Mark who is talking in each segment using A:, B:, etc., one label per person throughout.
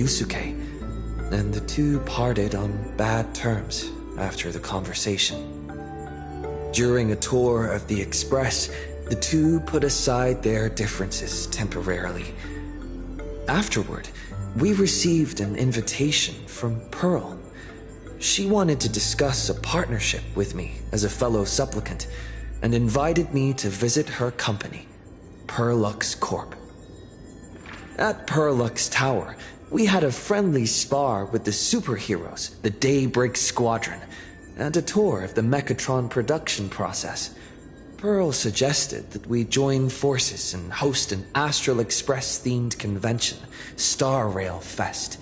A: Yusuke, and the two parted on bad terms after the conversation. During a tour of the Express, the two put aside their differences temporarily. Afterward, we received an invitation from Pearl. She wanted to discuss a partnership with me as a fellow supplicant and invited me to visit her company, Perlux Corp. At Perlux Tower, we had a friendly spar with the superheroes, the Daybreak Squadron, and a tour of the Mechatron production process. Pearl suggested that we join forces and host an Astral Express-themed convention, Star Rail Fest,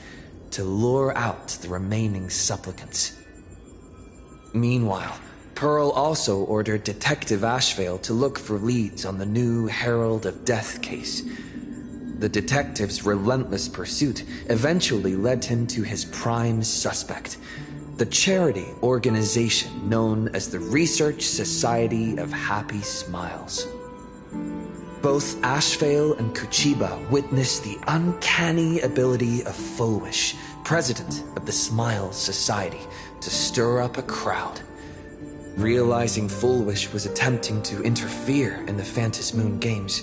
A: to lure out the remaining supplicants. Meanwhile, Pearl also ordered Detective Ashvale to look for leads on the new Herald of Death case. The detective's relentless pursuit eventually led him to his prime suspect, the charity organization known as the Research Society of Happy Smiles. Both Ashvale and Kuchiba witnessed the uncanny ability of Fulwish, president of the Smiles Society, to stir up a crowd. Realizing Fulwish was attempting to interfere in the Phantasmoon Games,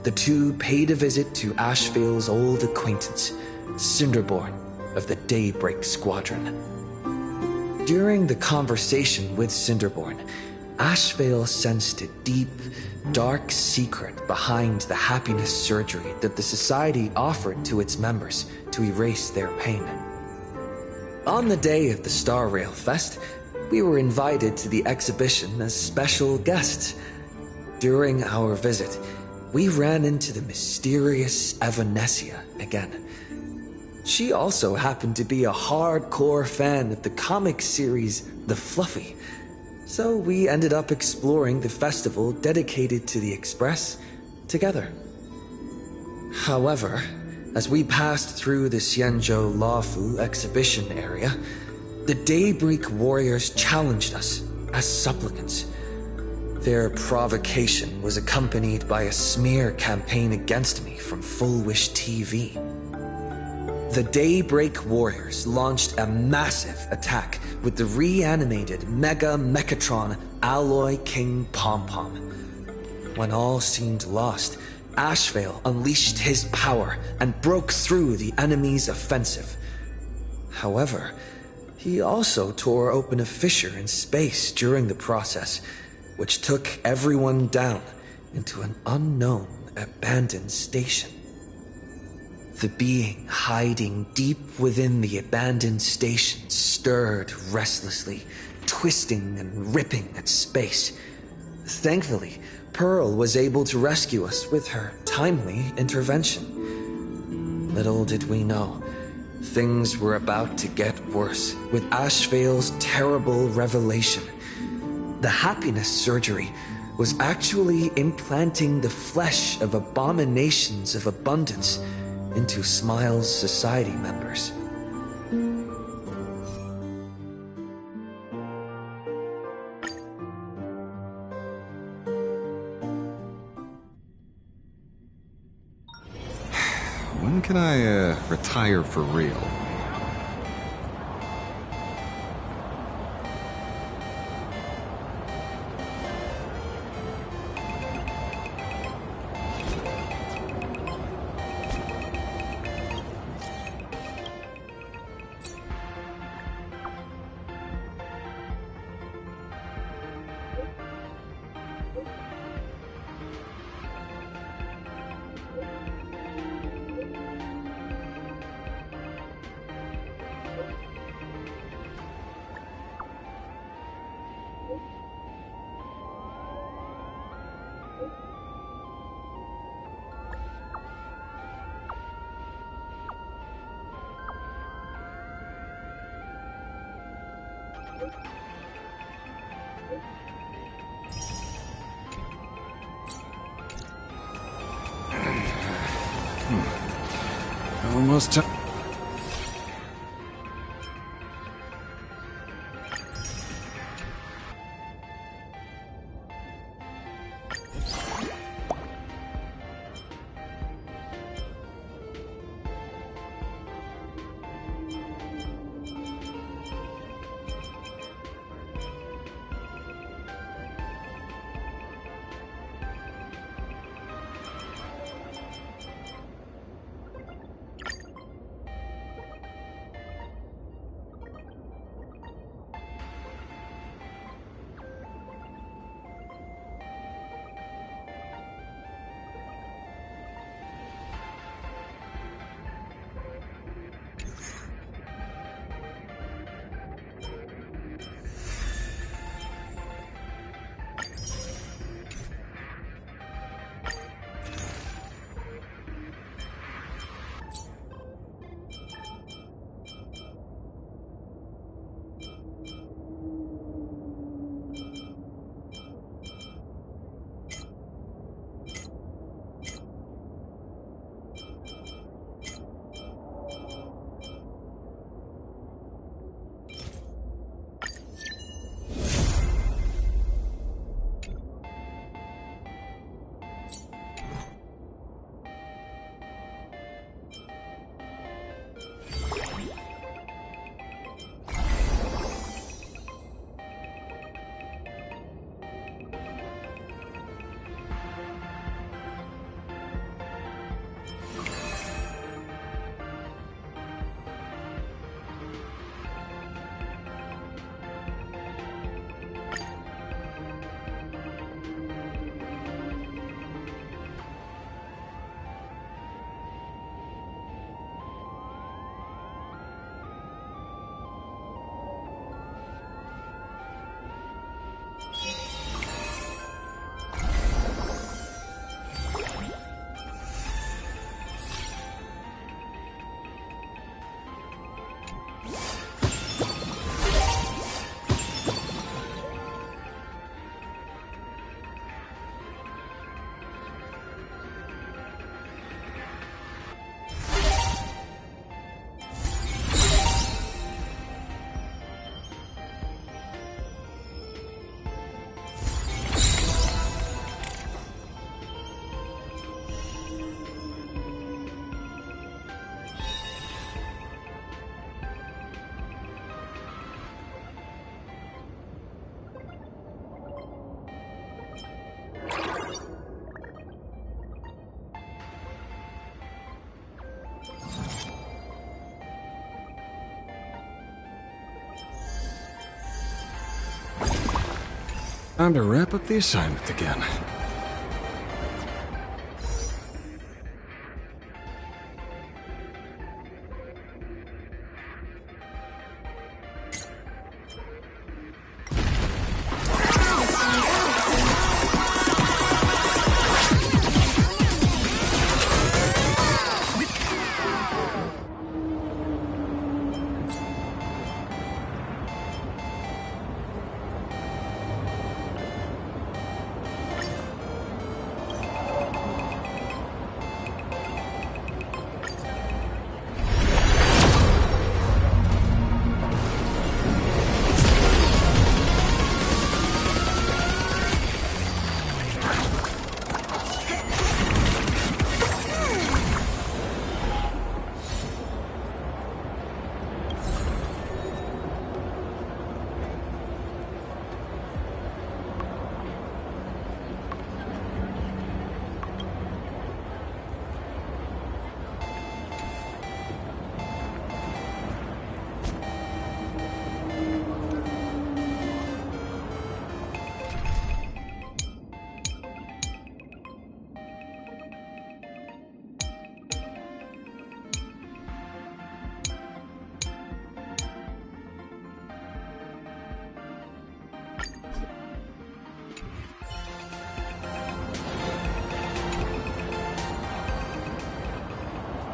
A: the two paid a visit to Ashvale's old acquaintance, Cinderborn of the Daybreak Squadron. During the conversation with Cinderborn, Ashvale sensed a deep, dark secret behind the happiness surgery that the Society offered to its members to erase their pain. On the day of the Star Rail Fest, we were invited to the exhibition as special guests. During our visit, we ran into the mysterious Evanescia again. She also happened to be a hardcore fan of the comic series The Fluffy, so we ended up exploring the festival dedicated to the Express together. However, as we passed through the Xianzhou Laofu exhibition area, the Daybreak warriors challenged us as supplicants. Their provocation was accompanied by a smear campaign against me from Fulwish TV. The Daybreak warriors launched a massive attack with the reanimated Mega Mechatron Alloy King Pom-Pom. When all seemed lost, Ashvale unleashed his power and broke through the enemy's offensive. However, he also tore open a fissure in space during the process, which took everyone down into an unknown abandoned station. The being hiding deep within the abandoned station stirred restlessly, twisting and ripping at space. Thankfully, Pearl was able to rescue us with her timely intervention. Little did we know, things were about to get worse with Ashvale's terrible revelation. The happiness surgery was actually implanting the flesh of abominations of abundance into Smiles Society members.
B: When can I, retire for real? Almost time. Time to wrap up the assignment again.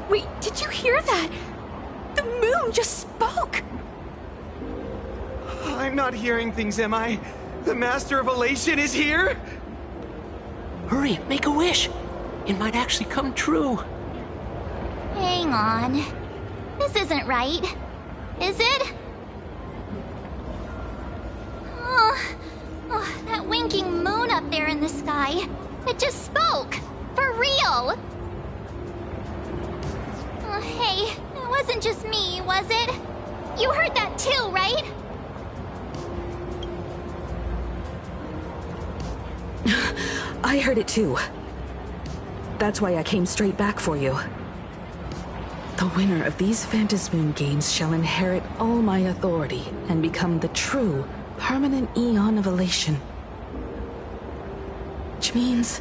C: Wait, did you hear that? The moon just spoke!
D: I'm not hearing things, am I? The Master of Elation is here?
E: Hurry, make a wish. It might actually come true.
F: Hang on. This isn't right. Is it? Oh, that winking moon up there in the sky. It just spoke. For real. Oh, hey, it wasn't just me, was it? You heard that too, right?
C: I heard it too. That's why I came straight back for you. The winner of these Phantasmoon games shall inherit all my authority and become the true, permanent Eon of Elation. Which means...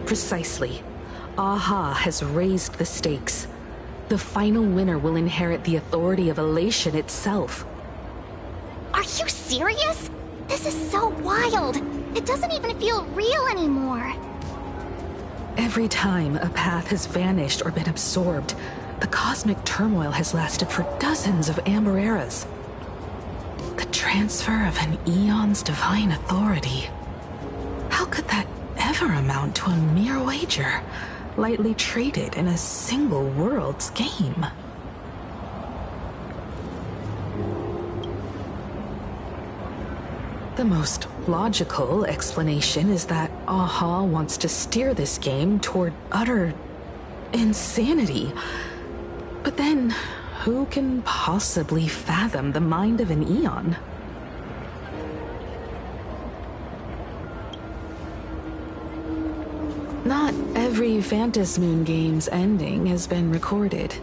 C: Precisely. Aha has raised the stakes. The final winner will inherit the authority of Elation itself.
F: Are you serious? This is so wild. It doesn't even feel real anymore.
C: Every time a path has vanished or been absorbed, the cosmic turmoil has lasted for dozens of Amber eras. The transfer of an Eon's divine authority. How could that ever amount to a mere wager, lightly traded in a single world's game? The most logical explanation is that Aha wants to steer this game toward utter insanity. But then, who can possibly fathom the mind of an Eon? Not every Phantasmoon game's ending has been recorded.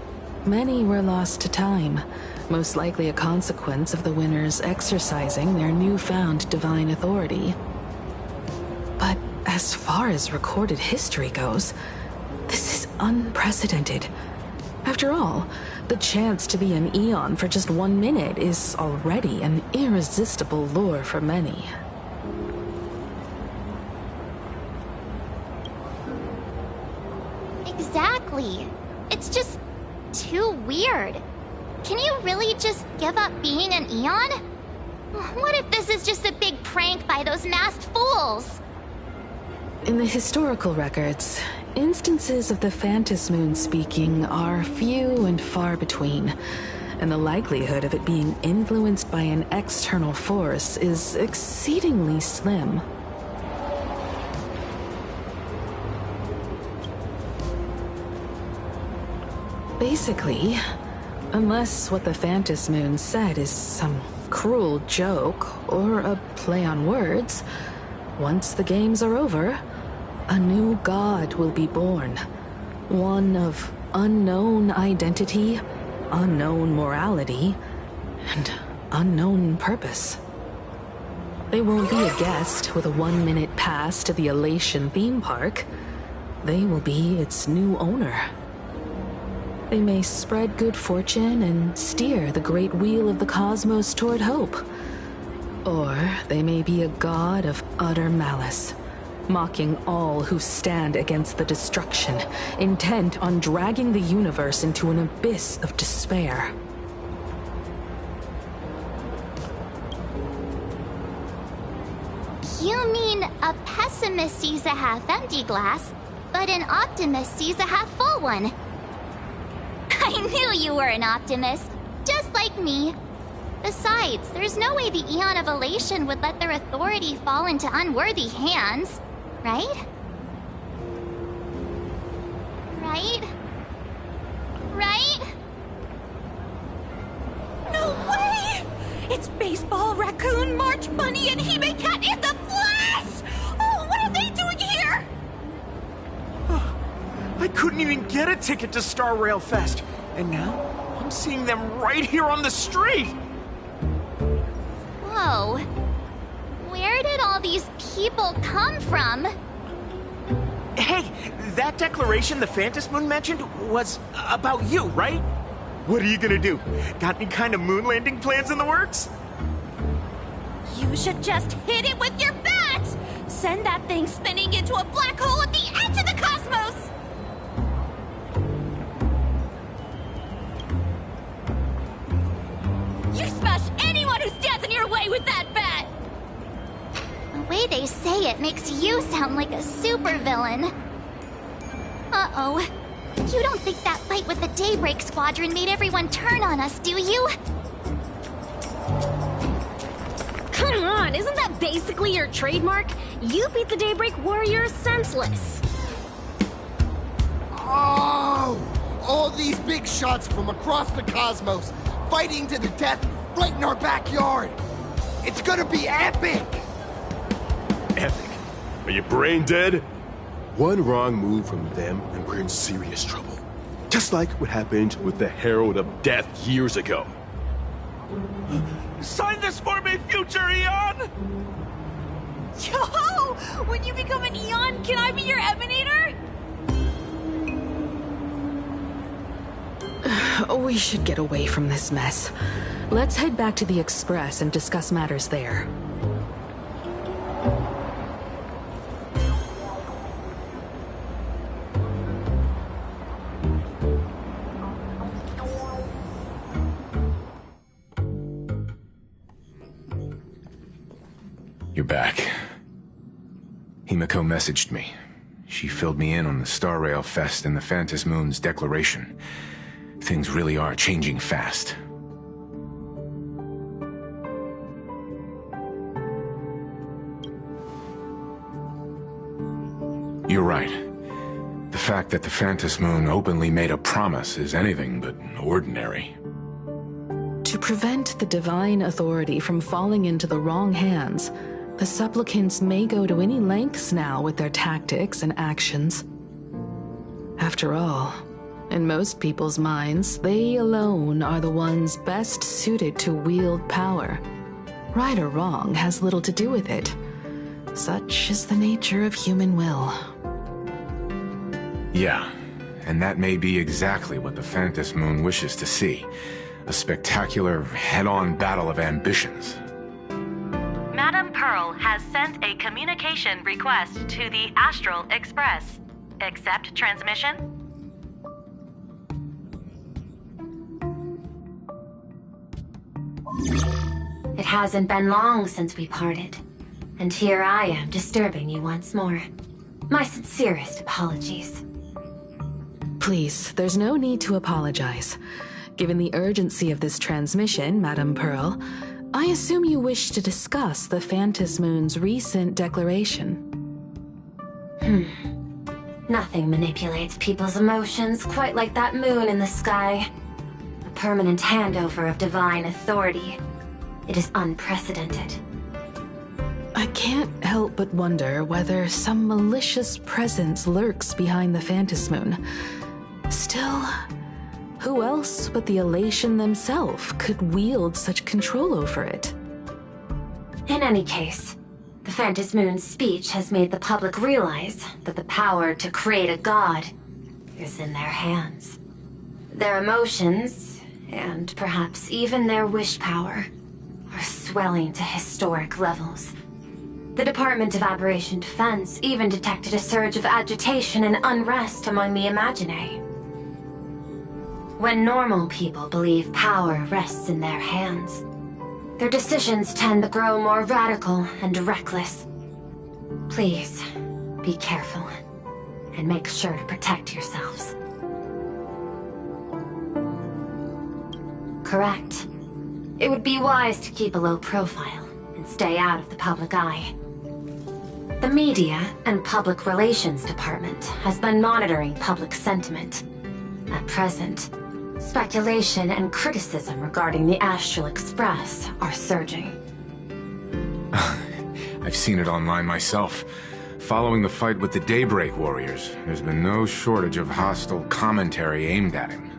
C: Many were lost to time, most likely a consequence of the winners exercising their newfound divine authority. But as far as recorded history goes, this is unprecedented. After all, the chance to be an Eon for just 1 minute is already an irresistible lure for many.
F: Exactly. It's just too weird. Can you really just give up being an Eon? What if this is just a big prank by those masked fools?
C: In the historical records, instances of the Phantasmoon speaking are few and far between, and the likelihood of it being influenced by an external force is exceedingly slim. Basically, unless what the Phantasmoon said is some cruel joke or a play on words, once the games are over, a new god will be born. One of unknown identity, unknown morality, and unknown purpose. They won't be a guest with a 1-minute pass to the Elation theme park. They will be its new owner. They may spread good fortune and steer the great wheel of the cosmos toward hope. Or they may be a god of utter malice, mocking all who stand against the destruction, intent on dragging the universe into an abyss of despair.
F: You mean a pessimist sees a half-empty glass, but an optimist sees a half-full one? I knew you were an optimist, just like me. Besides, there's no way the Eon of Elation would let their authority fall into unworthy hands, right? Right? Right?
G: No way! It's Baseball, Raccoon, March Bunny, and Hime Cat in the flesh! Oh, what are they doing here?
D: I couldn't even get a ticket to Star Rail Fest, and now I'm seeing them right here on the street!
F: Whoa. Where did all these people come from?
D: Hey, that declaration the Phantom Moon mentioned was about you, right? What are you gonna do? Got any kind of moon landing plans in the works?
G: You should just hit it with your bat! Send that thing spinning into a black hole at the edge of the cosmos! You smash anyone who stands in your way with that bat!
F: The way they say it makes you sound like a supervillain. Uh-oh. You don't think that fight with the Daybreak Squadron made everyone turn on us, do you?
H: Come on, isn't that basically your trademark? You beat the Daybreak Warriors senseless.
I: Oh! All these big shots from across the cosmos, fighting to the death right in our backyard. It's gonna be epic!
J: Epic? Are you brain dead? One wrong move from them and we're in serious trouble. Just like what happened with the Herald of Death years ago.
D: Sign this for me, future Eon!
G: Yo! When you become an Eon, can I be your Emanator?
C: We should get away from this mess. Let's head back to the Express and discuss matters there.
B: You're back. Himiko messaged me. She filled me in on the Star Rail Fest and the Phantom Moon's declaration. Things really are changing fast. You're right. The fact that the Phantom Moon openly made a promise is anything but ordinary.
C: To prevent the divine authority from falling into the wrong hands, the supplicants may go to any lengths now with their tactics and actions. After all, in most people's minds, they alone are the ones best suited to wield power. Right or wrong has little to do with it. Such is the nature of human will.
B: Yeah, and that may be exactly what the Phantom Moon wishes to see. A spectacular, head-on battle of ambitions.
K: Madam Pearl has sent a communication request to the Astral Express. Accept transmission?
H: It hasn't been long since we parted, and here I am disturbing you once more. My sincerest apologies.
C: Please, there's no need to apologize. Given the urgency of this transmission, Madam Pearl, I assume you wish to discuss the Phantom Moon's recent declaration.
H: Nothing manipulates people's emotions quite like that moon in the sky. A permanent handover of divine authority. It is unprecedented.
C: I can't help but wonder whether some malicious presence lurks behind the Phantom Moon. Still, Who else but the Elation themselves could wield such control over it?
H: In any case, the Phantasmoon's speech has made the public realize that the power to create a god is in their hands. Their emotions, and perhaps even their wish power, are swelling to historic levels. The Department of Aberration Defense even detected a surge of agitation and unrest among the Imaginae. When normal people believe power rests in their hands, their decisions tend to grow more radical and reckless. Please, be careful, and make sure to protect yourselves. Correct. It would be wise to keep a low profile and stay out of the public eye. The Media and Public Relations Department has been monitoring public sentiment. At present, speculation and criticism regarding the Astral Express are surging.
B: I've seen it online myself. Following the fight with the Daybreak Warriors, there's been no shortage of hostile commentary aimed at him.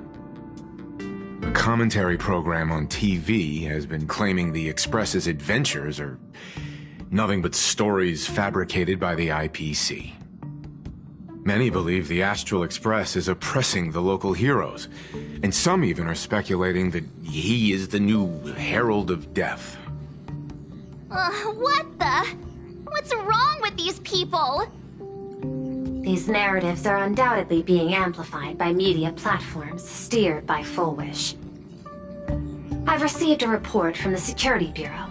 B: A commentary program on TV has been claiming the Express's adventures are nothing but stories fabricated by the IPC. Many believe the Astral Express is oppressing the local heroes, and some even are speculating that he is the new Herald of Death.
F: What the? What's wrong with these people?
H: These narratives are undoubtedly being amplified by media platforms steered by Full Wish. I've received a report from the Security Bureau.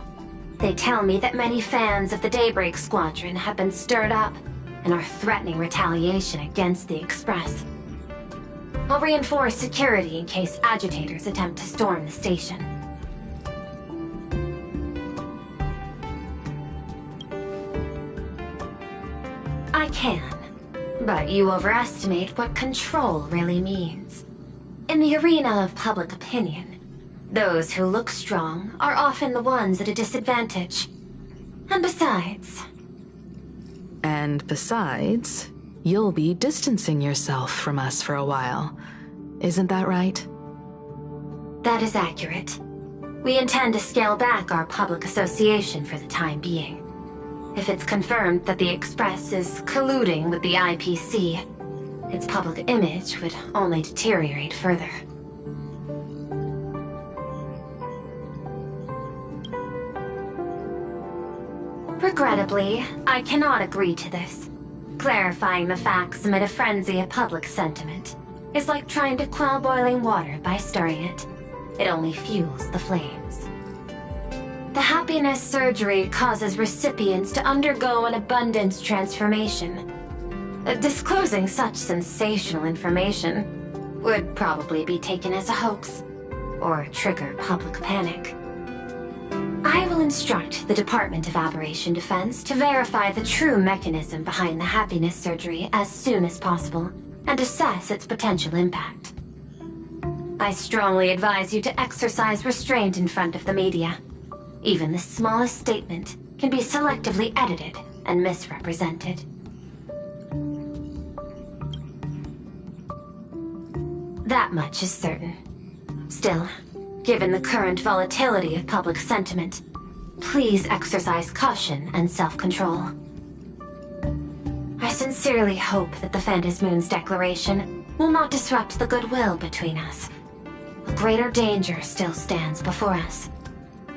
H: They tell me that many fans of the Daybreak Squadron have been stirred up and are threatening retaliation against the Express. I'll reinforce security in case agitators attempt to storm the station. I can, but you overestimate what control really means. In the arena of public opinion, those who look strong are often the ones at a disadvantage. And besides...
C: you'll be distancing yourself from us for a while. Isn't that right?
H: That is accurate. We intend to scale back our public association for the time being. If it's confirmed that the Express is colluding with the IPC, its public image would only deteriorate further. Regrettably, I cannot agree to this. Clarifying the facts amid a frenzy of public sentiment is like trying to quell boiling water by stirring it. It only fuels the flames. The happiness surgery causes recipients to undergo an abundance transformation. Disclosing such sensational information would probably be taken as a hoax, or trigger public panic. I will instruct the Department of Aberration Defense to verify the true mechanism behind the happiness surgery as soon as possible, and assess its potential impact. I strongly advise you to exercise restraint in front of the media. Even the smallest statement can be selectively edited and misrepresented. That much is certain. Still, given the current volatility of public sentiment, please exercise caution and self-control. I sincerely hope that the Phantasmoon's declaration will not disrupt the goodwill between us. A greater danger still stands before us.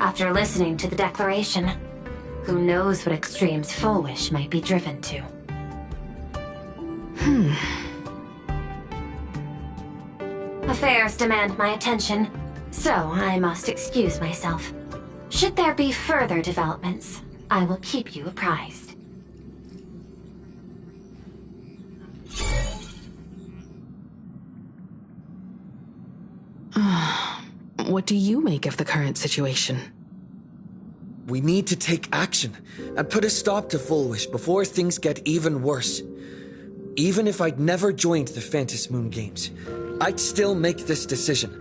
H: After listening to the declaration, who knows what extremes Full Wish might be driven to. Affairs demand my attention, so I must excuse myself. Should there be further developments, I will keep you apprised.
C: What do you make of the current situation?
A: We need to take action and put a stop to Full Wish before things get even worse. Even if I'd never joined the Phantasmoon Games, I'd still make this decision.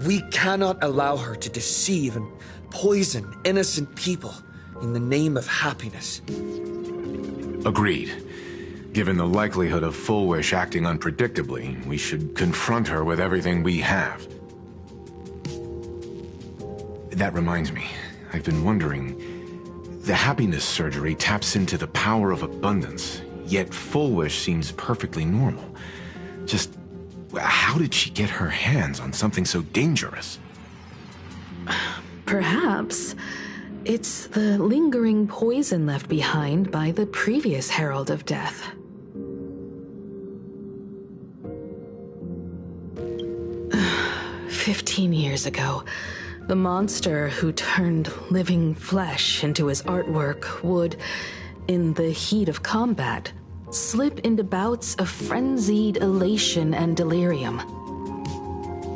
A: We cannot allow her to deceive and poison innocent people in the name of happiness.
B: Agreed. Given the likelihood of Fullwish acting unpredictably, we should confront her with everything we have. That reminds me, I've been wondering, the happiness surgery taps into the power of abundance, yet Fullwish seems perfectly normal. Just, how did she get her hands on something so dangerous?
C: Perhaps it's the lingering poison left behind by the previous Herald of Death. 15 years ago, the monster who turned living flesh into his artwork would, in the heat of combat, slip into bouts of frenzied elation and delirium.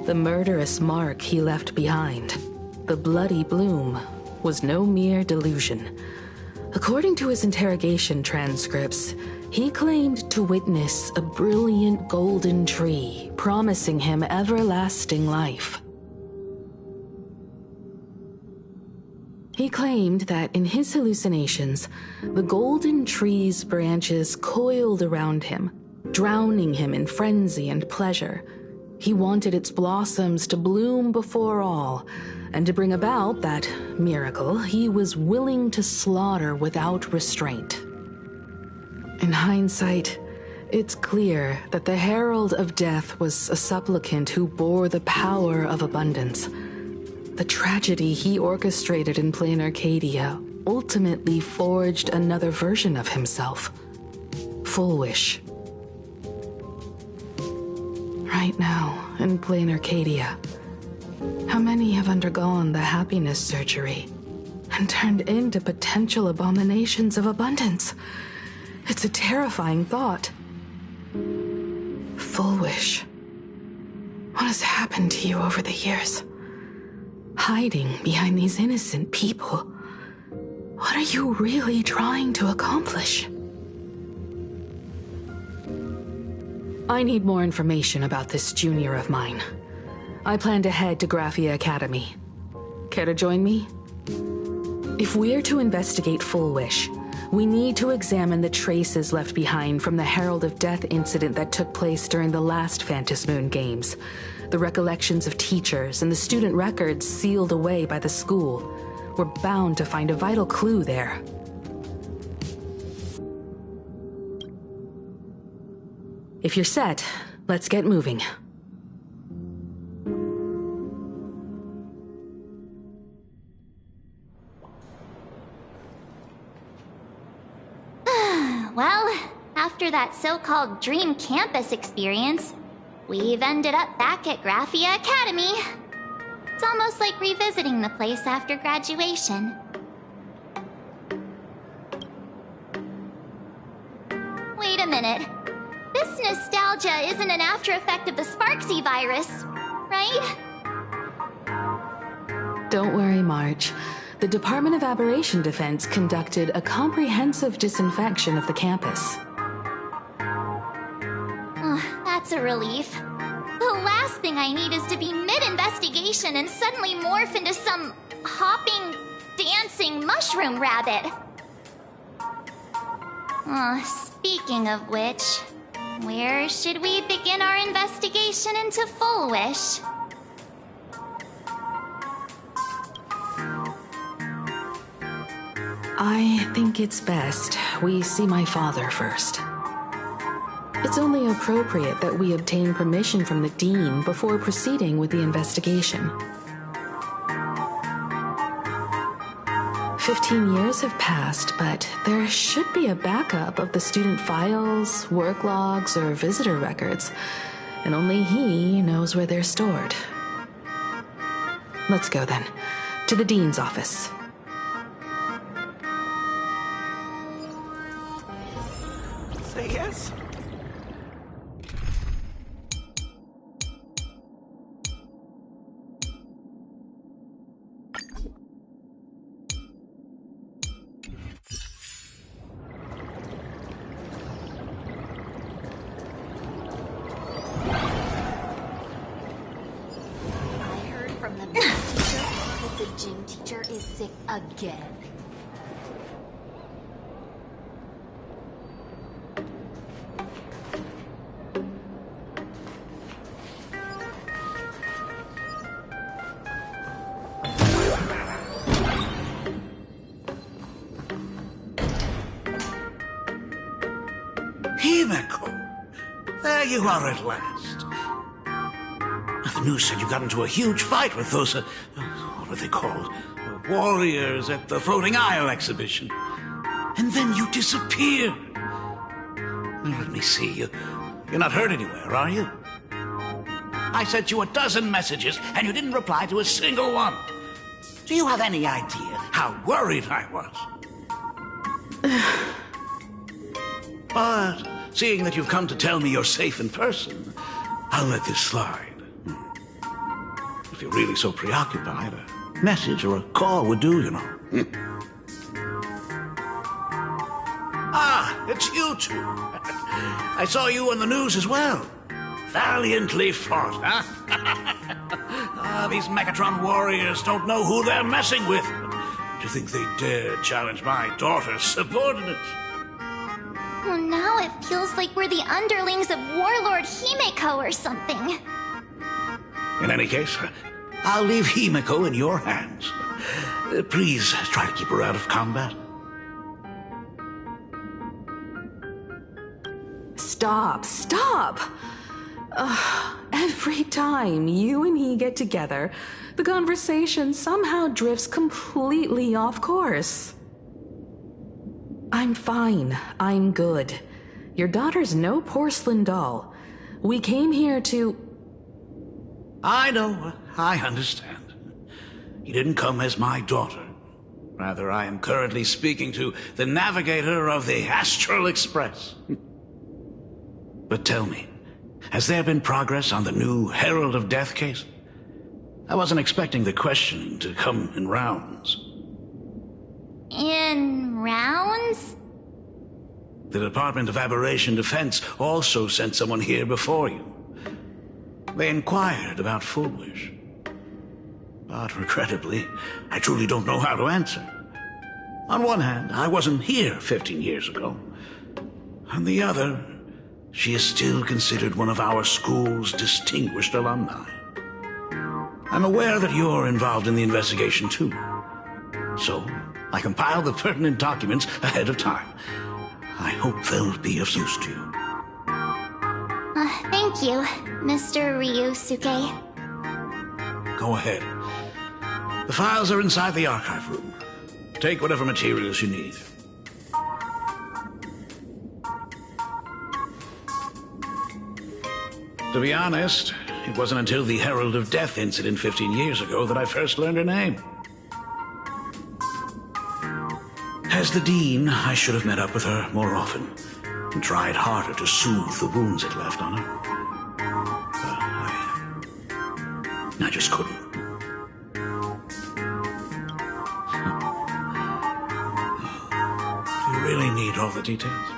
C: The murderous mark he left behind, the bloody bloom, was no mere delusion. According to his interrogation transcripts, he claimed to witness a brilliant golden tree promising him everlasting life. He claimed that in his hallucinations, the golden tree's branches coiled around him, drowning him in frenzy and pleasure. He wanted its blossoms to bloom before all, and to bring about that miracle, he was willing to slaughter without restraint. In hindsight, it's clear that the Herald of Death was a supplicant who bore the power of abundance. The tragedy he orchestrated in plain Arcadia ultimately forged another version of himself. Fullwish. Right now, in plain Arcadia, how many have undergone the happiness surgery and turned into potential abominations of abundance? It's a terrifying thought. Fullwish. What has happened to you over the years? Hiding behind these innocent people. What are you really trying to accomplish? I need more information about this junior of mine. I plan to head to Graphia Academy. Care to join me? If we're to investigate Fullwish, we need to examine the traces left behind from the Herald of Death incident that took place during the last Phantom Moon Games. The recollections of teachers and the student records sealed away by the school. We're bound to find a vital clue there. If you're set, let's get moving.
F: Well, after that so-called dream campus experience, we've ended up back at Graphia Academy. It's almost like revisiting the place after graduation. Wait a minute. This nostalgia isn't an after effect of the Sparksy virus, right?
C: Don't worry, March. The Department of Aberration Defense conducted a comprehensive disinfection of the campus.
F: That's a relief. The last thing I need is to be mid-investigation and suddenly morph into some hopping, dancing mushroom rabbit. Speaking of which, where should we begin our investigation into Fullwish?
C: I think it's best we see my father first. It's only appropriate that we obtain permission from the Dean before proceeding with the investigation. 15 years have passed, but there should be a backup of the student files, work logs, or visitor records, and only he knows where they're stored. Let's go then, to the Dean's office.
D: Say yes.
L: Gym teacher is sick again.
M: Himeko! There you are at last. The news said you got into a huge fight with those, what are they called? Warriors at the Floating Isle exhibition. And then you disappeared. Let me see. You're not hurt anywhere, are you? I sent you a dozen messages, and you didn't reply to a single one. Do you have any idea how worried I was? But seeing that you've come to tell me you're safe in person, I'll let this slide. If you're really so preoccupied, a message or a call would do, you know. Ah, it's you two. I saw you on the news as well. Valiantly fought, huh? These Megatron warriors don't know who they're messing with. Do you think they dare challenge my daughter's subordinates?
F: Well, now it feels like we're the underlings of Warlord Himeko or something.
M: In any case, I'll leave Himeko in your hands. Please try to keep her out of combat.
C: Stop! Every time you and he get together, the conversation somehow drifts completely off course. I'm fine. I'm good. Your daughter's no porcelain doll. We came here to...
M: I know. I understand. You didn't come as my daughter. Rather, I am currently speaking to the navigator of the Astral Express. But tell me, has there been progress on the new Herald of Death case? I wasn't expecting the questioning to come in rounds.
F: In rounds?
M: The Department of Aberration Defense also sent someone here before you. They inquired about Foolish. But regrettably, I truly don't know how to answer. On one hand, I wasn't here 15 years ago. On the other, she is still considered one of our school's distinguished alumni. I'm aware that you're involved in the investigation too. So, I compiled the pertinent documents ahead of time. I hope they'll be of use to you.
F: Thank you, Mr. Ryusuke.
M: Go ahead. The files are inside the archive room. Take whatever materials you need. To be honest, it wasn't until the Herald of Death incident 15 years ago that I first learned her name. As the Dean, I should have met up with her more often and tried harder to soothe the wounds it left on her. But I just couldn't. Do you really need all the details?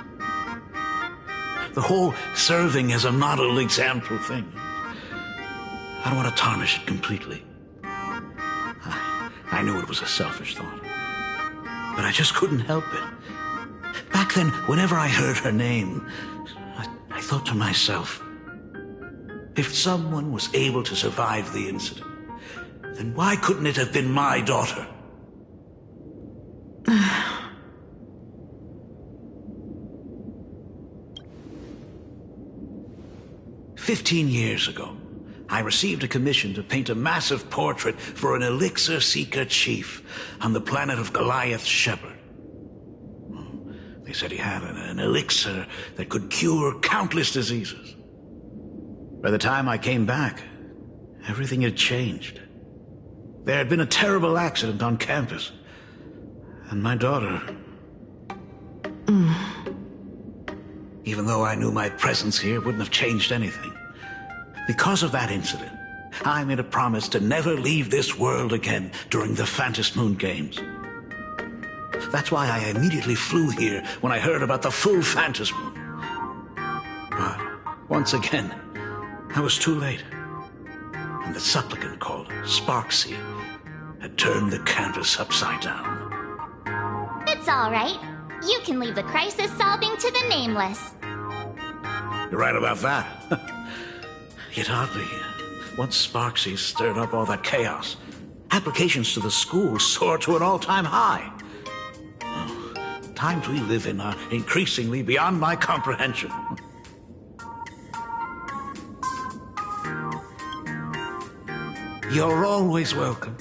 M: The whole serving as a model example thing. I don't want to tarnish it completely. I knew it was a selfish thought, but I just couldn't help it. Back then, whenever I heard her name, I thought to myself, if someone was able to survive the incident, then why couldn't it have been my daughter? 15 years ago, I received a commission to paint a massive portrait for an elixir seeker chief on the planet of Goliath Shepherd. They said he had an elixir that could cure countless diseases. By the time I came back, everything had changed. There had been a terrible accident on campus, and my daughter... Even though I knew my presence here wouldn't have changed anything. Because of that incident, I made a promise to never leave this world again during the Phantom Moon Games. That's why I immediately flew here when I heard about the full Phantom Moon. But once again, I was too late. And the supplicant called Sparksy had turned the campus upside down.
F: It's all right. You can leave the crisis solving to the Nameless.
M: You're right about that. Yet oddly, once Sparksy stirred up all that chaos, applications to the school soared to an all-time high. times we live in are increasingly beyond my comprehension. You're always welcome.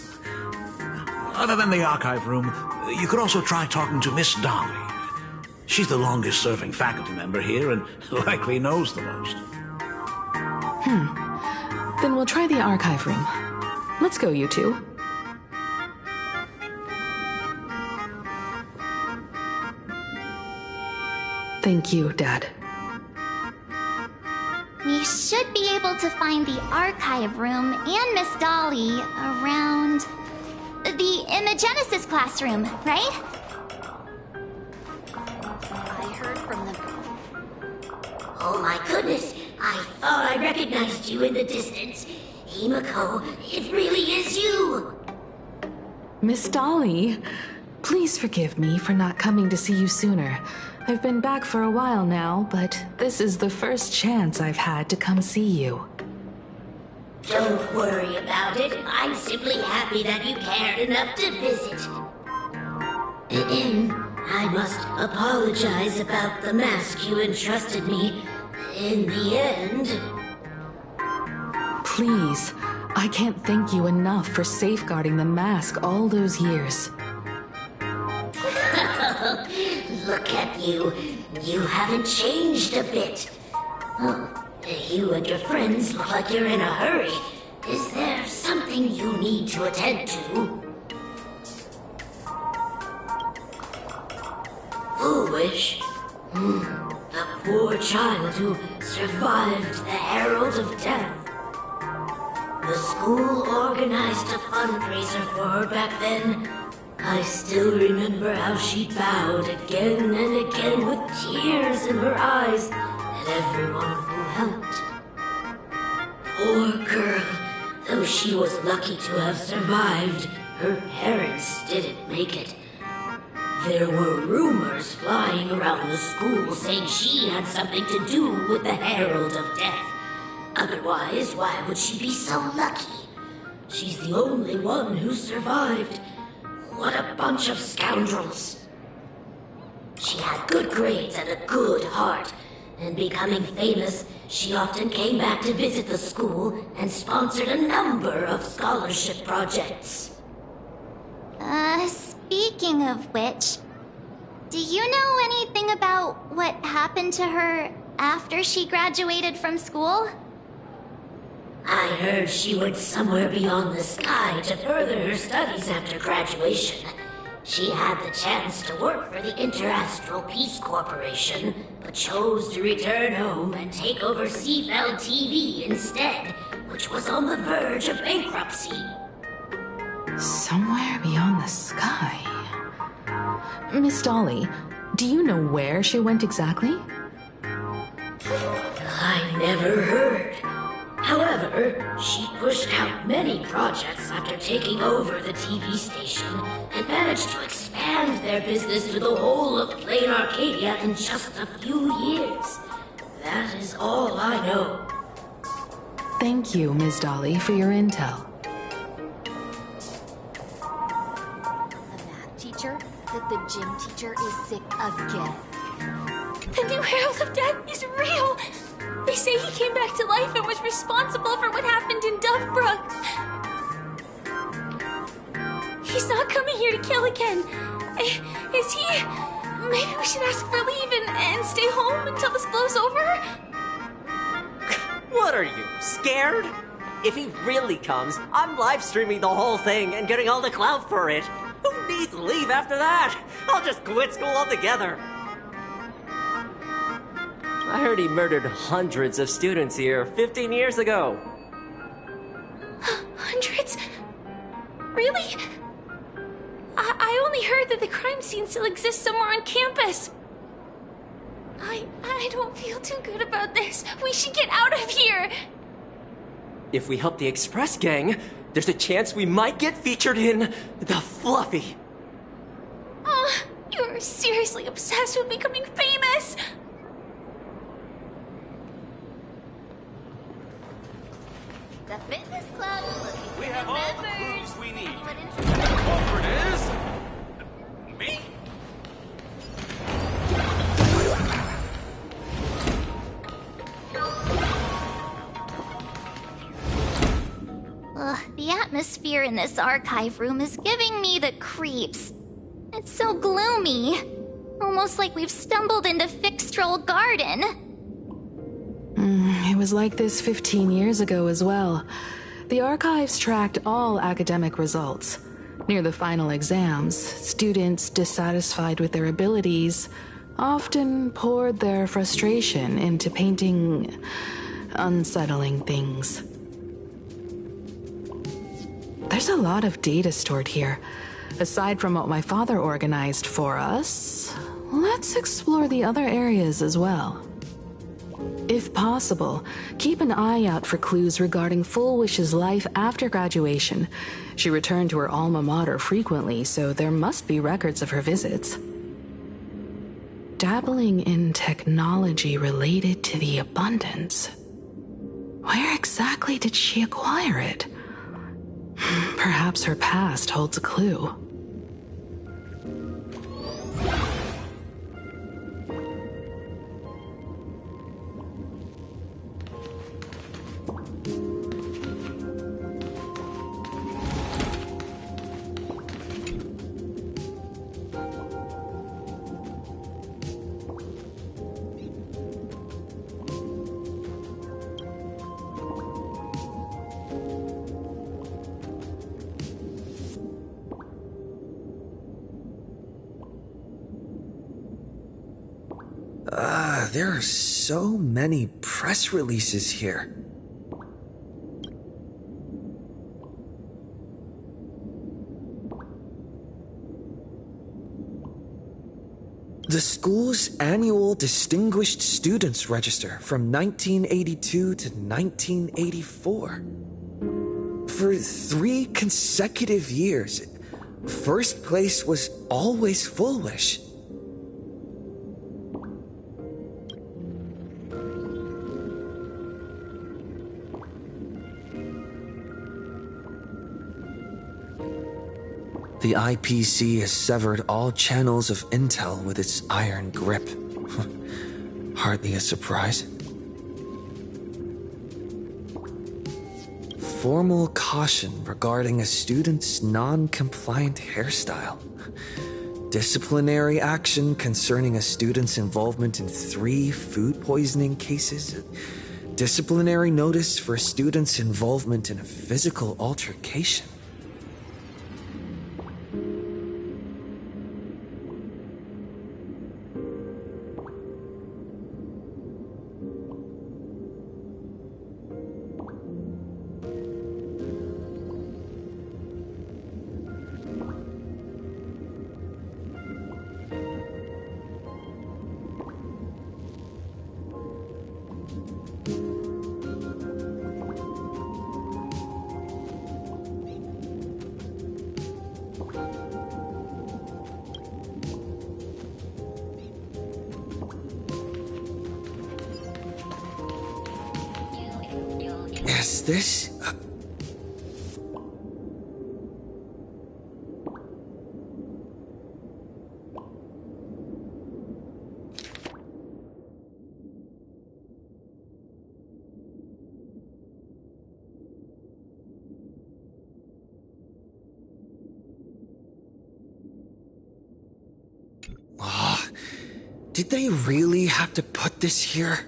M: Other than the archive room, you could also try talking to Miss Dolly. She's the longest-serving faculty member here and likely knows the most.
C: Then we'll try the archive room. Let's go, you two. Thank you, Dad.
F: We should be able to find the archive room and Miss Dolly around the Imagenesis classroom, right?
L: I heard from them.
N: Oh my goodness, I thought I recognized you in the distance. Himiko, it really is you!
C: Miss Dolly, please forgive me for not coming to see you sooner. I've been back for a while now, but this is the first chance I've had to come see you.
N: Don't worry about it. I'm simply happy that you cared enough to visit. I must apologize about the mask you entrusted me. In the end...
C: Please, I can't thank you enough for safeguarding the mask all those years.
N: Look at you. You haven't changed a bit. You and your friends look like you're in a hurry. Is there something you need to attend to? Foolish? The poor child who survived the Herald of Death. The school organized a fundraiser for her back then. I still remember how she bowed again and again with tears in her eyes at everyone who helped. Poor girl. Though she was lucky to have survived, her parents didn't make it. There were rumors flying around the school saying she had something to do with the Herald of Death. Otherwise, why would she be so lucky? She's the only one who survived. What a bunch of scoundrels. She had good grades and a good heart, and becoming famous, she often came back to visit the school and sponsored a number of scholarship projects.
F: Speaking of which, do you know anything about what happened to her after she graduated from school?
N: I heard she went somewhere beyond the sky to further her studies after graduation. She had the chance to work for the Interastral Peace Corporation, but chose to return home and take over Seafeld TV instead, which was on the verge of bankruptcy.
C: Somewhere beyond the sky. Miss Dolly, do you know where she went exactly?
N: I never heard. However, she pushed out many projects after taking over the TV station and managed to expand their business to the whole of Plain Arcadia in just a few years. That is all I know.
C: Thank you, Ms. Dolly, for your intel.
L: The math teacher? That the gym teacher is sick again.
G: The new Herald of Death is real! They say he came back to life and was responsible for what happened in Dovebrook. He's not coming here to kill again. Is he? Maybe we should ask for leave and stay home until this blows over?
O: What are you, scared? If he really comes, I'm live streaming the whole thing and getting all the clout for it. Who needs leave after that? I'll just quit school altogether. I heard he murdered hundreds of students here 15 years ago.
G: Hundreds? Really? I only heard that the crime scene still exists somewhere on campus. I don't feel too good about this. We should get out of here.
O: If we help the Express Gang, there's a chance we might get featured in The Fluffy.
G: You're seriously obsessed with becoming famous.
F: The fitness club is looking for
P: We have all the
F: members.
P: clues we need. And the culprit is... me?
F: atmosphere in this archive room is giving me the creeps. It's so gloomy. Almost like we've stumbled into Fixtroll Garden.
C: It was like this 15 years ago as well. The archives tracked all academic results. Near the final exams, students dissatisfied with their abilities often poured their frustration into painting unsettling things. There's a lot of data stored here. Aside from what my father organized for us, let's explore the other areas as well. If possible, keep an eye out for clues regarding Fullwish's life after graduation. She returned to her alma mater frequently, so there must be records of her visits. Dabbling in technology related to the abundance. Where exactly did she acquire it? Perhaps her past holds a clue.
A: There are so many press releases here. The school's annual Distinguished Students Register from 1982 to 1984. For 3 consecutive years, first place was always Fullwish. The IPC has severed all channels of intel with its iron grip. Hardly a surprise. Formal caution regarding a student's non-compliant hairstyle. Disciplinary action concerning a student's involvement in 3 food poisoning cases. Disciplinary notice for a student's involvement in a physical altercation. Is this... Did they really have to put this here?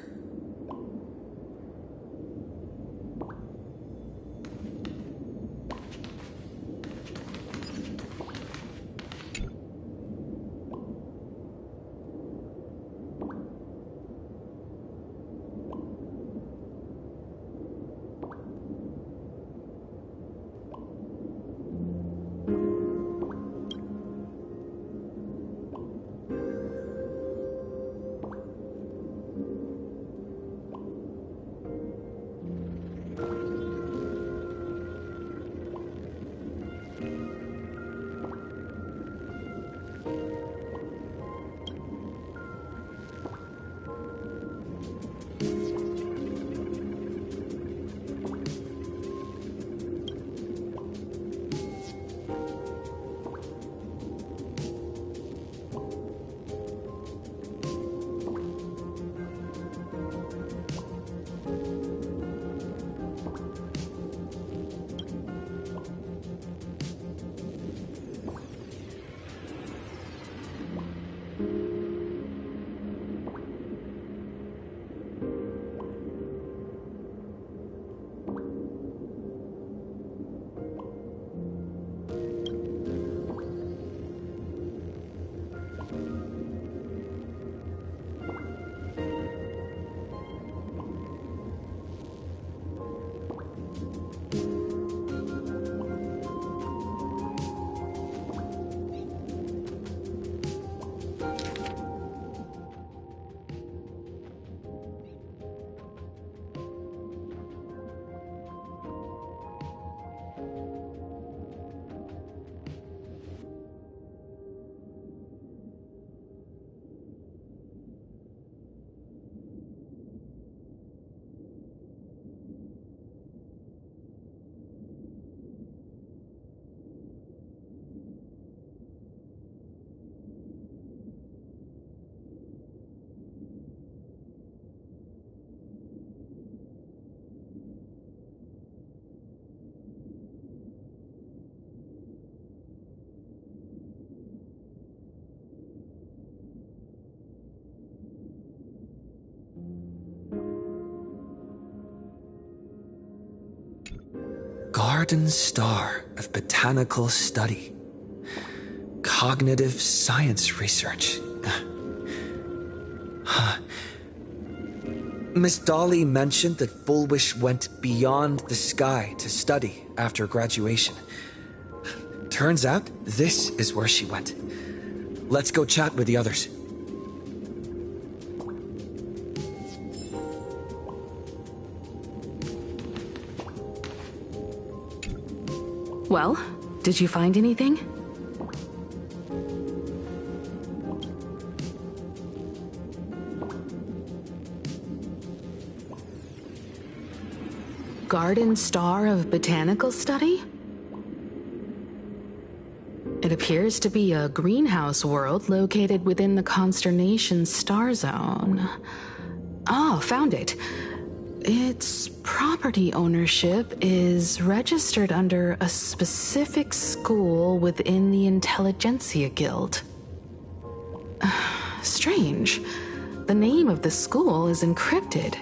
A: Garden Star of Botanical Study. Cognitive science research. Miss Dolly mentioned that Fullwish went beyond the sky to study after graduation. Turns out, this is where she went. Let's go chat with the others.
C: Well, did you find anything? Garden Star of Botanical Study? It appears to be a greenhouse world located within the Consternation Star Zone. Oh, found it. Its property ownership is registered under a specific school within the Intelligentsia Guild. Strange. The name of the school is encrypted.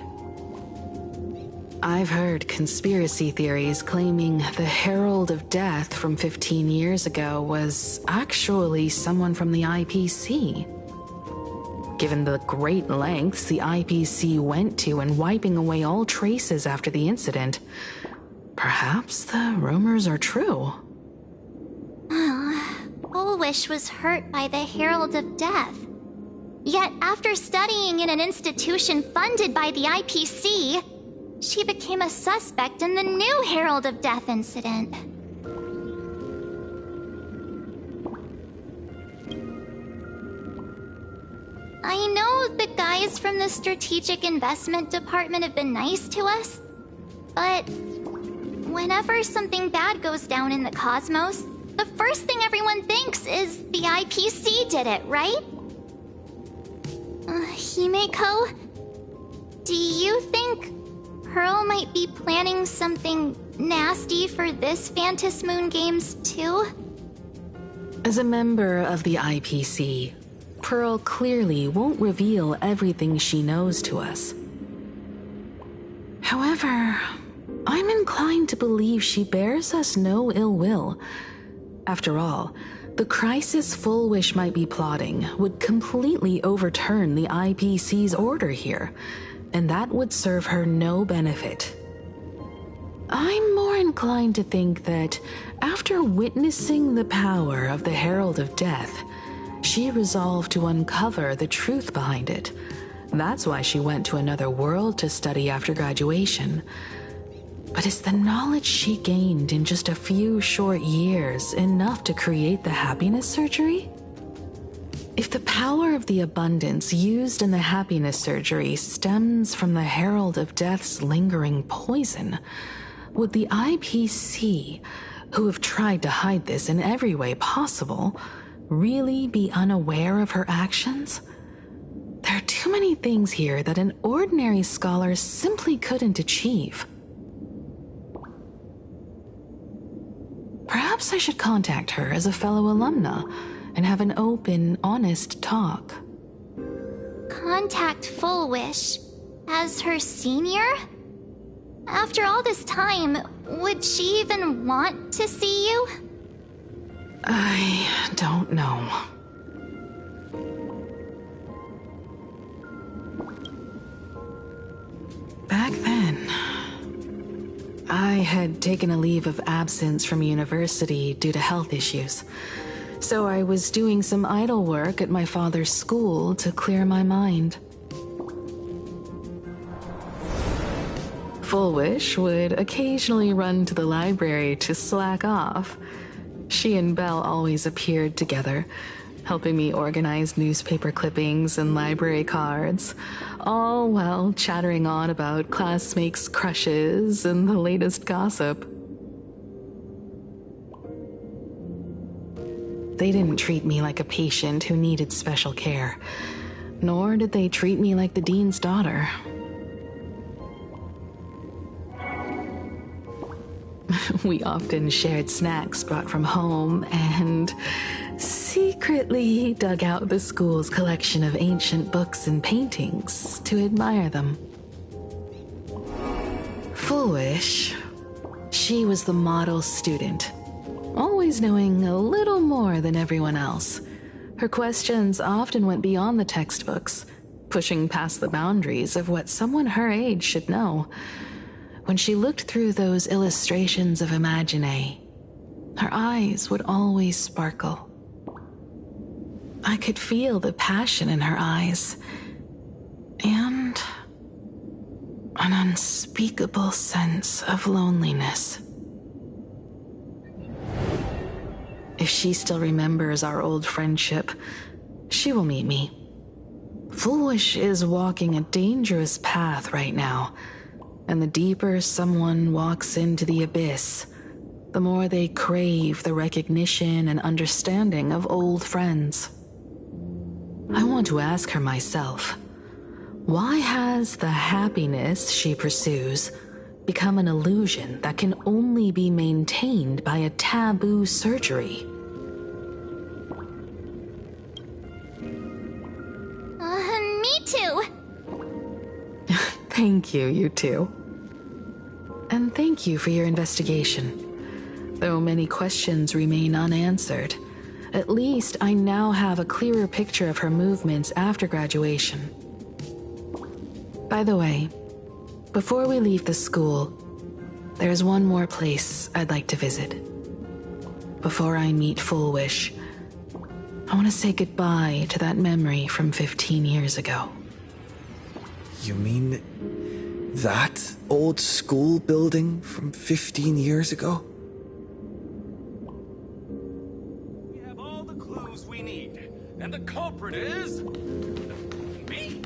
C: I've heard conspiracy theories claiming the Herald of Death from 15 years ago was actually someone from the IPC. Given the great lengths the IPC went to in wiping away all traces after the incident, perhaps the rumors are true.
F: Fullwish was hurt by the Herald of Death. Yet after studying in an institution funded by the IPC, she became a suspect in the new Herald of Death incident. I know the guys from the Strategic Investment Department have been nice to us, but whenever something bad goes down in the cosmos, the first thing everyone thinks is the IPC did it, right? Himeko, do you think Pearl might be planning something nasty for this Phantom Moon Games too?
C: As a member of the IPC, Pearl clearly won't reveal everything she knows to us. However, I'm inclined to believe she bears us no ill will. After all, the crisis Fullwish might be plotting would completely overturn the IPC's order here, and that would serve her no benefit. I'm more inclined to think that after witnessing the power of the Herald of Death, she resolved to uncover the truth behind it. That's why she went to another world to study after graduation. But is the knowledge she gained in just a few short years enough to create the happiness surgery? If the power of the abundance used in the happiness surgery stems from the Herald of Death's lingering poison, would the IPC, who have tried to hide this in every way possible, really be unaware of her actions? There are too many things here that an ordinary scholar simply couldn't achieve. Perhaps I should contact her as a fellow alumna and have an open, honest talk.
F: Contact Fullwish as her senior? After all this time, would she even want to see you?
C: I don't know. Back then, I had taken a leave of absence from university due to health issues, so I was doing some idle work at my father's school to clear my mind. Fullwish would occasionally run to the library to slack off. She and Belle always appeared together, helping me organize newspaper clippings and library cards, all while chattering on about classmates' crushes and the latest gossip. They didn't treat me like a patient who needed special care, nor did they treat me like the dean's daughter. We often shared snacks brought from home and secretly dug out the school's collection of ancient books and paintings to admire them. Fullwish, she She was the model student, always knowing a little more than everyone else. Her questions often went beyond the textbooks, pushing past the boundaries of what someone her age should know. When she looked through those illustrations of Imagine, her eyes would always sparkle. I could feel the passion in her eyes, and an unspeakable sense of loneliness. If she still remembers our old friendship, she will meet me. Foolish is walking a dangerous path right now, and the deeper someone walks into the abyss, the more they crave the recognition and understanding of old friends. I want to ask her myself, why has the happiness she pursues become an illusion that can only be maintained by a taboo surgery?
F: Me too.
C: Thank you, you two. And thank you for your investigation. Though many questions remain unanswered, at least I now have a clearer picture of her movements after graduation. By the way, before we leave the school, there's one more place I'd like to visit. Before I meet Full Wish, I want to say goodbye to that memory from 15 years ago.
A: You mean that old school building from 15 years ago?
P: We have all the clues we need, and the culprit is... me.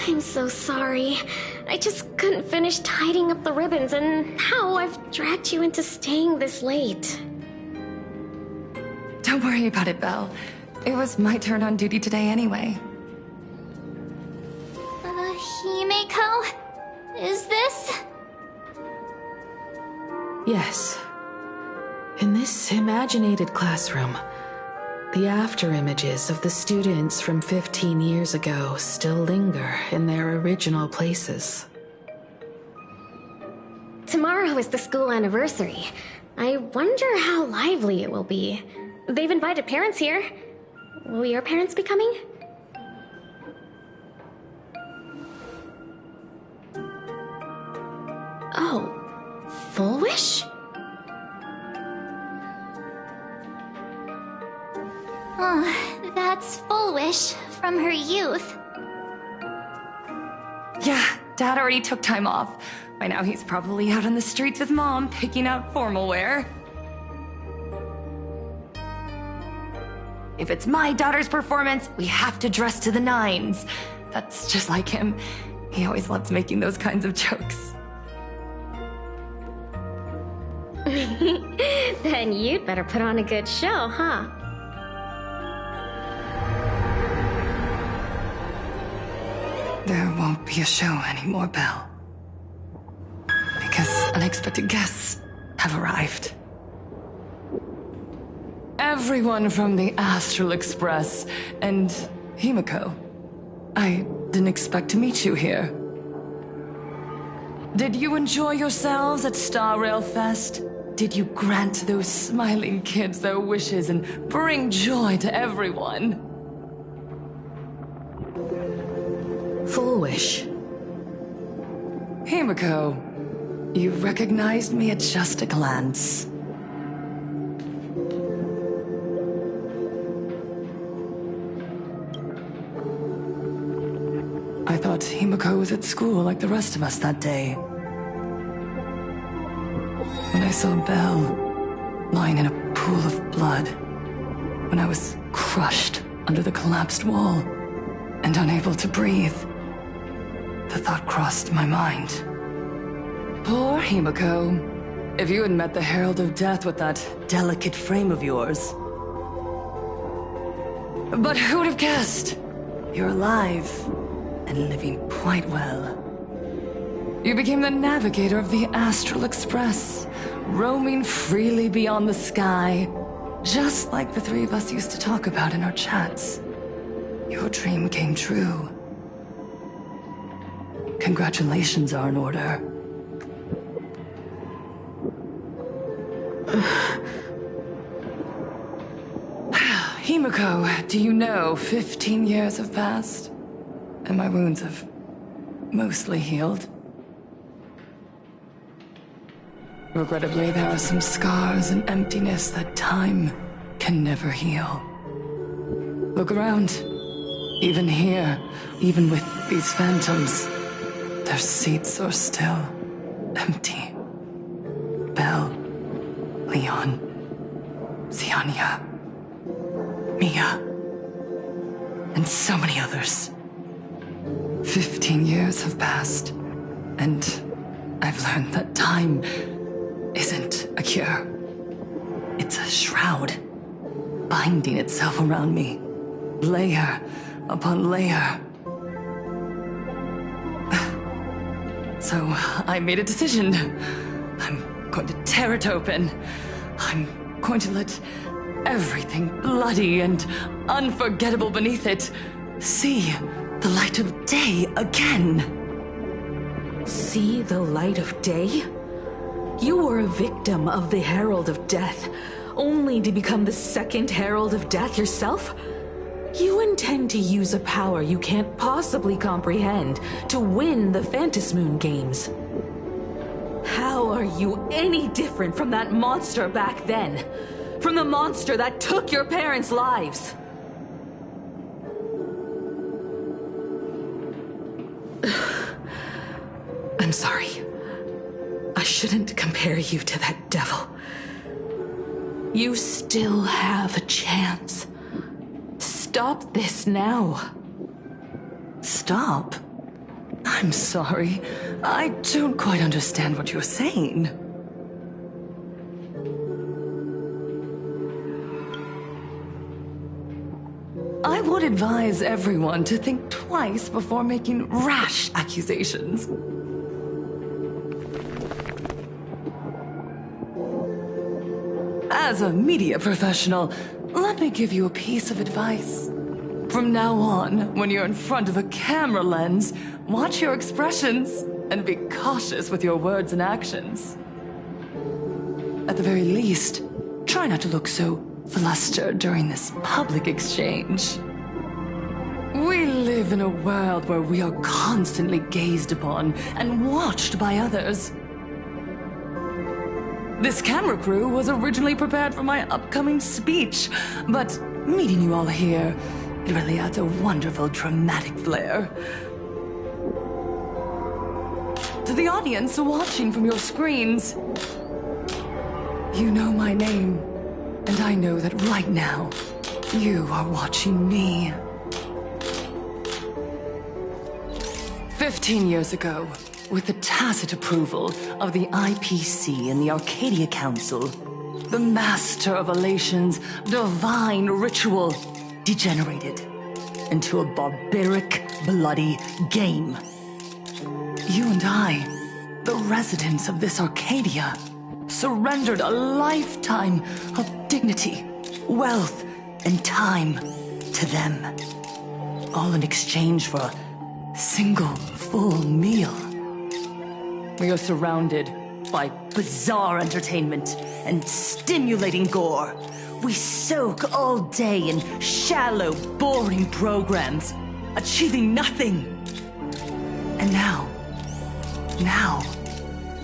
Q: I'm so sorry. I just couldn't finish tidying up the ribbons, and now I've dragged you into staying this late.
R: Don't worry about it, Belle. It was my turn on duty today anyway.
F: Himeko? Is this?
C: Yes. In this imaginated classroom, the after-images of the students from 15 years ago still linger in their original places.
Q: Tomorrow is the school anniversary. I wonder how lively it will be. They've invited parents here. Will your parents be coming? Oh, Full Wish?
F: Oh, that's Full Wish from her youth.
R: Yeah, Dad already took time off. By now he's probably out on the streets with Mom, picking out formal wear. If it's my daughter's performance, we have to dress to the nines. That's just like him. He always loves making those kinds of jokes.
Q: Then you'd better put on a good show, huh?
R: There won't be a show anymore, Belle. Because unexpected guests have arrived. Everyone from the Astral Express and Himeko. I didn't expect to meet you here. Did you enjoy yourselves at Star Rail Fest? Did you grant those smiling kids their wishes and bring joy to everyone?
C: Full Wish.
R: Himeko, you recognized me at just a glance. I thought Himeko was at school like the rest of us that day. When I saw Belle lying in a pool of blood, when I was crushed under the collapsed wall and unable to breathe, the thought crossed my mind. Poor Himeko. If you had met the Herald of Death with that delicate frame of yours. But who would have guessed? You're alive and living quite well. You became the navigator of the Astral Express, roaming freely beyond the sky, just like the three of us used to talk about in our chats. Your dream came true. Congratulations are in order. Himeko, do you know 15 years have passed? And my wounds have mostly healed. Regrettably, there are some scars and emptiness that time can never heal. Look around. Even here, even with these phantoms, their seats are still empty. Belle, Leon, Xianya, Mia, and so many others. 15 years have passed, and I've learned that time isn't a cure. It's a shroud, binding itself around me, layer upon layer. So I made a decision. I'm going to tear it open. I'm going to let everything bloody and unforgettable beneath it, see the light of day again.
C: See the light of day? You were a victim of the Herald of Death, only to become the second Herald of Death yourself? You intend to use a power you can't possibly comprehend to win the Phantasmoon Games. How are you any different from that monster back then? From the monster that took your parents' lives? I'm sorry. I shouldn't compare you to that devil. You still have a chance. Stop this now.
R: Stop? I'm sorry. I don't quite understand what you're saying. I would advise everyone to think twice before making rash accusations. As a media professional, let me give you a piece of advice. From now on, when you're in front of a camera lens, watch your expressions and be cautious with your words and actions. At the very least, try not to look so flustered during this public exchange. We live in a world where we are constantly gazed upon and watched by others. This camera crew was originally prepared for my upcoming speech, but meeting you all here, it really adds a wonderful dramatic flair. To the audience watching from your screens, you know my name, and I know that right now, you are watching me. 15 years ago, with the tacit approval of the IPC and the Arcadia Council, the Master of Elation's divine ritual degenerated into a barbaric, bloody game. You and I, the residents of this Arcadia, surrendered a lifetime of dignity, wealth, and time to them, all in exchange for a single full meal. We are surrounded by bizarre entertainment and stimulating gore. We soak all day in shallow, boring programs, achieving nothing. And now,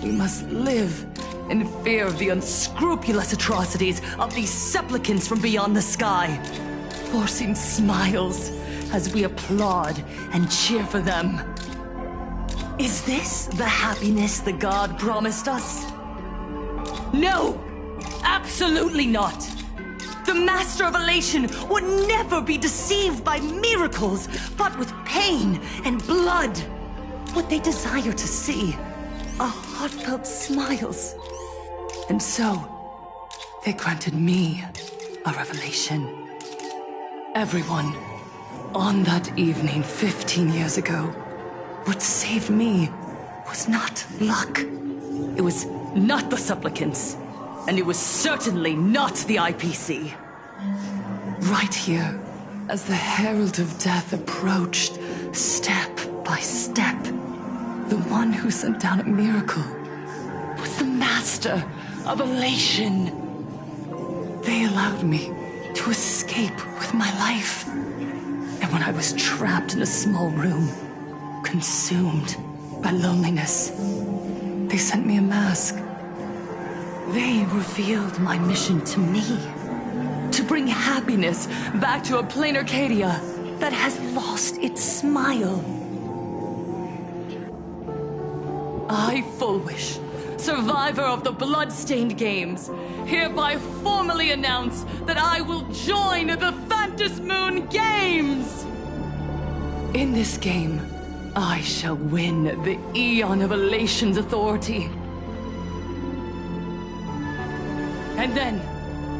R: we must live in fear of the unscrupulous atrocities of these supplicants from beyond the sky, forcing smiles as we applaud and cheer for them. Is this the happiness the god promised us? No! Absolutely not! The Master of Elation would never be deceived by miracles, but with pain and blood. What they desire to see are heartfelt smiles. And so, they granted me a revelation. Everyone, on that evening 15 years ago, what saved me was not luck. It was not the supplicants, and it was certainly not the IPC. Right here, as the Herald of Death approached, step by step, the one who sent down a miracle was the Master of Elation. They allowed me to escape with my life. And when I was trapped in a small room, consumed by loneliness, they sent me a mask. They revealed my mission to me, to bring happiness back to a plain Arcadia that has lost its smile. I, Fullwish, survivor of the Bloodstained Games, hereby formally announce that I will join the Phantasmoon Games! In this game, I shall win the Eon of Elation's authority. And then,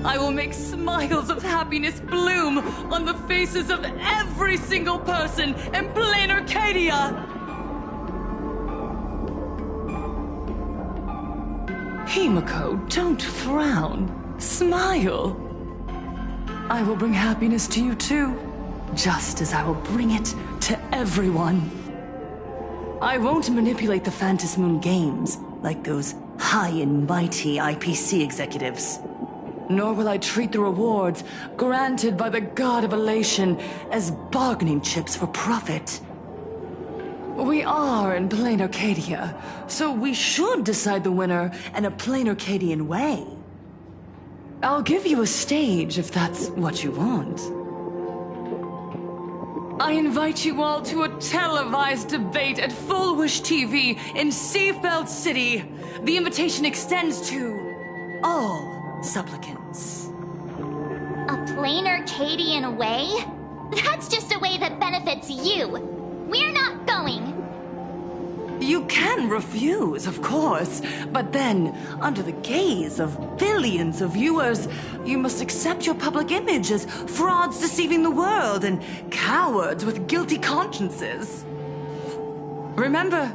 R: I will make smiles of happiness bloom on the faces of every single person in plain Arcadia! Himiko, don't frown. Smile. I will bring happiness to you too, just as I will bring it to everyone. I won't manipulate the Phantom Moon games like those high and mighty IPC executives. Nor will I treat the rewards granted by the God of Elation as bargaining chips for profit. We are in plain Arcadia, so we should decide the winner in a plain Arcadian way. I'll give you a stage if that's what you want. I invite you all to a televised debate at Full Wish TV in Seafeld City. The invitation extends to all supplicants.
F: A plain Arcadian way? That's just a way that benefits you. We're not going.
R: You can refuse, of course, but then, under the gaze of billions of viewers, you must accept your public image as frauds deceiving the world and cowards with guilty consciences. Remember,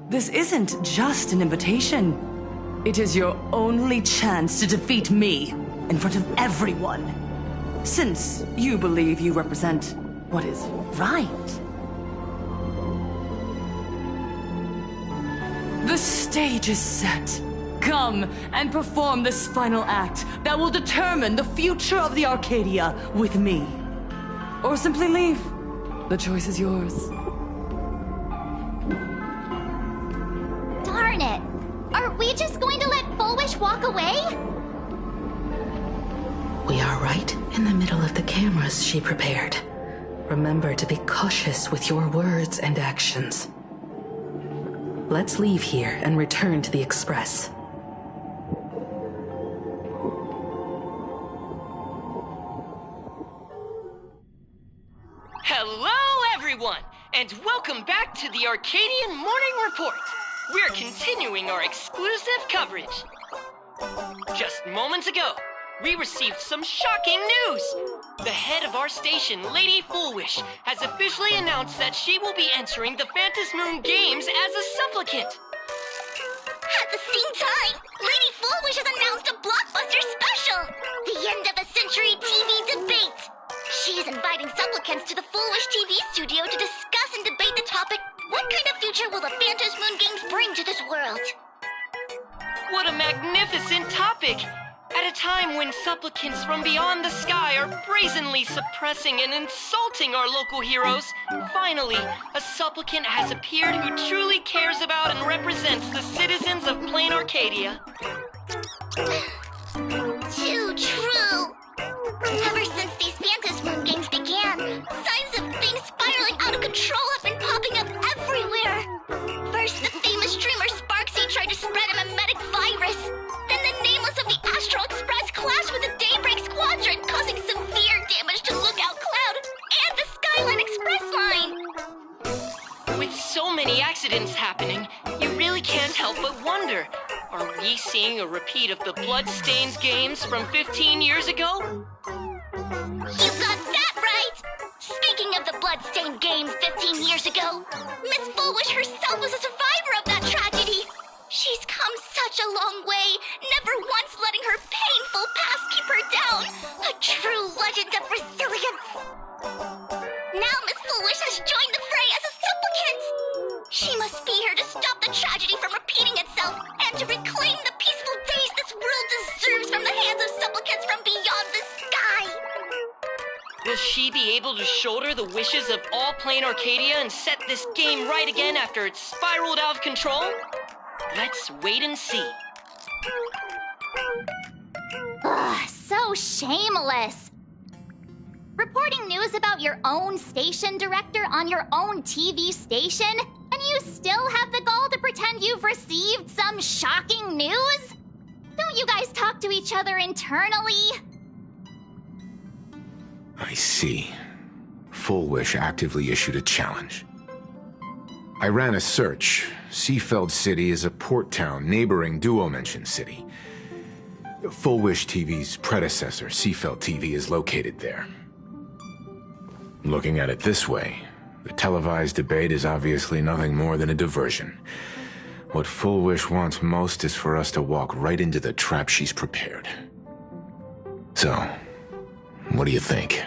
R: this isn't just an invitation. It is your only chance to defeat me in front of everyone, since you believe you represent what is right. The stage is set. Come and perform this final act that will determine the future of the Arcadia with me. Or simply leave. The choice is yours.
F: Darn it! Are we just going to let Full Wish walk away?
C: We are right in the middle of the cameras she prepared. Remember to be cautious with your words and actions. Let's leave here and return to the Express.
S: Hello, everyone, and welcome back to the Arcadian Morning Report. We're continuing our exclusive coverage. Just moments ago, we received some shocking news. The head of our station, Lady Fullwish, has officially announced that she will be entering the Phantom Moon Games as a supplicant.
F: At the same time, Lady Fullwish has announced a blockbuster special! The end of a century TV debate! She is inviting supplicants to the Fullwish TV studio to discuss and debate the topic, what kind of future will the Phantom Moon Games bring to this world?
S: What a magnificent topic! At a time when supplicants from beyond the sky are brazenly suppressing and insulting our local heroes, finally, a supplicant has appeared who truly cares about and represents the citizens of Plain Arcadia.
F: Too true! Ever since these Phantom Moon Games began, signs of things spiraling out of control have been popping up everywhere. First, the famous streamer Sparksy tried to spread a mimetic virus. Then the nameless of the Astral Express clashed with the Daybreak Squadron, causing severe damage to Lookout Cloud and the Skyline Express line.
S: With so many accidents happening, you really can't help but wonder, are we seeing a repeat of the Bloodstains games from 15 years ago?
F: You got that right! Speaking of the Bloodstained games 15 years ago, Miss Fullwish herself was a survivor of that tragedy. She's come such a long way, never once letting her painful past keep her down. A true legend of resilience. Now Miss Fullwish has joined the fray as a supplicant. She must be here to stop the tragedy from repeating itself and to reclaim the peaceful days this world deserves from the hands of supplicants from beyond the sky.
S: Will she be able to shoulder the wishes of all Plain Arcadia and set this game right again after it's spiraled out of control? Let's wait and see.
F: Ugh, so shameless. Reporting news about your own station director on your own TV station, and you still have the gall to pretend you've received some shocking news? Don't you guys talk to each other internally?
B: I see. Full Wish actively issued a challenge. I ran a search. Seafeld City is a port town neighboring Duo-Mention City. Full Wish TV's predecessor, Seafeld TV, is located there. Looking at it this way, the televised debate is obviously nothing more than a diversion. What Full Wish wants most is for us to walk right into the trap she's prepared. So, What do you think?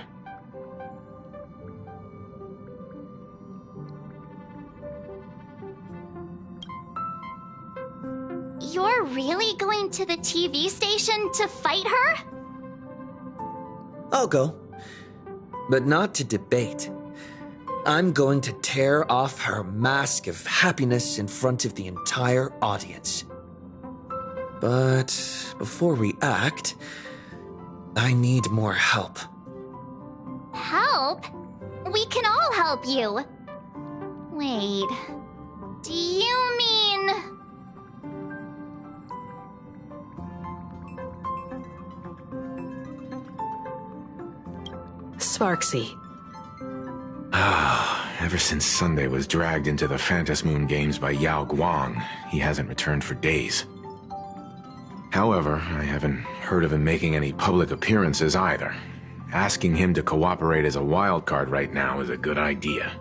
F: You're really going to the TV station to fight her?
A: I'll go. But not to debate. I'm going to tear off her mask of happiness in front of the entire audience. But before we act, I need more help.
F: Help? We can all help you. Wait, do you mean...
C: Sparksy.
B: Ever since Sunday was dragged into the Phantom Moon Games by Yao Guang, he hasn't returned for days. However, I haven't heard of him making any public appearances either. Asking him to cooperate as a wildcard right now is a good idea.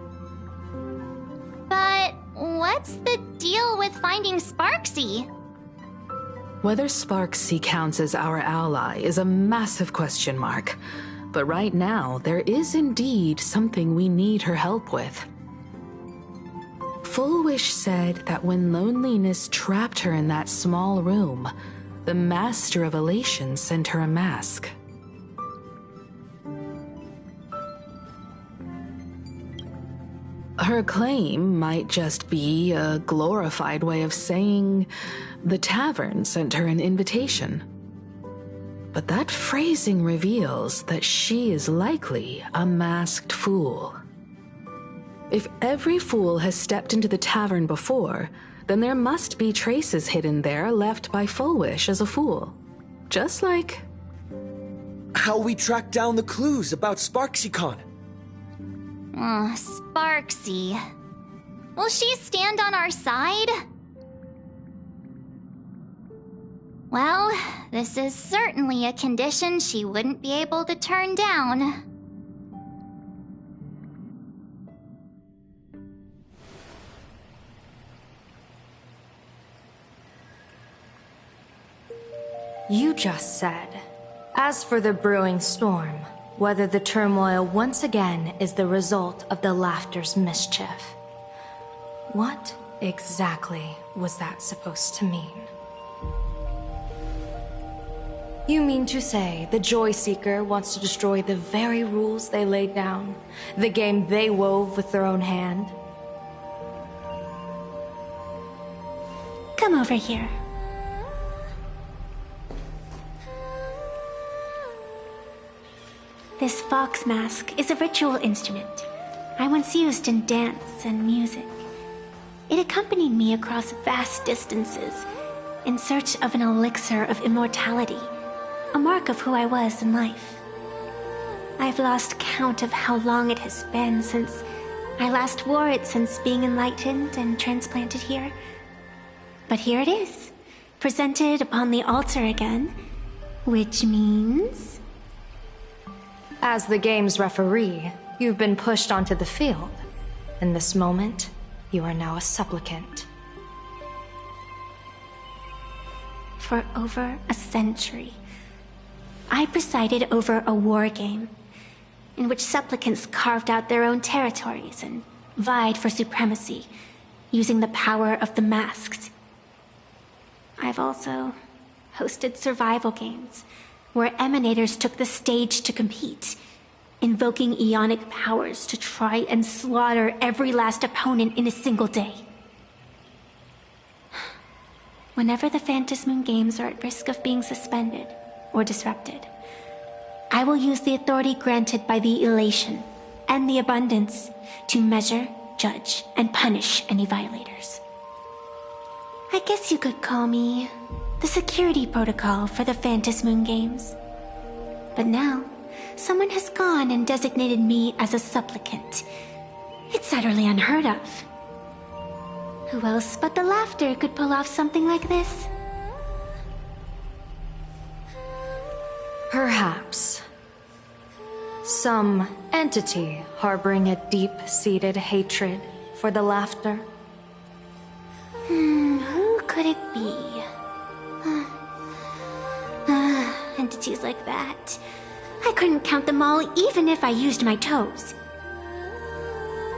F: But what's the deal with finding Sparksy?
C: Whether Sparksy counts as our ally is a massive question mark. But right now, there is indeed something we need her help with. Full Wish said that when loneliness trapped her in that small room, the Master of Elation sent her a mask. Her claim might just be a glorified way of saying the tavern sent her an invitation. But that phrasing reveals that she is likely a masked fool. If every fool has stepped into the tavern before, then there must be traces hidden there left by Full Wish as a fool. Just like...
A: how we track down the clues about SparksyCon.
F: Sparksy. Will she stand on our side? Well, this is certainly a condition she wouldn't be able to turn down.
T: You just said, as for the brewing storm, whether the turmoil once again is the result of the laughter's mischief. What exactly was that supposed to mean? You mean to say the Joy Seeker wants to destroy the very rules they laid down, the game they wove with their own hand?
G: Come over here. This fox mask is a ritual instrument I once used in dance and music. It accompanied me across vast distances in search of an elixir of immortality, a mark of who I was in life. I've lost count of how long it has been since I last wore it since being enlightened and transplanted here. But here it is, presented upon the altar again, which means...
T: As the game's referee, you've been pushed onto the field. In this moment, you are now a supplicant.
G: For over a century, I presided over a war game in which supplicants carved out their own territories and vied for supremacy, using the power of the masks. I've also hosted survival games where emanators took the stage to compete, invoking eonic powers to try and slaughter every last opponent in a single day. Whenever the Phantom Moon Games are at risk of being suspended or disrupted, I will use the authority granted by the Elation and the Abundance to measure, judge, and punish any violators. I guess you could call me the security protocol for the Phantom Moon Games. But now, someone has gone and designated me as a supplicant. It's utterly unheard of. Who else but the laughter could pull off something like this?
T: Perhaps. Some entity harboring a deep-seated hatred for the laughter.
G: Who could it be? Entities like that I couldn't count them all even if I used my toes.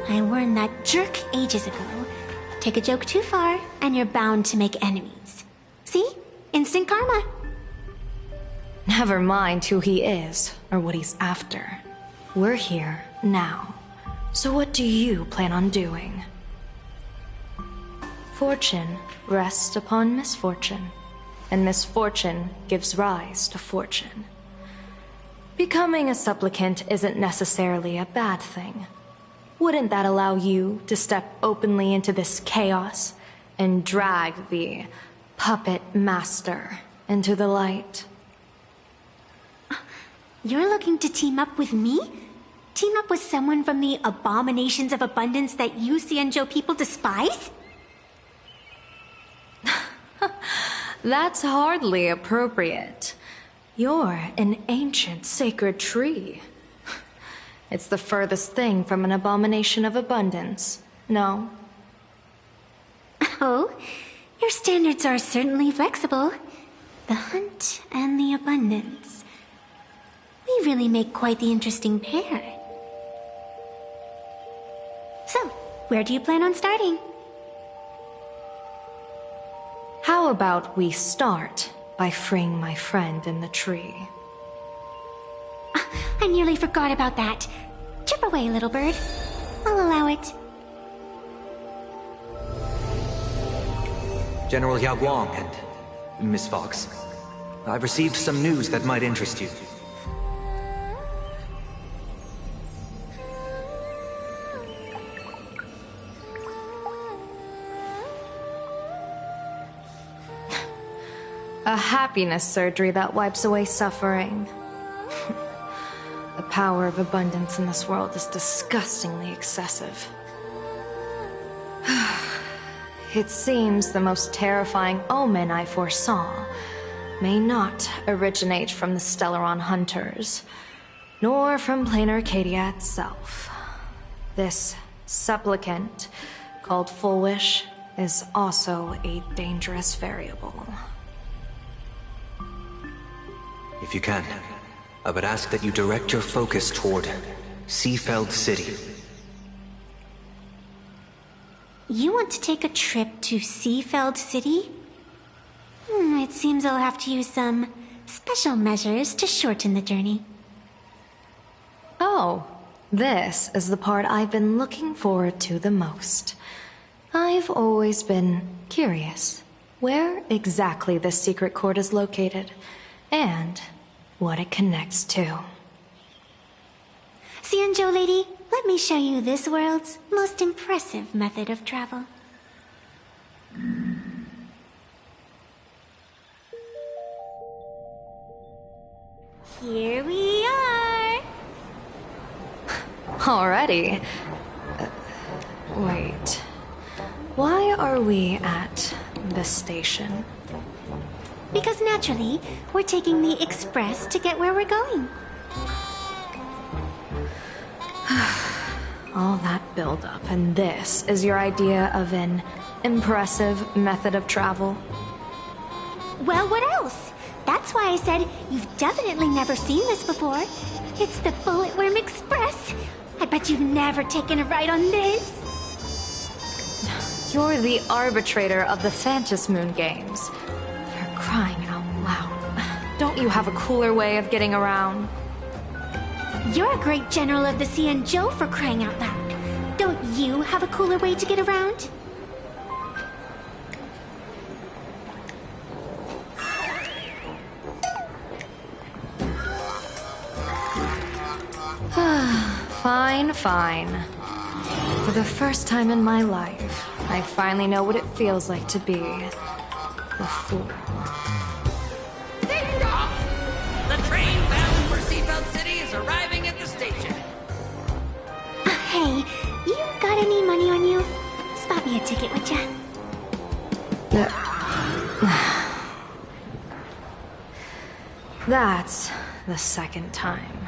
G: I warned that jerk ages ago. Take a joke too far, and you're bound to make enemies. See? Instant karma.
T: Never mind who he is, or what he's after. We're here, now. So what do you plan on doing? Fortune rests upon misfortune, and misfortune gives rise to fortune. Becoming a supplicant isn't necessarily a bad thing. Wouldn't that allow you to step openly into this chaos and drag the puppet master into the light?
G: You're looking to team up with me? Team up with someone from the abominations of abundance that you Xianzhou people despise?
T: That's hardly appropriate. You're an ancient sacred tree. It's the furthest thing from an abomination of abundance, no?
G: Oh, your standards are certainly flexible. The hunt and the abundance. We really make quite the interesting pair. So, where do you plan on starting?
T: How about we start by freeing my friend in the tree?
G: I nearly forgot about that. Chip away, little bird. I'll allow it.
U: General Yao Guang and Miss Fox, I've received some news that might interest you.
T: A happiness surgery that wipes away suffering. The power of abundance in this world is disgustingly excessive. It seems the most terrifying omen I foresaw may not originate from the Stellaron hunters, nor from plain Arcadia itself. This supplicant, called Full Wish, is also a dangerous variable.
U: If you can, I would ask that you direct your focus toward Seafeld City.
G: You want to take a trip to Seafeld City? It seems I'll have to use some special measures to shorten the journey.
T: Oh, this is the part I've been looking forward to the most. I've always been curious where exactly this secret court is located, and what it connects to.
G: Xianzhou lady, let me show you this world's most impressive method of travel. Here we are!
T: Already? Wait. Why are we at this station?
G: Because naturally, we're taking the express to get where we're going.
T: All that build-up, and this is your idea of an impressive method of travel?
G: Well, what else? That's why I said you've definitely never seen this before. It's the Bulletworm Express. I bet you've never taken a ride on this.
T: You're the arbitrator of the Phantom Moon Games. For crying out loud. Don't you have a cooler way of getting around?
G: You're a great general of the Xianzhou, for crying out loud. Don't you have a cooler way to get around?
T: Fine, fine. For the first time in my life, I finally know what it feels like to be a fool.
N: The train bound for Seafeld City is arriving at the station.
G: Hey, you got any money on you? Spot me a ticket, would ya?
T: That's the second time.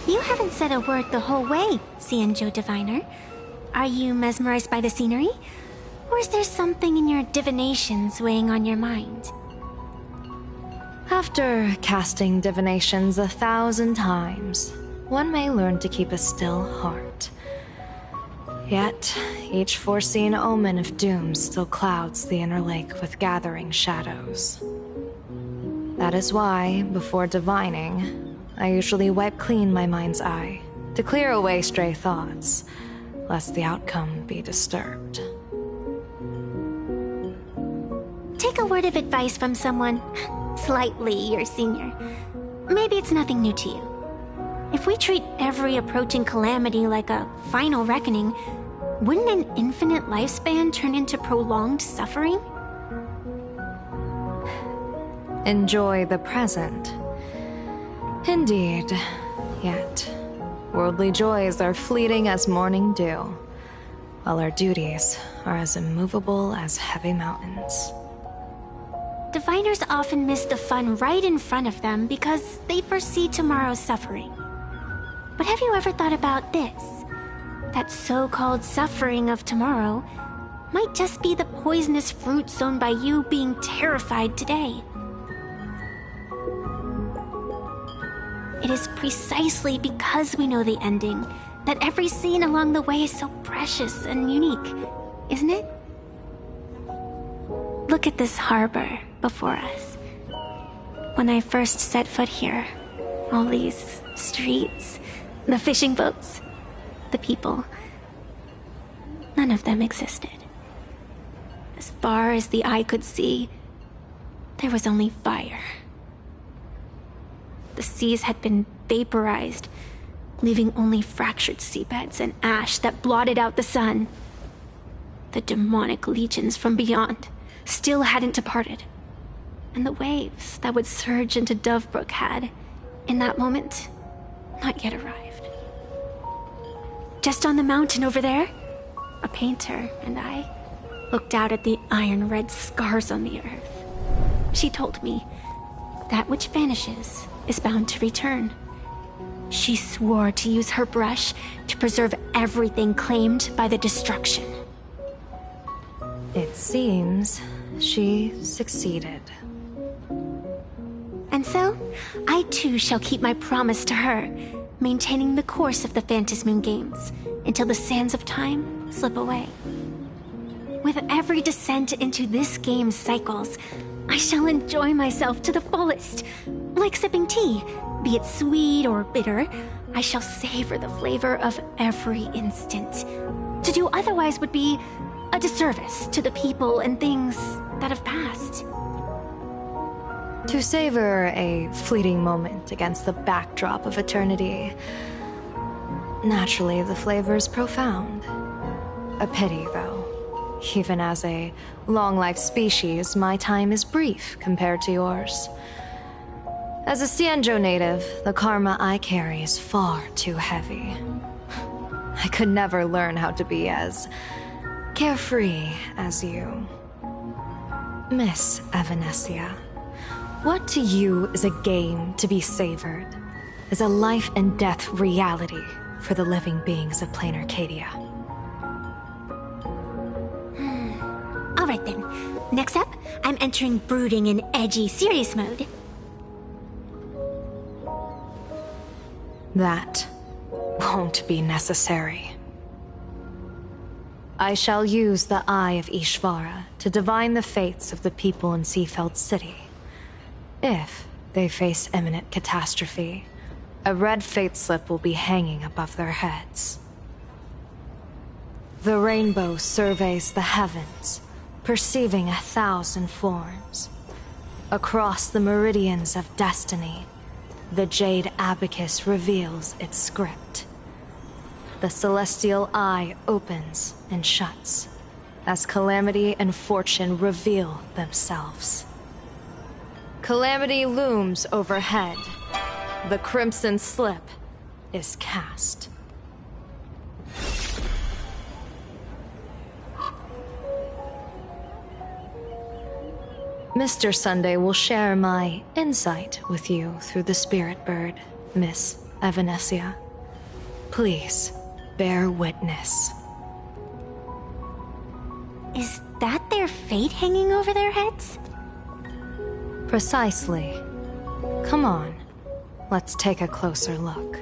G: You haven't said a word the whole way, Xianzhou Diviner. Are you mesmerized by the scenery? Or is there something in your divinations weighing on your mind?
T: After casting divinations 1,000 times, one may learn to keep a still heart. Yet, each foreseen omen of doom still clouds the inner lake with gathering shadows. That is why, before divining, I usually wipe clean my mind's eye to clear away stray thoughts, lest the outcome be disturbed.
G: Take a word of advice from someone slightly your senior. Maybe it's nothing new to you. If we treat every approaching calamity like a final reckoning, wouldn't an infinite lifespan turn into prolonged suffering?
T: Enjoy the present. Indeed, yet worldly joys are fleeting as morning dew, while our duties are as immovable as heavy mountains.
G: Diviners often miss the fun right in front of them because they foresee tomorrow's suffering. But have you ever thought about this? That so-called suffering of tomorrow might just be the poisonous fruit sown by you being terrified today. It is precisely because we know the ending that every scene along the way is so precious and unique, isn't it? Look at this harbor before us. When I first set foot here, all these streets, the fishing boats, the people, none of them existed. As far as the eye could see, there was only fire. The seas had been vaporized, leaving only fractured seabeds and ash that blotted out the sun. The demonic legions from beyond still hadn't departed, and the waves that would surge into Dovebrook had, in that moment, not yet arrived. Just on the mountain over there, a painter and I looked out at the iron-red scars on the earth. She told me, that which vanishes is bound to return. She swore to use her brush to preserve everything claimed by the destruction.
T: It seems she succeeded.
G: And so, I too shall keep my promise to her, maintaining the course of the Phantasmoon Games until the sands of time slip away. With every descent into this game's cycles, I shall enjoy myself to the fullest. Like sipping tea, be it sweet or bitter, I shall savor the flavor of every instant. To do otherwise would be a disservice to the people and things that have passed.
T: To savor a fleeting moment against the backdrop of eternity. Naturally, the flavor is profound. A pity, though. Even as a long-life species, my time is brief compared to yours. As a Xianzhou native, the karma I carry is far too heavy. I could never learn how to be as carefree as you. Miss Evanescia, what to you is a game to be savored, is a life and death reality for the living beings of plain Arcadia.
G: Alright then, next up, I'm entering brooding and edgy serious mode.
T: That won't be necessary. I shall use the Eye of Ishvara to divine the fates of the people in Seafeld City. If they face imminent catastrophe, a red fate slip will be hanging above their heads. The rainbow surveys the heavens, perceiving 1,000 forms. Across the meridians of destiny, the jade abacus reveals its script. The celestial eye opens and shuts as calamity and fortune reveal themselves. Calamity looms overhead. The crimson slip is cast. Mr. Sunday will share my insight with you through the spirit bird, Miss Evanescia. Please, bear witness.
G: Is that their fate hanging over their heads?
T: Precisely. Come on, let's take a closer look.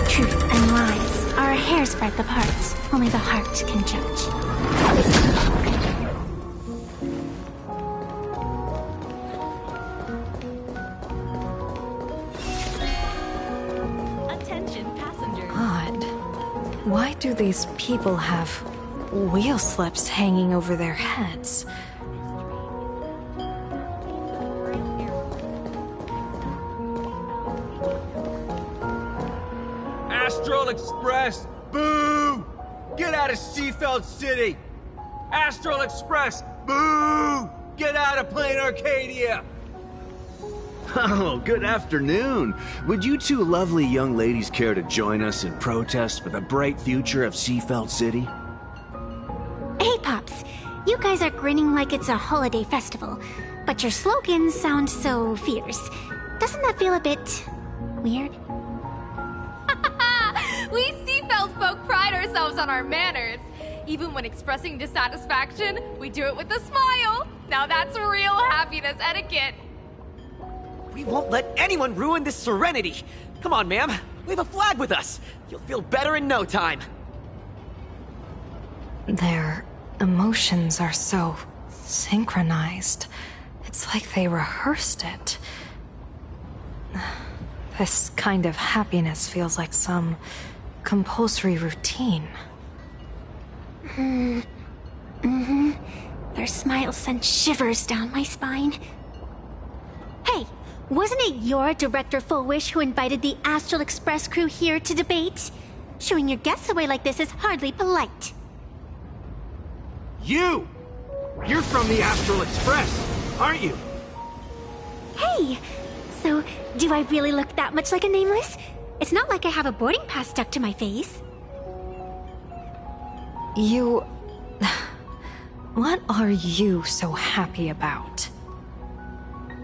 G: Truth and lies are a hair's breadth apart. Only the heart can judge.
T: Why do these people have wheel slips hanging over their heads?
E: Astral Express! Boo! Get out of Seafeld City! Astral Express! Boo! Get out of Plain Arcadia!
D: Oh, good afternoon. Would you two lovely young ladies care to join us in protest for the bright future of Seafeld City?
G: Hey, Pops. You guys are grinning like it's a holiday festival, but your slogans sound so fierce. Doesn't that feel a bit weird?
V: We Seafeld folk pride ourselves on our manners. Even when expressing dissatisfaction, we do it with a smile. Now that's real happiness etiquette.
O: We won't let anyone ruin this serenity. Come on, ma'am. Wave a flag with us. You'll feel better in no time.
T: Their emotions are so synchronized. It's like they rehearsed it. This kind of happiness feels like some compulsory routine.
G: Their smiles sent shivers down my spine. Hey, wasn't it your Director Fullwish who invited the Astral Express crew here to debate? Showing your guests away like this is hardly polite.
E: You! You're from the Astral Express, aren't you?
G: Hey! So, do I really look that much like a nameless? It's not like I have a boarding pass stuck to my face.
T: You... What are you so happy about?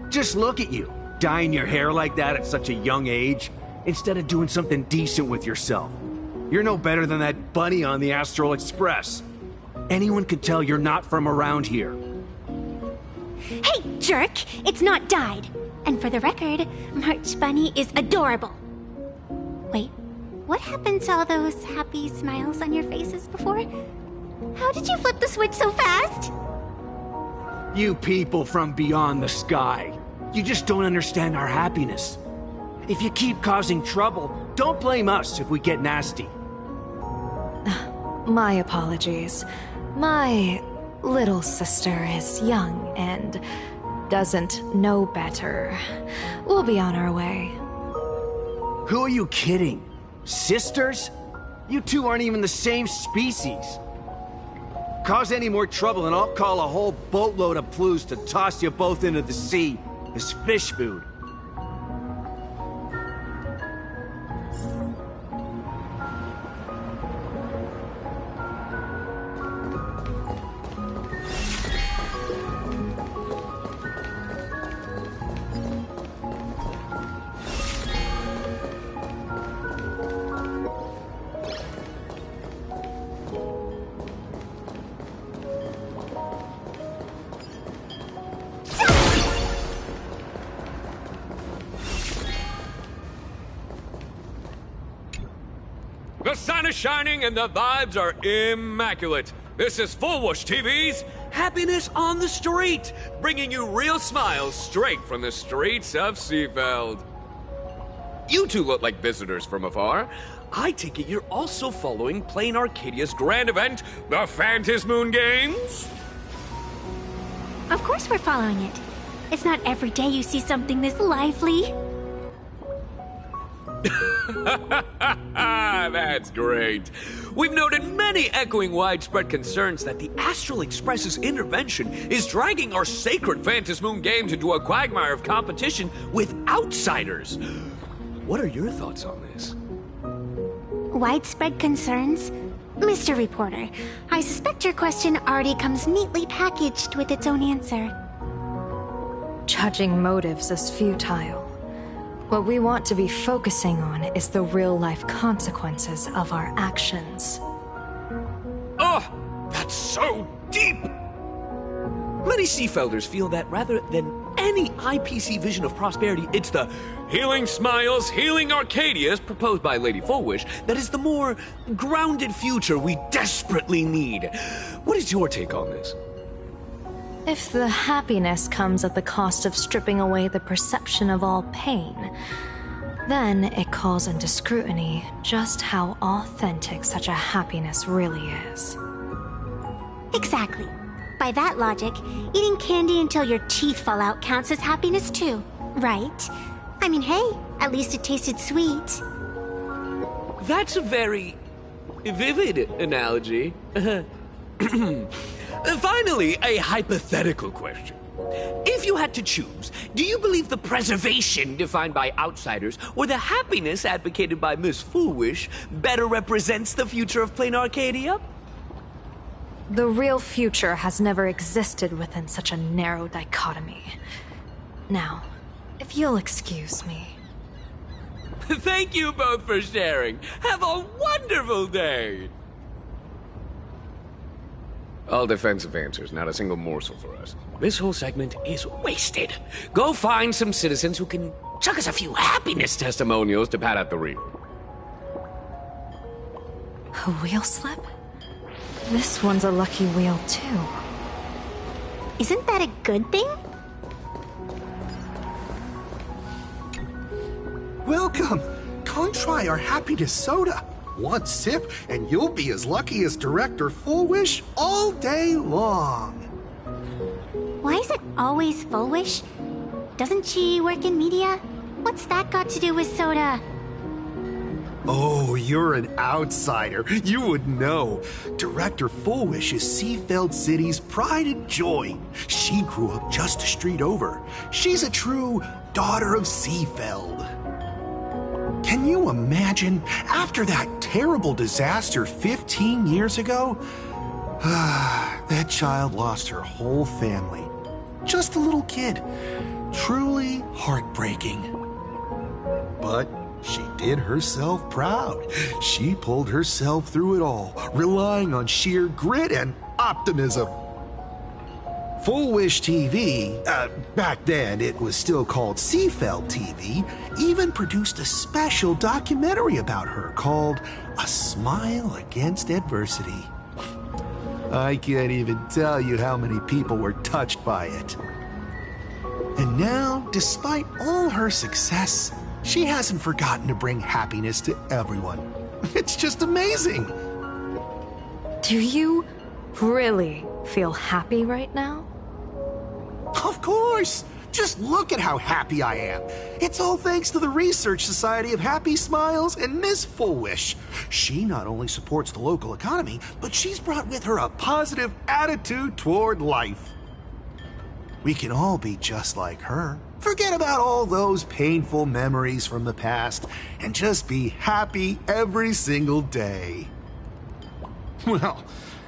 D: Just look at you, dyeing your hair like that at such a young age, instead of doing something decent with yourself. You're no better than that bunny on the Astral Express. Anyone could tell you're not from around here.
G: Hey, jerk! It's not dyed. And for the record, March Bunny is adorable. Wait, what happened to all those happy smiles on your faces before? How did you flip the switch so fast?
D: You people from beyond the sky. You just don't understand our happiness. If you keep causing trouble, don't blame us if we get nasty.
T: My apologies. My little sister is young and doesn't know better. We'll be on our way.
D: Who are you kidding? Sisters? You two aren't even the same species. Cause any more trouble and I'll call a whole boatload of Ploos to toss you both into the sea as fish food.
P: The sun is shining and the vibes are immaculate. This is Fullwish TV's Happiness on the Street, bringing you real smiles straight from the streets of Seafeld. You two look like visitors from afar. I take it you're also following Plain Arcadia's grand event, the Phantasmoon Games?
G: Of course we're following it. It's not every day you see something this lively.
P: That's great. We've noted many echoing widespread concerns that the Astral Express's intervention is dragging our sacred Phantasmoon Games into a quagmire of competition with outsiders. What are your thoughts on this?
G: Widespread concerns? Mr. Reporter, I suspect your question already comes neatly packaged with its own answer.
T: Judging motives is futile. What we want to be focusing on is the real-life consequences of our actions.
P: Oh, that's so deep! Many Seafelders feel that rather than any IPC vision of prosperity, it's the healing smiles, healing Arcadias proposed by Lady Fullwish that is the more grounded future we desperately need. What is your take on this?
T: If the happiness comes at the cost of stripping away the perception of all pain, then it calls into scrutiny just how authentic such a happiness really is.
G: Exactly. By that logic, eating candy until your teeth fall out counts as happiness too, right? I mean, hey, at least it tasted sweet.
P: That's a very vivid analogy. Finally, a hypothetical question. If you had to choose, do you believe the preservation defined by outsiders or the happiness advocated by Miss Foolwish better represents the future of plain Arcadia?
T: The real future has never existed within such a narrow dichotomy. Now, if you'll excuse me.
P: Thank you both for sharing. Have a wonderful day! All defensive answers, not a single morsel for us. This whole segment is wasted. Go find some citizens who can chuck us a few happiness testimonials to pad out the rear.
T: A wheel slip? This one's a lucky wheel, too.
G: Isn't that a good thing?
I: Welcome! Come try our happiness soda. One sip, and you'll be as lucky as Director Fullwish all day long.
G: Why is it always Fullwish? Doesn't she work in media? What's that got to do with soda?
I: Oh, you're an outsider. You would know. Director Fullwish is Seafeld City's pride and joy. She grew up just a street over. She's a true daughter of Seafeld. Can you imagine, after that terrible disaster 15 years ago? That child lost her whole family. Just a little kid. Truly heartbreaking. But she did herself proud. She pulled herself through it all, relying on sheer grit and optimism. Fullwish TV, back then it was still called Seafeld TV, even produced a special documentary about her called A Smile Against Adversity. I can't even tell you how many people were touched by it. And now, despite all her success, she hasn't forgotten to bring happiness to everyone. It's just amazing.
T: Do you really feel happy right now?
I: Of course! Just look at how happy I am. It's all thanks to the Research Society of Happy Smiles and Miss Fullwish. She not only supports the local economy, but she's brought with her a positive attitude toward life. We can all be just like her. Forget about all those painful memories from the past and just be happy every single day. Well,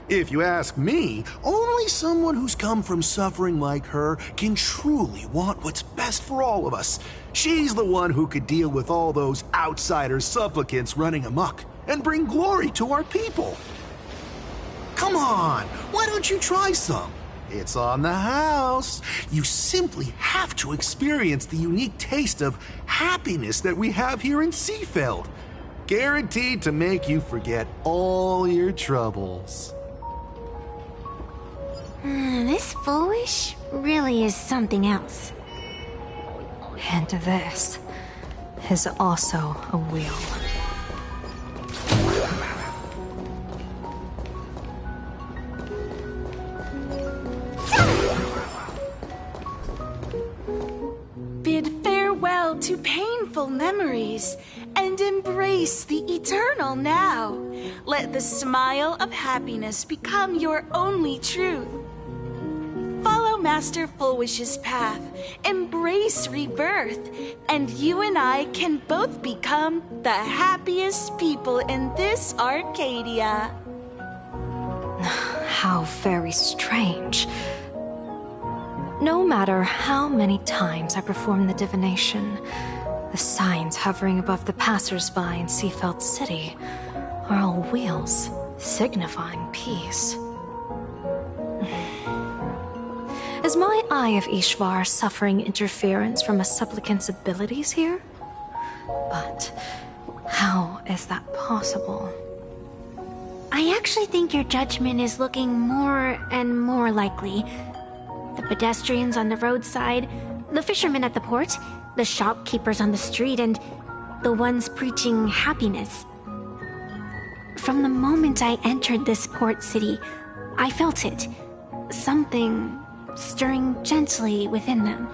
I: if you ask me, only someone who's come from suffering like her can truly want what's best for all of us. She's the one who could deal with all those outsider supplicants running amok and bring glory to our people. Come on, why don't you try some? It's on the house. You simply have to experience the unique taste of happiness that we have here in Seafeld. Guaranteed to make you forget all your troubles.
G: This Fullwish really is something else.
T: And this is also a wheel.
J: Bid farewell to painful memories and embrace the eternal now. Let the smile of happiness become your only truth. Follow Master Fullwish's path, embrace rebirth, and you and I can both become the happiest people in this Arcadia.
T: How very strange. No matter how many times I perform the divination, the signs hovering above the passers-by in Seafeld City are all wheels, signifying peace. Is my Eye of Ishvar suffering interference from a supplicant's abilities here? But how is that possible?
G: I actually think your judgment is looking more and more likely. The pedestrians on the roadside, the fishermen at the port, the shopkeepers on the street, and the ones preaching happiness. From the moment I entered this port city, I felt it. Something stirring gently within them,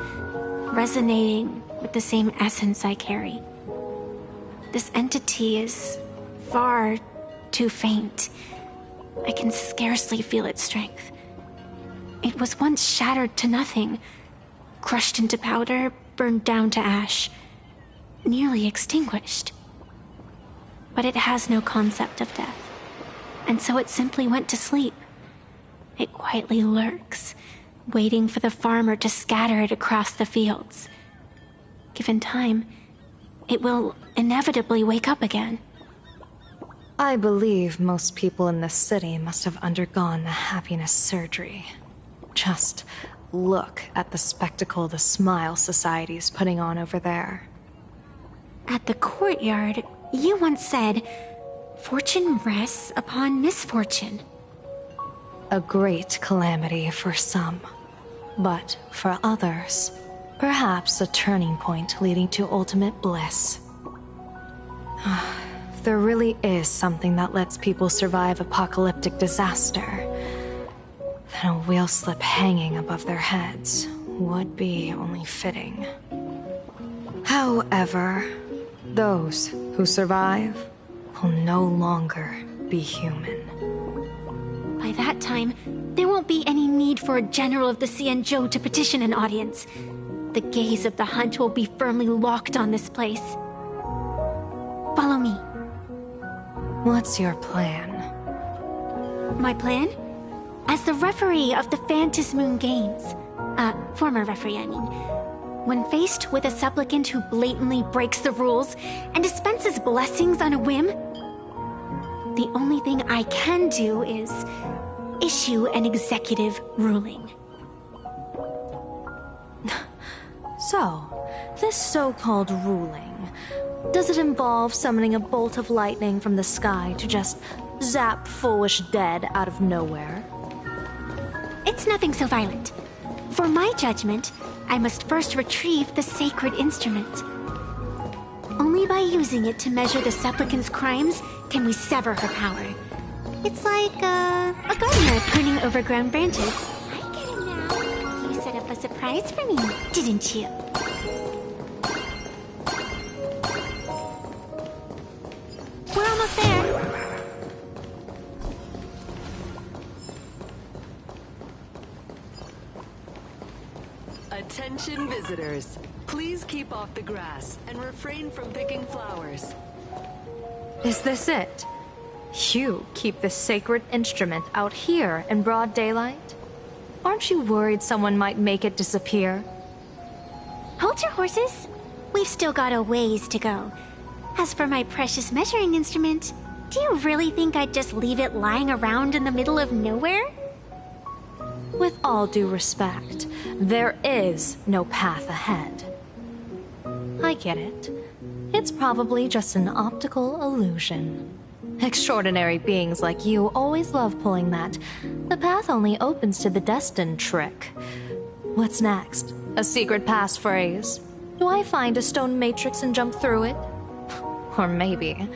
G: resonating with the same essence I carry. This entity is far too faint. I can scarcely feel its strength. It was once shattered to nothing, crushed into powder, burned down to ash, nearly extinguished. But it has no concept of death, and so it simply went to sleep. It quietly lurks, waiting for the farmer to scatter it across the fields. Given time, it will inevitably wake up again.
T: I believe most people in this city must have undergone the happiness surgery. Just look at the spectacle the Smile Society is putting on over there.
G: At the courtyard, you once said, "Fortune rests upon misfortune."
T: A great calamity for some, but for others, perhaps a turning point leading to ultimate bliss. If there really is something that lets people survive apocalyptic disaster, then a wheel slip hanging above their heads would be only fitting. However, those who survive will no longer be human.
G: By that time, there won't be any need for a general of the Xianzhou to petition an audience. The gaze of the hunt will be firmly locked on this place. Follow me.
T: What's your plan?
G: My plan? As the referee of the Phantasmoon Games, former referee, I mean, when faced with a supplicant who blatantly breaks the rules and dispenses blessings on a whim, the only thing I can do is issue an executive ruling.
T: So, this so-called ruling, does it involve summoning a bolt of lightning from the sky to just zap foolish dead out of nowhere?
G: It's nothing so violent. For my judgment, I must first retrieve the sacred instrument. Only by using it to measure the supplicant's crimes can we sever her power. It's like a gardener pruning overgrown branches. I get it now. You set up a surprise for me, didn't you? We're almost there.
H: Attention visitors. Please keep off the grass and refrain from picking flowers.
T: Is this it? You keep this sacred instrument out here in broad daylight? Aren't you worried someone might make it disappear?
G: Hold your horses. We've still got a ways to go. As for my precious measuring instrument, do you really think I'd just leave it lying around in the middle of nowhere?
T: With all due respect, there is no path ahead. I get it. It's probably just an optical illusion. Extraordinary beings like you always love pulling that "the path only opens to the destined" trick. What's next? A secret passphrase? Do I find a stone matrix and jump through it? Or maybe...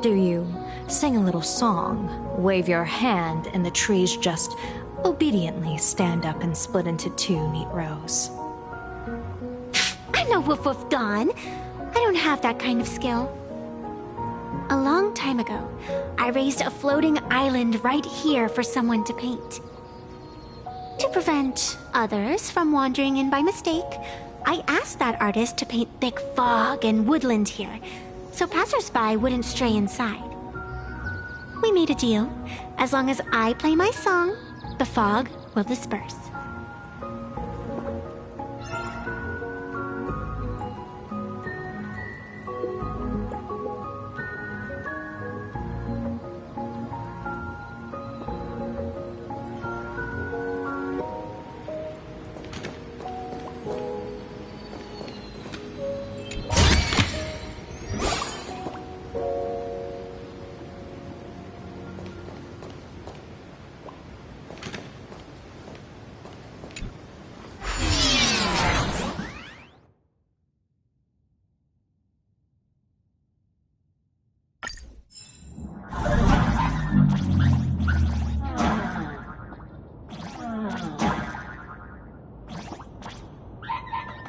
T: do you sing a little song, wave your hand, and the trees just obediently stand up and split into two neat rows?
G: I'm no Woof Woof Dawn. I don't have that kind of skill. A long time ago, I raised a floating island right here for someone to paint. To prevent others from wandering in by mistake, I asked that artist to paint thick fog and woodland here, so passersby wouldn't stray inside. We made a deal. As long as I play my song, the fog will disperse.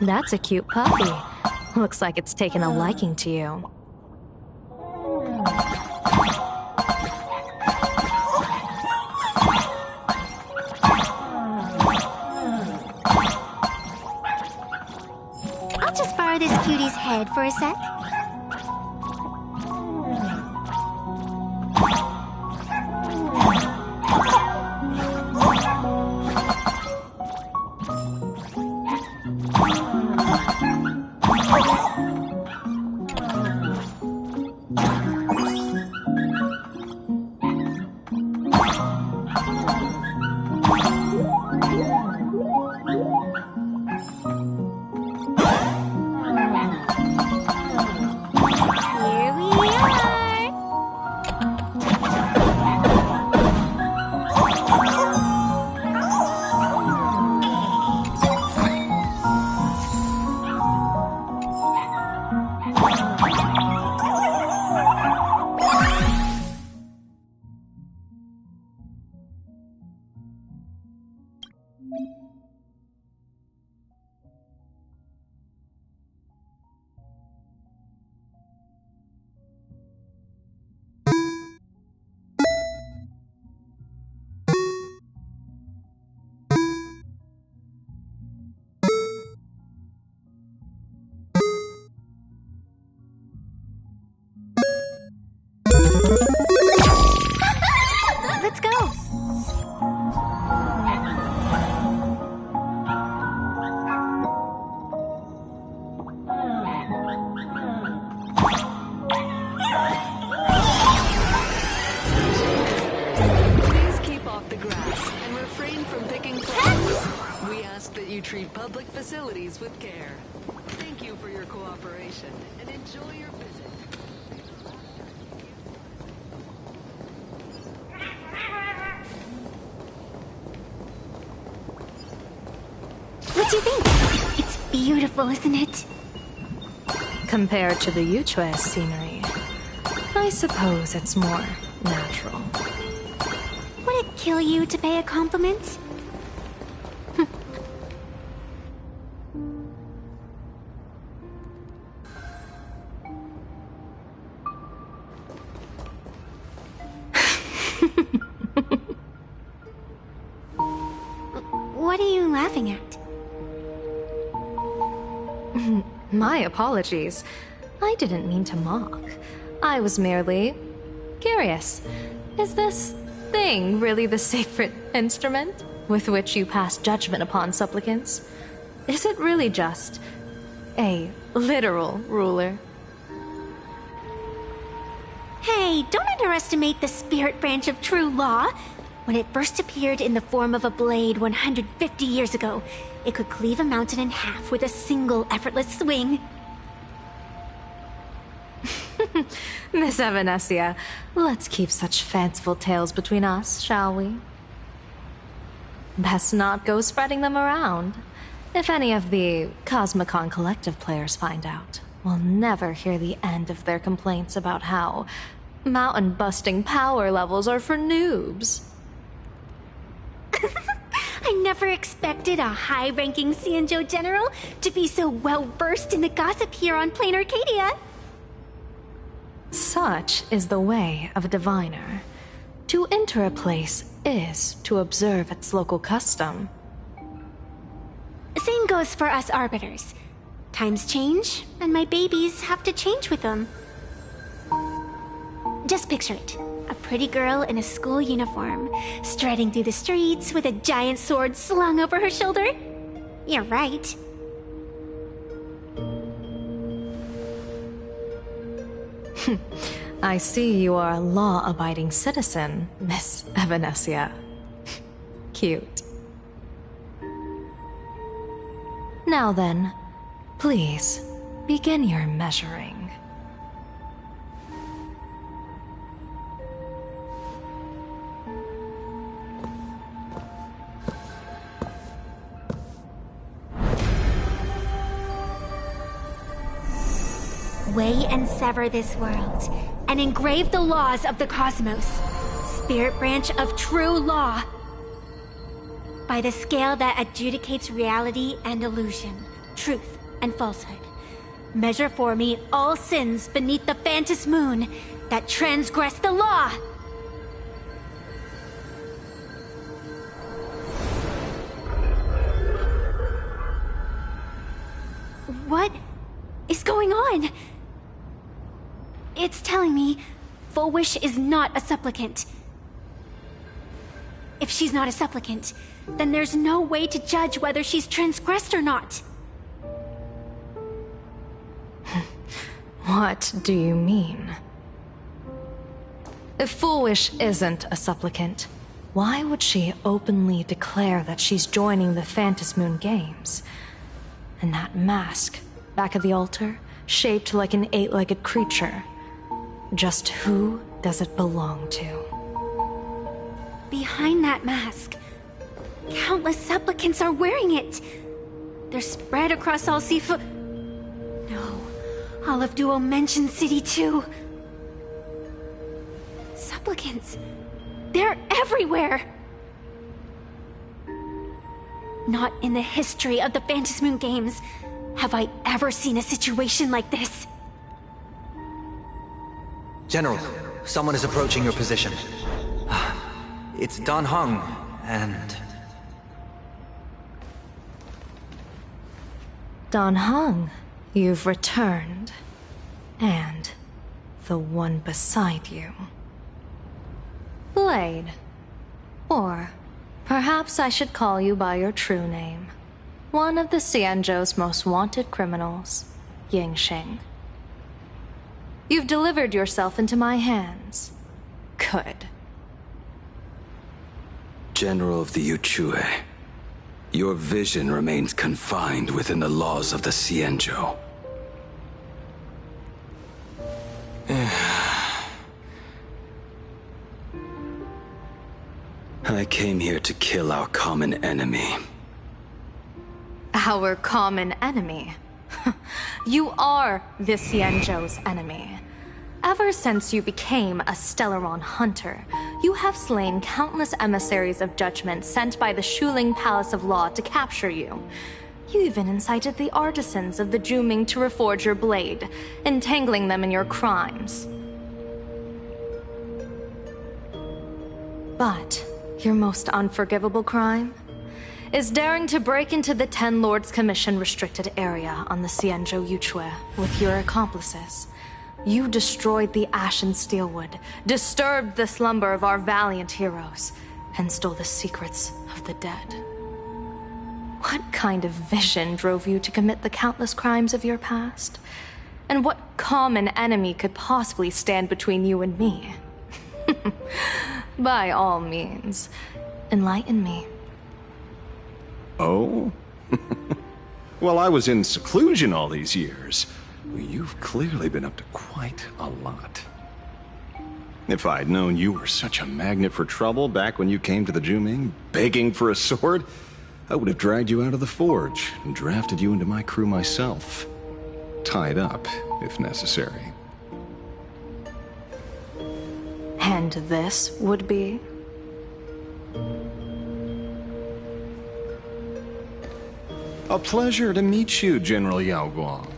T: That's a cute puppy. Looks like it's taken a liking to you.
G: I'll just borrow this cutie's head for a sec. Let's go.
H: Please keep off the grass and refrain from picking flowers. We ask that you treat public facilities with care. Thank you for your cooperation and enjoy your visit.
G: What do you think? It's beautiful, isn't it?
T: Compared to the Yuchue scenery, I suppose it's more natural.
G: Would it kill you to pay a compliment? What are you laughing at?
T: My apologies. I didn't mean to mock. I was merely curious. Is this thing really the sacred instrument with which you pass judgment upon supplicants? Is it really just a literal ruler?
G: Hey, don't underestimate the spirit branch of true law. When it first appeared in the form of a blade 150 years ago, it could cleave a mountain in half with a single effortless swing.
T: Miss Evanescia, let's keep such fanciful tales between us, shall we? Best not go spreading them around. If any of the Cosmicon Collective players find out, we'll never hear the end of their complaints about how mountain-busting power levels are for noobs.
G: I never expected a high-ranking Xianzhou general to be so well-versed in the gossip here on Plain Arcadia.
T: Such is the way of a diviner. To enter a place is to observe its local custom.
G: Same goes for us arbiters. Times change, and my babies have to change with them. Just picture it. A pretty girl in a school uniform, striding through the streets with a giant sword slung over her shoulder? You're right.
T: I see you are a law-abiding citizen, Miss Evanesia. Cute. Now then, please, begin your measuring.
G: Weigh and sever this world, and engrave the laws of the cosmos, spirit branch of true law, by the scale that adjudicates reality and illusion, truth and falsehood. Measure for me all sins beneath the Phantos Moon that transgress the law. What is going on? It's telling me Full Wish is not a supplicant. If she's not a supplicant, then there's no way to judge whether she's transgressed or not.
T: What do you mean? If Full Wish isn't a supplicant, why would she openly declare that she's joining the Phantos Moon Games? And that mask, back of the altar, shaped like an 8-legged creature. Just who does it belong to?
G: Behind that mask, countless supplicants are wearing it. They're spread across all Seafood. No, all of Duo mentioned City too. Supplicants, they're everywhere. Not in the history of the Phantos Moon Games have I ever seen a situation like this.
U: General, someone is approaching your position. It's Dan Heng, and...
T: Dan Heng, you've returned. And the one beside you. Blade. Or perhaps I should call you by your true name. One of the Xianzhou's most wanted criminals, Yingxing. You've delivered yourself into my hands. Good.
K: General of the Yuchue, your vision remains confined within the laws of the Xianzhou. I came here to kill our common enemy.
T: Our common enemy? You are the Xianzhou's enemy. Ever since you became a Stellaron hunter, you have slain countless emissaries of judgment sent by the Shuling Palace of Law to capture you. You even incited the artisans of the Juming to reforge your blade, entangling them in your crimes. But your most unforgivable crime is daring to break into the Ten Lords Commission restricted area on the Xianzhou Yuchue with your accomplices. You destroyed the Ashen Steelwood, disturbed the slumber of our valiant heroes, and stole the secrets of the dead. What kind of vision drove you to commit the countless crimes of your past? And what common enemy could possibly stand between you and me? By all means, enlighten me.
M: Oh? Well, I was in seclusion all these years. Well, you've clearly been up to quite a lot. If I'd known you were such a magnet for trouble back when you came to the Juming, begging for a sword, I would have dragged you out of the forge and drafted you into my crew myself. Tied up, if necessary.
T: And this would be?
M: A pleasure to meet you, General Yao Guang.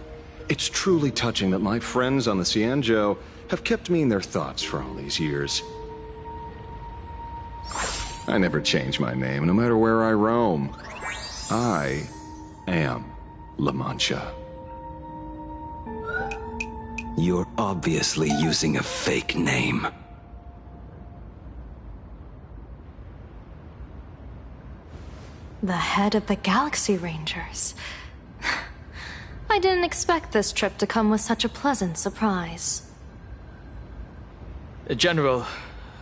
M: It's truly touching that my friends on the Xianzhou have kept me in their thoughts for all these years. I never change my name, no matter where I roam. I am La Mancha.
K: You're obviously using a fake name.
T: The head of the Galaxy Rangers. I didn't expect this trip to come with such a pleasant surprise.
L: General,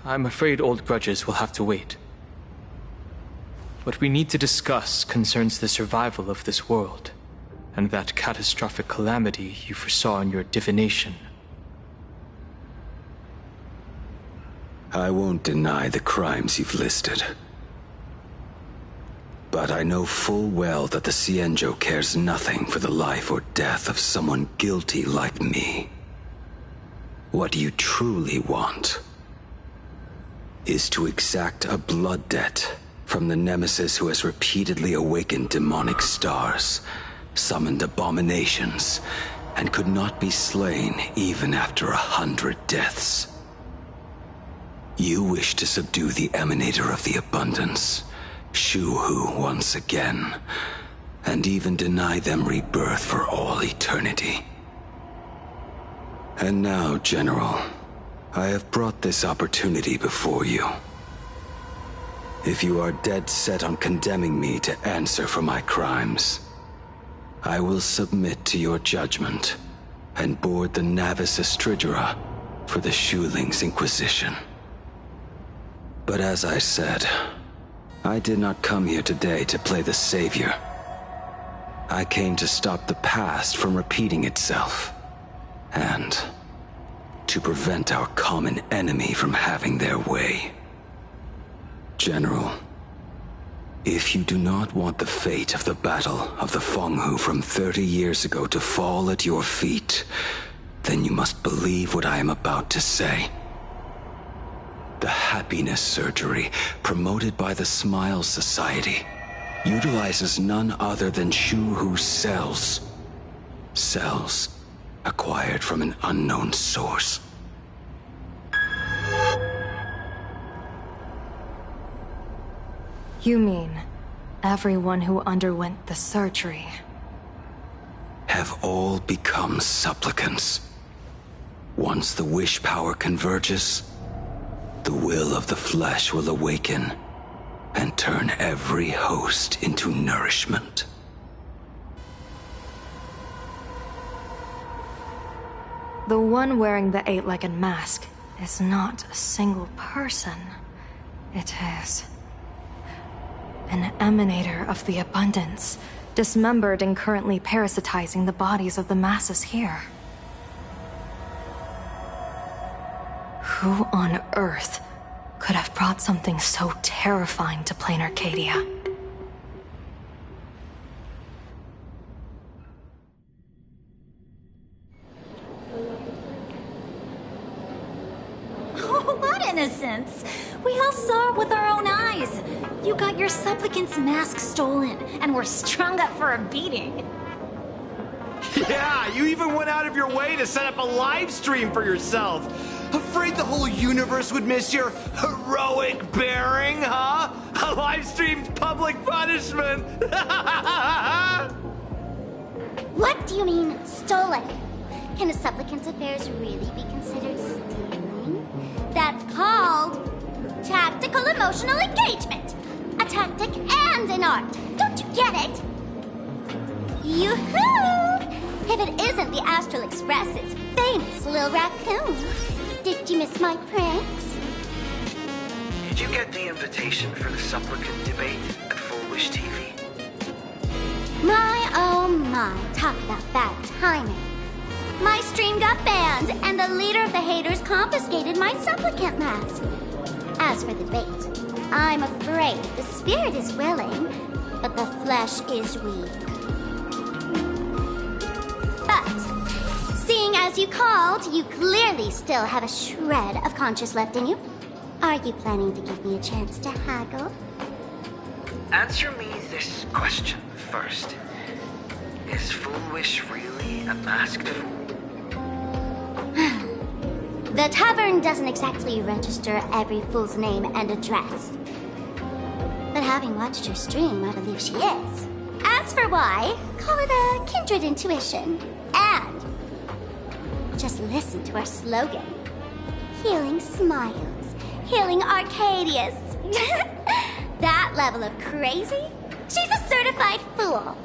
L: I'm afraid old grudges will have to wait. What we need to discuss concerns the survival of this world, and that catastrophic calamity you foresaw in your divination.
K: I won't deny the crimes you've listed. But I know full well that the Cienjo cares nothing for the life or death of someone guilty like me. What you truly want is to exact a blood debt from the nemesis who has repeatedly awakened demonic stars, summoned abominations, and could not be slain even after 100 deaths. You wish to subdue the Emanator of the Abundance, Shu-Hu once again, and even deny them rebirth for all eternity. And now, General, I have brought this opportunity before you. If you are dead set on condemning me to answer for my crimes, I will submit to your judgment and board the Navis Astridura for the Shuling's Inquisition. But as I said, I did not come here today to play the savior. I came to stop the past from repeating itself, and to prevent our common enemy from having their way. General, if you do not want the fate of the Battle of the Fenghu from 30 years ago to fall at your feet, then you must believe what I am about to say. The happiness surgery promoted by the Smile Society utilizes none other than Shu-Hu's cells. Cells acquired from an unknown source.
T: You mean everyone who underwent the surgery
K: have all become supplicants. Once the wish power converges, the will of the flesh will awaken and turn every host into nourishment.
T: The one wearing the eight-legged mask is not a single person. It is an Emanator of the Abundance, dismembered and currently parasitizing the bodies of the masses here. Who on Earth could have brought something so terrifying to plain Arcadia?
Q: Oh, what innocence! We all saw it with our own eyes. You got your supplicant's mask stolen, and were strung up for a beating.
D: Yeah, you even went out of your way to set up a live stream for yourself. Afraid the whole universe would miss your heroic bearing, huh? A live streamed public punishment.
F: What do you mean, stolen? Can a supplicant's affairs really be considered stealing? That's called tactical emotional engagement. A tactic and an art. Don't you get it? Yoo-hoo! If it isn't the Astral Express's famous Lil Raccoon. Did you miss my pranks?
U: Did you get the invitation for the supplicant debate at Full Wish TV?
F: My, oh my, talk about bad timing. My stream got banned, and the leader of the haters confiscated my supplicant mask. As for the debate, I'm afraid the spirit is willing, but the flesh is weak. But, seeing as you called, you clearly still have a shred of conscience left in you. Are you planning to give me a chance to haggle?
U: Answer me this question first. Is Full Wish really a masked fool?
F: The tavern doesn't exactly register every fool's name and address. But having watched her stream, I believe she is. As for why, call it a kindred intuition. And just listen to our slogan. Healing smiles. Healing Arcadius. That level of crazy certified fool.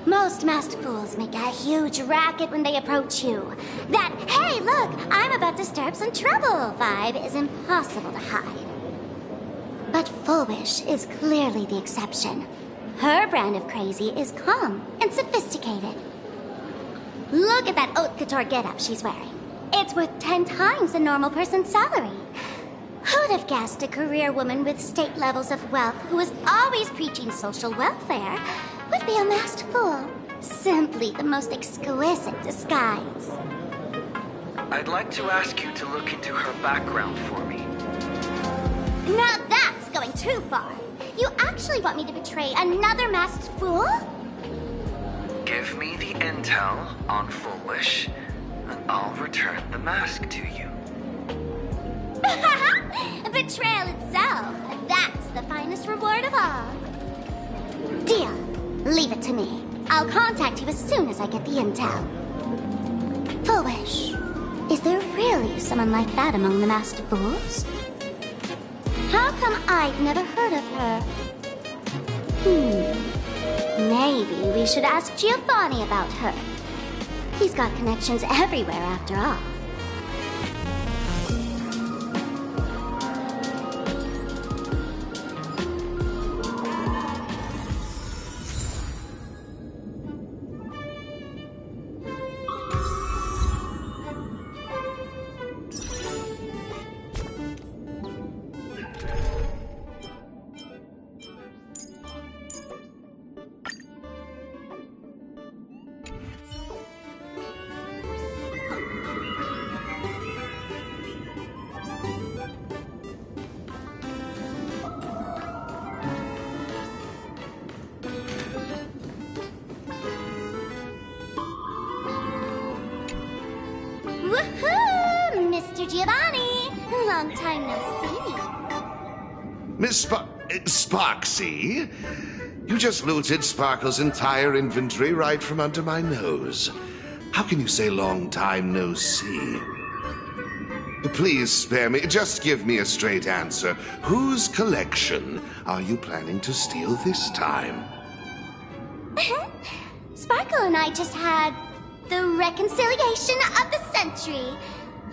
F: Most masked fools make a huge racket when they approach you. That, hey, look, I'm about to stir up some trouble vibe is impossible to hide. But Foolish is clearly the exception. Her brand of crazy is calm and sophisticated. Look at that haute couture getup she's wearing. It's worth 10 times a normal person's salary. Who'd have guessed a career woman with state levels of wealth who was always preaching social welfare would be a masked fool? Simply the most exquisite disguise.
U: I'd like to ask you to look into her background for me.
F: Now that's going too far. You actually want me to betray another masked fool?
U: Give me the intel on Foolish, and I'll return the mask to you.
F: Betrayal itself. That's the finest reward of all. Deal. Leave it to me. I'll contact you as soon as I get the intel. Foolish. Is there really someone like that among the masked fools? How come I've never heard of her? Maybe we should ask Giovanni about her. He's got connections everywhere after all. Woohoo! Mr. Giovanni! Long time no see.
R: Miss Sparksy? You just looted Sparkle's entire inventory right from under my nose. How can you say long time no see? Please spare me. Just give me a straight answer. Whose collection are you planning to steal this time?
F: Sparkle and I just had the reconciliation of the century.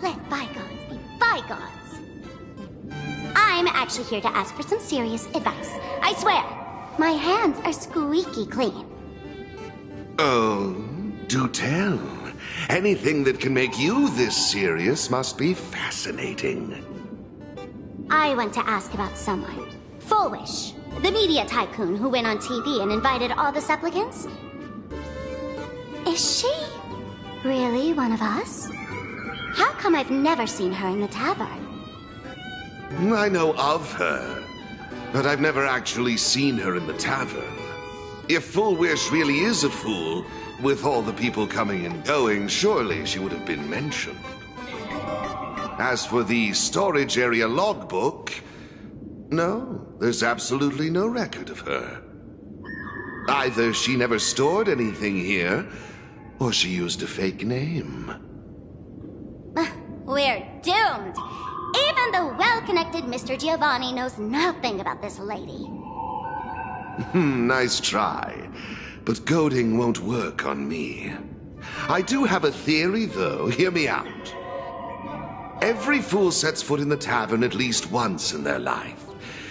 F: Let bygones be bygones. I'm actually here to ask for some serious advice. I swear, my hands are squeaky clean.
R: Oh, do tell. Anything that can make you this serious must be fascinating.
F: I want to ask about someone. Foolish, the media tycoon who went on TV and invited all the supplicants. Is she really one of us? How come I've never seen her in the tavern?
R: I know of her, but I've never actually seen her in the tavern. If Foolish really is a fool, with all the people coming and going, surely she would have been mentioned. As for the storage area logbook, no, there's absolutely no record of her. Either she never stored anything here, or she used a fake name.
F: We're doomed. Even the well-connected Mr. Giovanni knows nothing about this lady.
R: Nice try. But goading won't work on me. I do have a theory, though. Hear me out. Every fool sets foot in the tavern at least once in their life.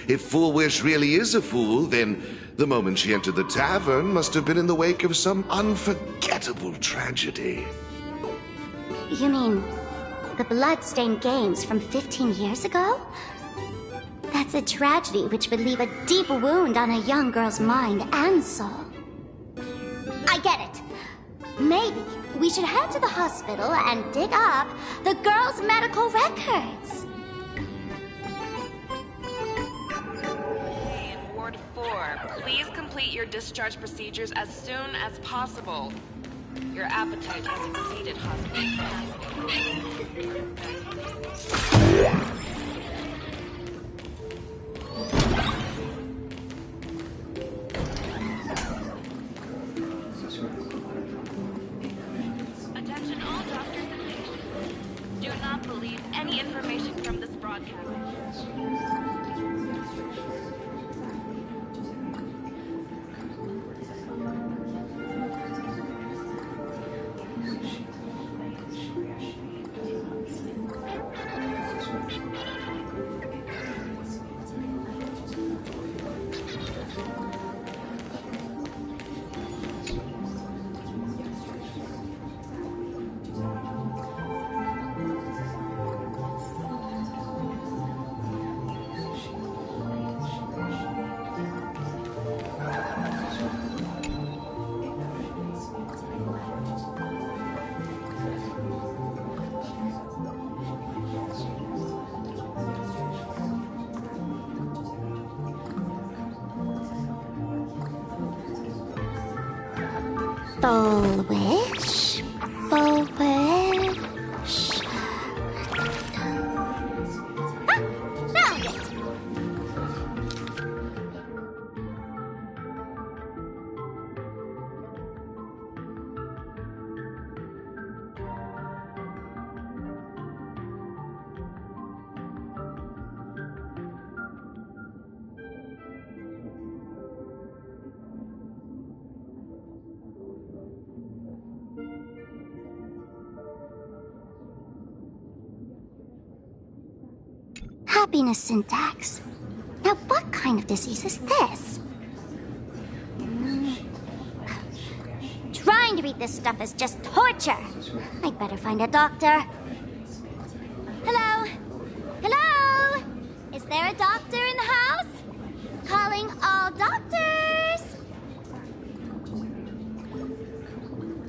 R: If Foolish really is a fool, then the moment she entered the tavern must have been in the wake of some unforgettable tragedy.
F: You mean the blood-stained games from 15 years ago? That's a tragedy which would leave a deep wound on a young girl's mind and soul. I get it. Maybe we should head to the hospital and dig up the girl's medical records.
S: In Ward 4, please complete your discharge procedures as soon as possible. Your appetite has exceeded hospital Attention all doctors and patients. Do not believe any information from this broadcast.
F: Full wish. Full wish. Ah, found it. Happiness syntax. Now, what kind of disease is this? Trying to read this stuff is just torture. I'd better find a doctor. Hello? Hello? Is there a doctor in the house? Calling all doctors!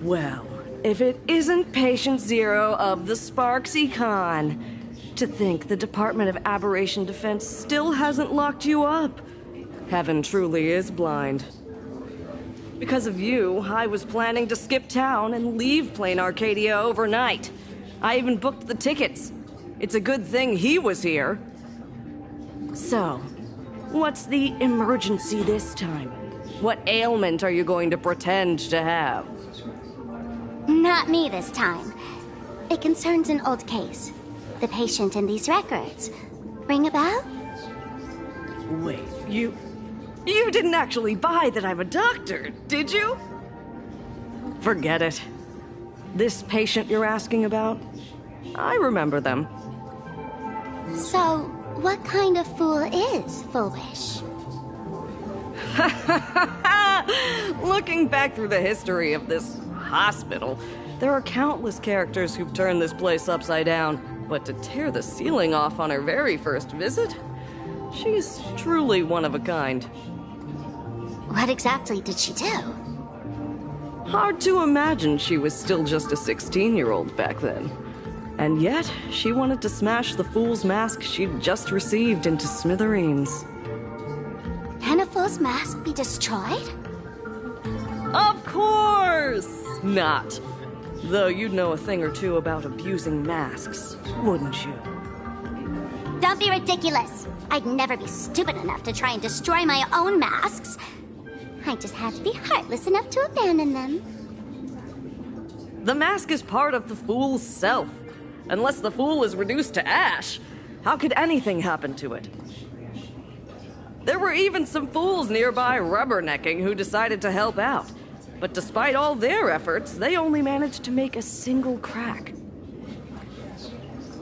B: Well, if it isn't Patient Zero of the Sparksy Con. To think the Department of Aberration Defense still hasn't locked you up. Heaven truly is blind. Because of you, I was planning to skip town and leave Plain Arcadia overnight. I even booked the tickets. It's a good thing he was here. So, what's the emergency this time? What ailment are you going to pretend to have?
F: Not me this time. It concerns an old case. The patient in these records. Ring a bell?
B: Wait, you didn't actually buy that I'm a doctor, did you? Forget it. This patient you're asking about? I remember them.
F: So, what kind of fool is Full Wish?
B: Looking back through the history of this hospital, there are countless characters who've turned this place upside down. But to tear the ceiling off on her very first visit? She's truly one of a kind.
F: What exactly did she do?
B: Hard to imagine she was still just a 16-year-old back then. And yet, she wanted to smash the fool's mask she'd just received into smithereens.
F: Can a fool's mask be destroyed?
B: Of course not! Though you'd know a thing or two about abusing masks, wouldn't you?
F: Don't be ridiculous! I'd never be stupid enough to try and destroy my own masks. I just had to be heartless enough to abandon them.
B: The mask is part of the fool's self. Unless the fool is reduced to ash, how could anything happen to it? There were even some fools nearby rubbernecking who decided to help out. But despite all their efforts, they only managed to make a single crack.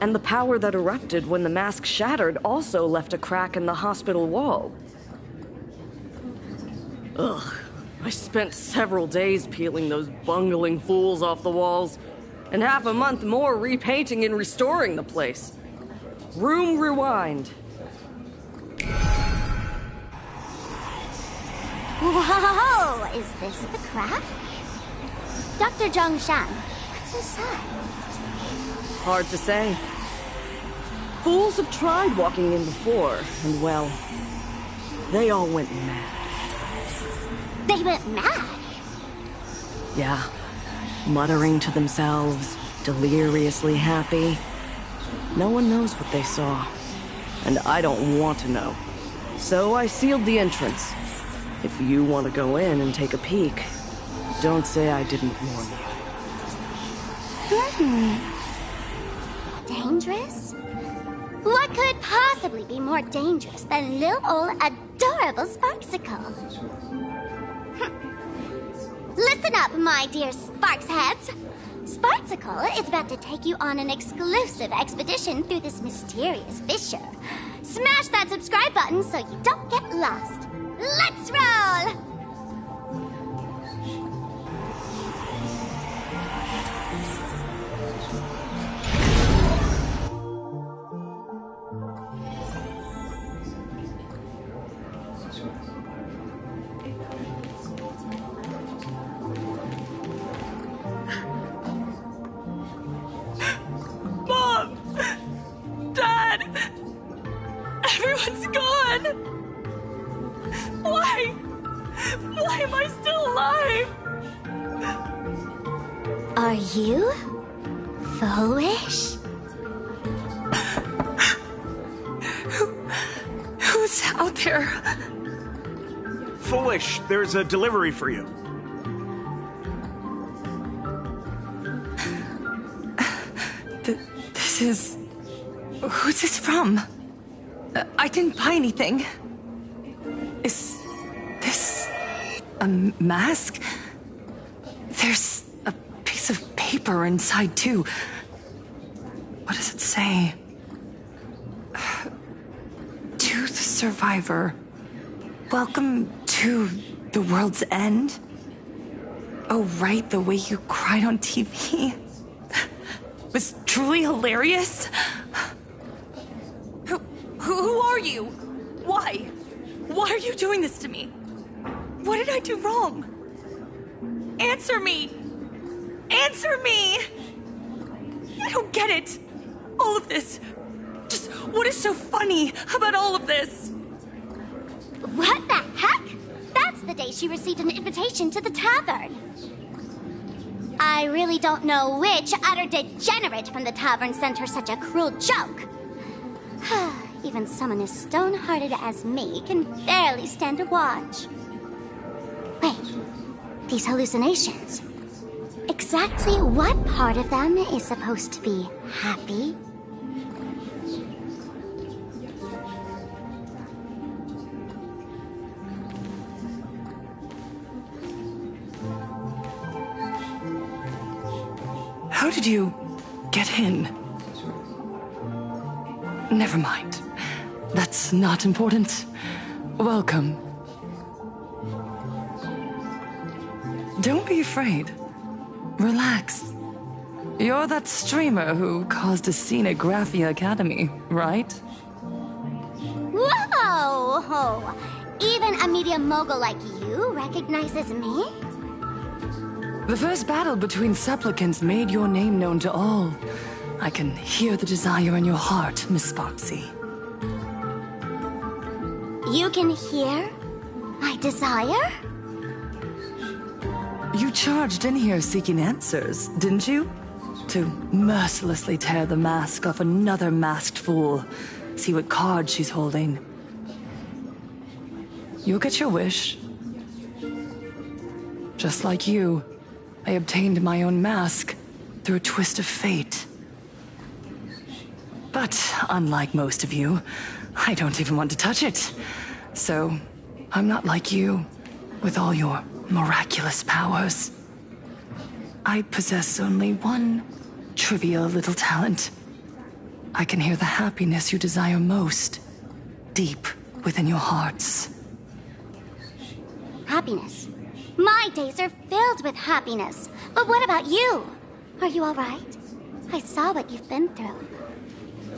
B: And the power that erupted when the mask shattered also left a crack in the hospital wall. Ugh, I spent several days peeling those bungling fools off the walls, and half a month more repainting and restoring the place. Room rewind.
F: Whoa! Is this the crack? Dr. Zhongshan, what's inside?
B: Hard to say. Fools have tried walking in before, and well, they all went mad.
F: They went mad?
B: Yeah. Muttering to themselves, deliriously happy. No one knows what they saw, and I don't want to know. So I sealed the entrance. If you want to go in and take a peek, don't say I didn't warn you.
F: Dangerous? What could possibly be more dangerous than little old adorable Sparksicle? Listen up, my dear Sparks heads. Sparksicle is about to take you on an exclusive expedition through this mysterious fissure. Smash that subscribe button so you don't get lost. Let's roll!
B: Mom! Dad! Everyone's gone! Why? Why am I still alive?
F: Are you foolish?
A: Who's out there?
C: Foolish, there's a delivery for you.
A: This is... Who's this from? I didn't buy anything. Is this a mask? There's a piece of paper inside, too. What does it say? To the survivor. Welcome to the world's end. Oh, right, the way you cried on TV. Was truly hilarious. Who are you? Why? Why are you doing this to me? What did I do wrong? Answer me! Answer me! I don't get it. All of this. Just what is so funny about all of this?
F: What the heck? That's the day she received an invitation to the tavern. I really don't know which utter degenerate from the tavern sent her such a cruel joke. Even someone as stone-hearted as me can barely stand to watch. Wait, these hallucinations. Exactly what part of them is supposed to be happy?
A: How did you get in? Never mind. That's not important. Welcome. Don't be afraid. Relax. You're that streamer who caused a scene at Graphia Academy, right?
F: Whoa! Even a media mogul like you recognizes me?
A: The first battle between supplicants made your name known to all. I can hear the desire in your heart, Miss Sparksy.
F: You can hear my desire?
A: You charged in here seeking answers, didn't you? To mercilessly tear the mask off another masked fool. See what card she's holding. You'll get your wish. Just like you, I obtained my own mask through a twist of fate. But unlike most of you, I don't even want to touch it. So, I'm not like you, with all your miraculous powers. I possess only one trivial little talent. I can hear the happiness you desire most, deep within your hearts.
F: Happiness. My days are filled with happiness. But what about you? Are you all right? I saw what you've been through.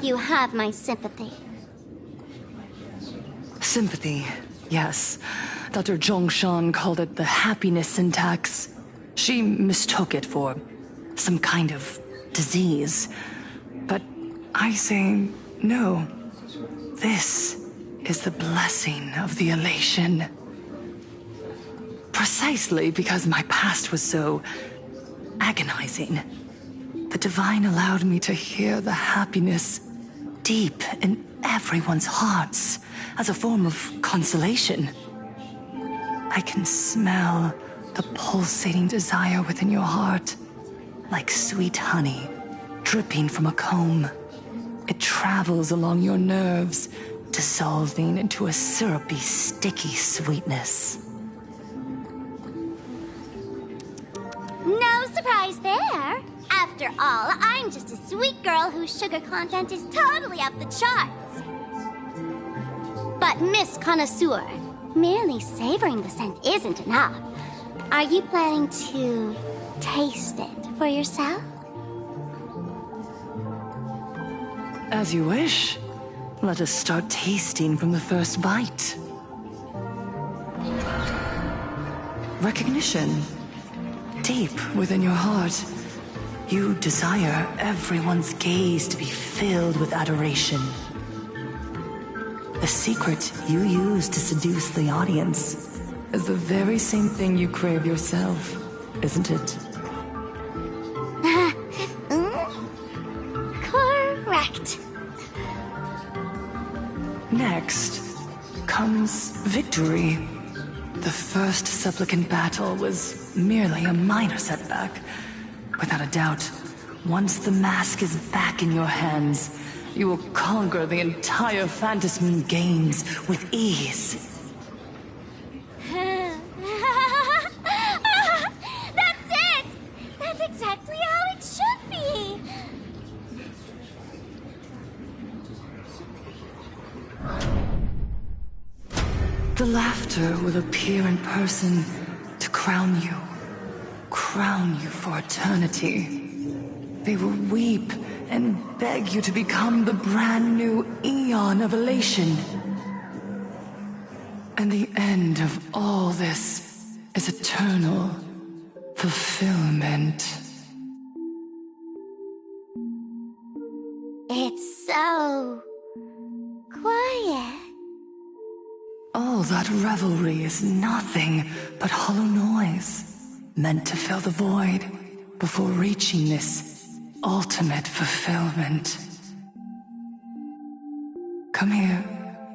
F: You have my sympathy.
A: Sympathy, yes. Dr. Zhongshan called it the happiness syntax. She mistook it for some kind of disease. But I say no. This is the blessing of the elation. Precisely because my past was so agonizing. The Divine allowed me to hear the happiness deep in everyone's hearts as a form of consolation. I can smell the pulsating desire within your heart, like sweet honey dripping from a comb. It travels along your nerves, dissolving into a syrupy, sticky sweetness.
F: No surprise there. After all, I'm just a sweet girl whose sugar content is totally off the charts. But Miss Connoisseur, merely savoring the scent isn't enough. Are you planning to taste it for yourself?
A: As you wish. Let us start tasting from the first bite. Recognition. Deep within your heart, you desire everyone's gaze to be filled with adoration. The secret you use to seduce the audience is the very same thing you crave yourself. isn't it?
F: Correct.
A: Next comes victory. The first supplicant battle was merely a minor setback. Without a doubt, once the mask is back in your hands, you will conquer the entire Phantasmoon Games with ease.
F: That's it! That's exactly how it should be!
A: The laughter will appear in person to crown you for eternity. They will weep and beg you to become the brand new Eon of Elation. And the end of all this is eternal fulfillment.
F: It's so quiet.
A: All that revelry is nothing but hollow noise, meant to fill the void before reaching this ultimate fulfillment. Come here,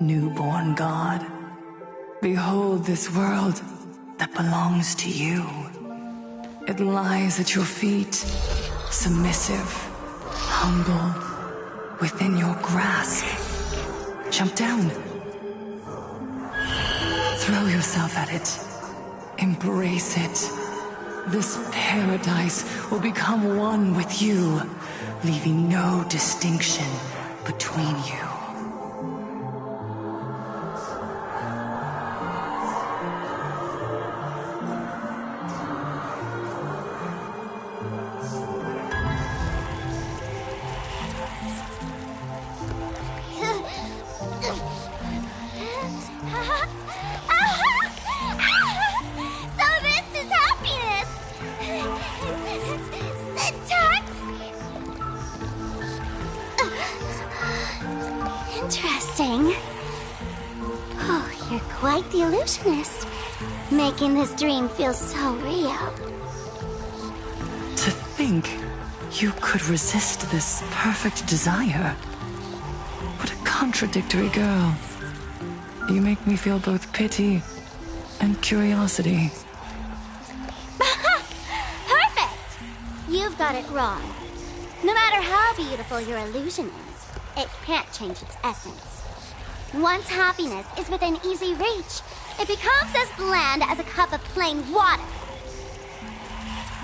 A: newborn god. Behold this world that belongs to you. It lies at your feet, submissive, humble, within your grasp. Jump down. Throw yourself at it. Embrace it. This paradise will become one with you, leaving no distinction between you.
F: Interesting. Oh, you're quite the illusionist. Making this dream feel so real.
A: To think you could resist this perfect desire. What a contradictory girl. You make me feel both pity and curiosity.
F: Perfect! You've got it wrong. No matter how beautiful your illusion is, it can't change its essence. Once happiness is within easy reach, it becomes as bland as a cup of plain water.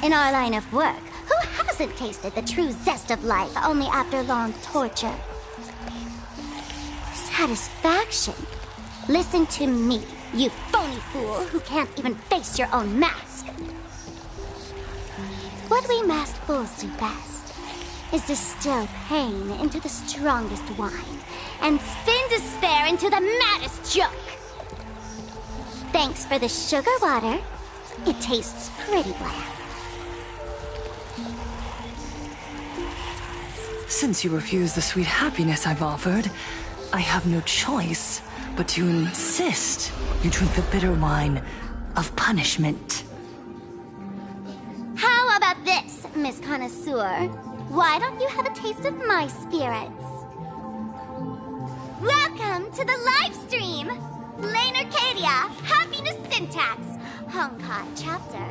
F: In our line of work, who hasn't tasted the true zest of life only after long torture? Satisfaction? Listen to me, you phony fool who can't even face your own mask. What we masked fools do best is distill pain into the strongest wine and spin despair into the maddest joke. Thanks for the sugar water. It tastes pretty bland.
A: Since you refuse the sweet happiness I've offered, I have no choice but to insist you drink the bitter wine of punishment.
F: How about this, Miss Connoisseur? Why don't you have a taste of my spirits? Welcome to the live stream! Lane Arcadia, Happiness Syntax, Honkai chapter,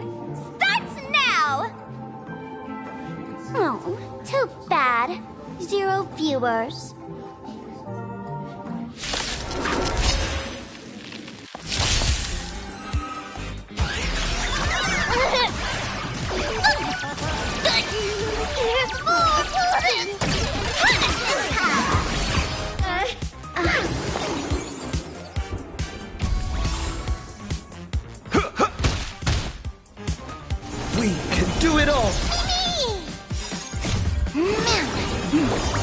F: starts now! Oh, too bad. 0 viewers.
D: We can do it all!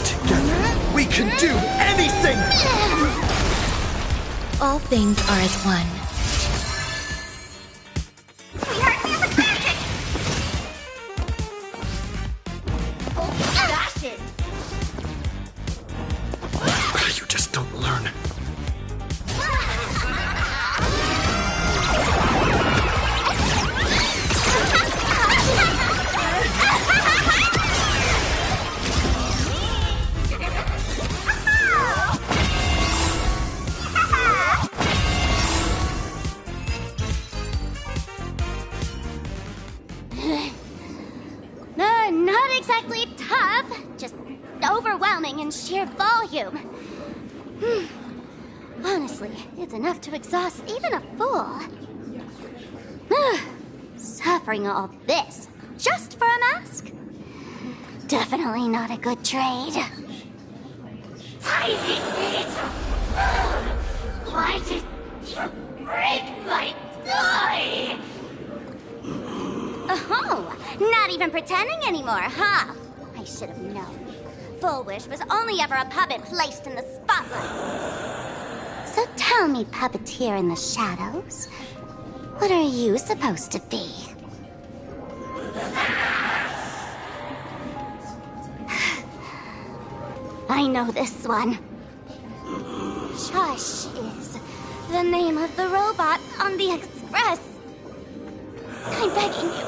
D: Together, we can do anything!
N: All things are as one.
F: Dash it!
I: You just don't learn.
F: suffering in sheer volume. Honestly, it's enough to exhaust even a fool. Suffering all this just for a mask? Definitely not a good trade.
Q: Tiny bit of food! Why did you break my toy?
F: Oh, not even pretending anymore, huh? I should have known. Full Wish was only ever a puppet placed in the spotlight. So tell me, puppeteer in the shadows, what are you supposed to be? I know this one. Shush is the name of the robot on the Express. I'm begging you,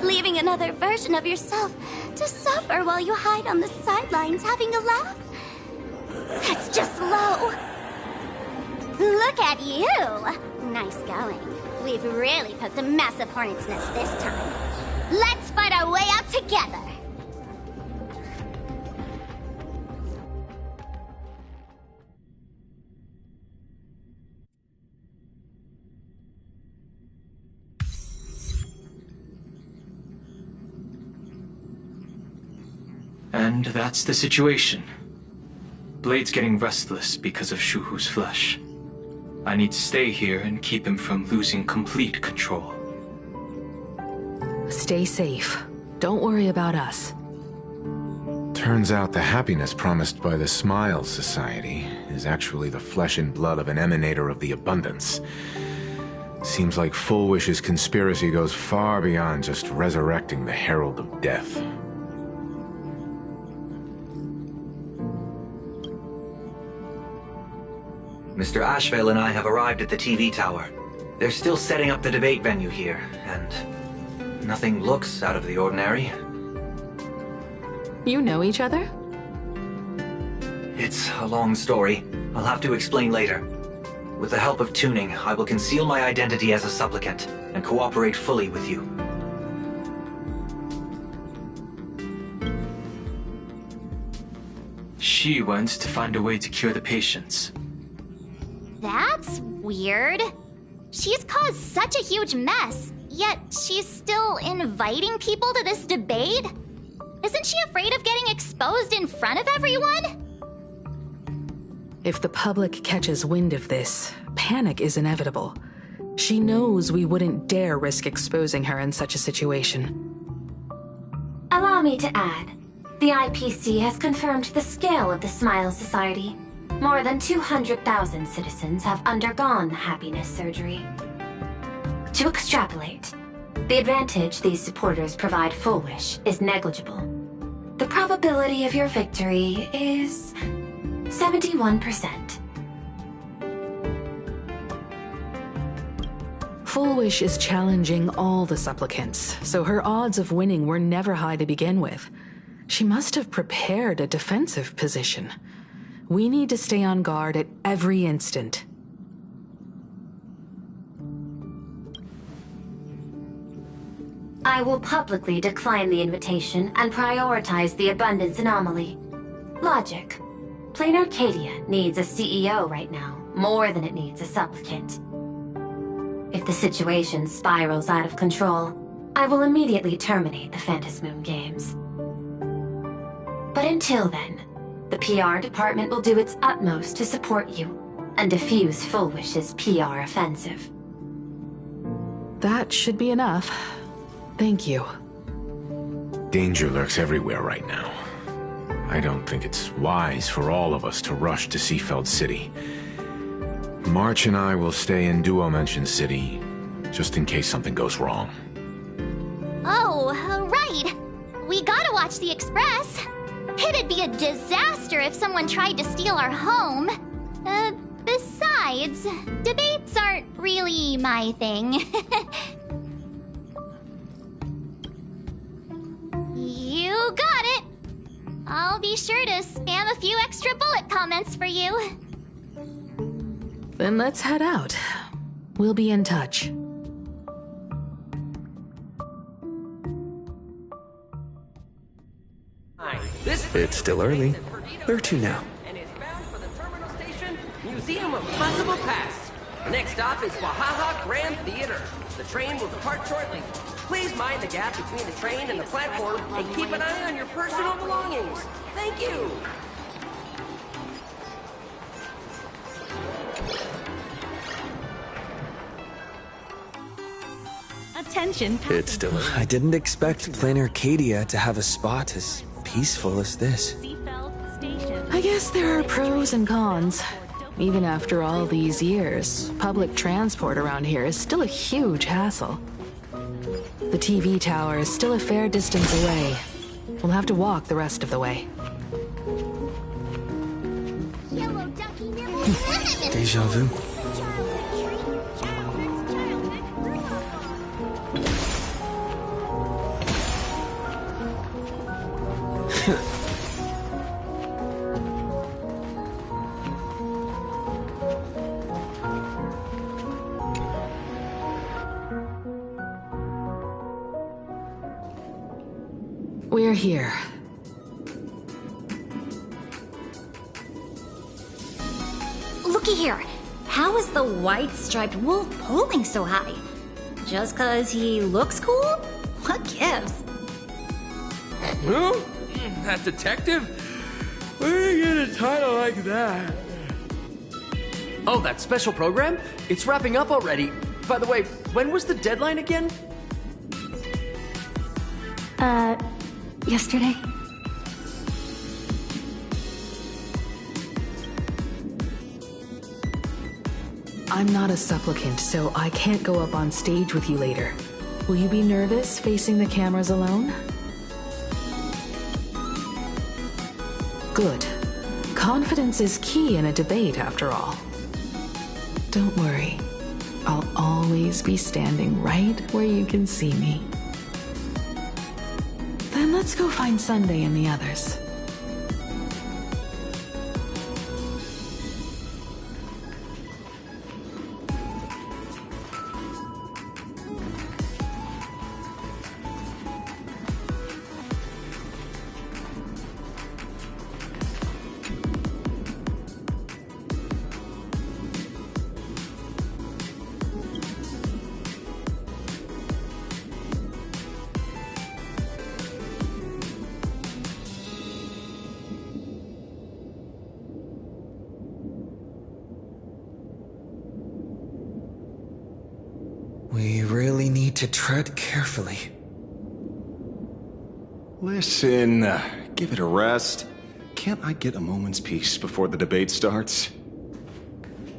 F: leaving another version of yourself to suffer while you hide on the sidelines having a laugh? That's just low. Look at you. Nice going. We've really poked a massive hornet's nest this time. Let's fight our way out together.
L: And that's the situation. Blade's getting restless because of Shuhu's flesh. I need to stay here and keep him from losing complete control.
O: Stay safe. Don't worry about us.
V: Turns out the happiness promised by the Smile Society is actually the flesh and blood of an emanator of the abundance. Seems like Full Wish's conspiracy goes far beyond just resurrecting the Herald of Death.
U: Mr. Ashvale and I have arrived at the TV tower. They're still setting up the debate venue here, and nothing looks out of the ordinary.
O: You know each other?
U: It's a long story. I'll have to explain later. With the help of tuning, I will conceal my identity as a supplicant and cooperate fully with you.
L: She wants to find a way to cure the patients.
F: That's weird. She's caused such a huge mess, yet she's still inviting people to this debate? Isn't she afraid of getting exposed in front of everyone?
O: If the public catches wind of this, panic is inevitable. She knows we wouldn't dare risk exposing her in such a situation.
G: Allow me to add, the IPC has confirmed the scale of the Smile Society. More than 200,000 citizens have undergone the happiness surgery. To extrapolate, the advantage these supporters provide Full Wish is negligible. The probability of your victory is 71%.
O: Full Wish is challenging all the supplicants, so her odds of winning were never high to begin with. She must have prepared a defensive position. We need to stay on guard at every instant.
G: I will publicly decline the invitation and prioritize the abundance anomaly. Logic. Plain Arcadia needs a CEO right now, more than it needs a supplicant. If the situation spirals out of control, I will immediately terminate the Phantasmoon Games. But until then, the PR department will do its utmost to support you and defuse Full Wish's PR offensive.
O: That should be enough. Thank you.
V: Danger lurks everywhere right now. I don't think it's wise for all of us to rush to Seafeld City. March and I will stay in Duo Mention City, just in case something goes wrong.
F: Oh, right. We gotta watch the Express. It'd be a disaster if someone tried to steal our home. Besides, debates aren't really my thing. You got it. I'll be sure to spam a few extra bullet comments for you.
O: Then let's head out. We'll be in touch.
W: It's still early.
E: Where to now?
P: And is bound for the terminal station, Museum of Possible Past. Next stop is Wahaha Grand Theater. The train will depart shortly. Please mind the gap between the train and the platform and keep an eye on your personal belongings. Thank you.
Q: Attention.
E: It's still. I didn't expect Plain Arcadia to have a spot as peaceful as this.
O: I guess there are pros and cons. Even after all these years, public transport around here is still a huge hassle. The TV tower is still a fair distance away. We'll have to walk the rest of the way.
E: Deja vu.
O: We're here.
Q: Looky here. How is the white striped wolf pulling so high? Just 'cause he looks cool? What gives?
W: Who? That detective? Where did you get a title like that?
P: Oh, that special program? It's wrapping up already. By the way, when was the deadline again?
G: Yesterday.
O: I'm not a supplicant, so I can't go up on stage with you later. Will you be nervous facing the cameras alone? Good. Confidence is key in a debate, after all. Don't worry. I'll always be standing right where you can see me. Then let's go find Sunday and the others.
E: We really need to tread carefully.
M: Listen, give it a rest. Can't I get a moment's peace before the debate starts?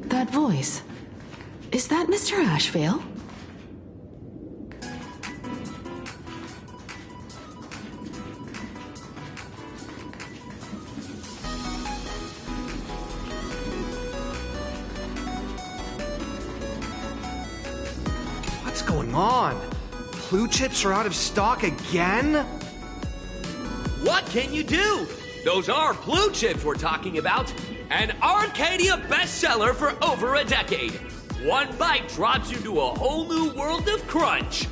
O: That voice. Is that Mr. Ashvale?
D: What's going on? Blue chips are out of stock again?
X: What can you do? Those are blue chips we're talking about. An Arcadia bestseller for over a decade. One bite drops you to a whole new world of crunch.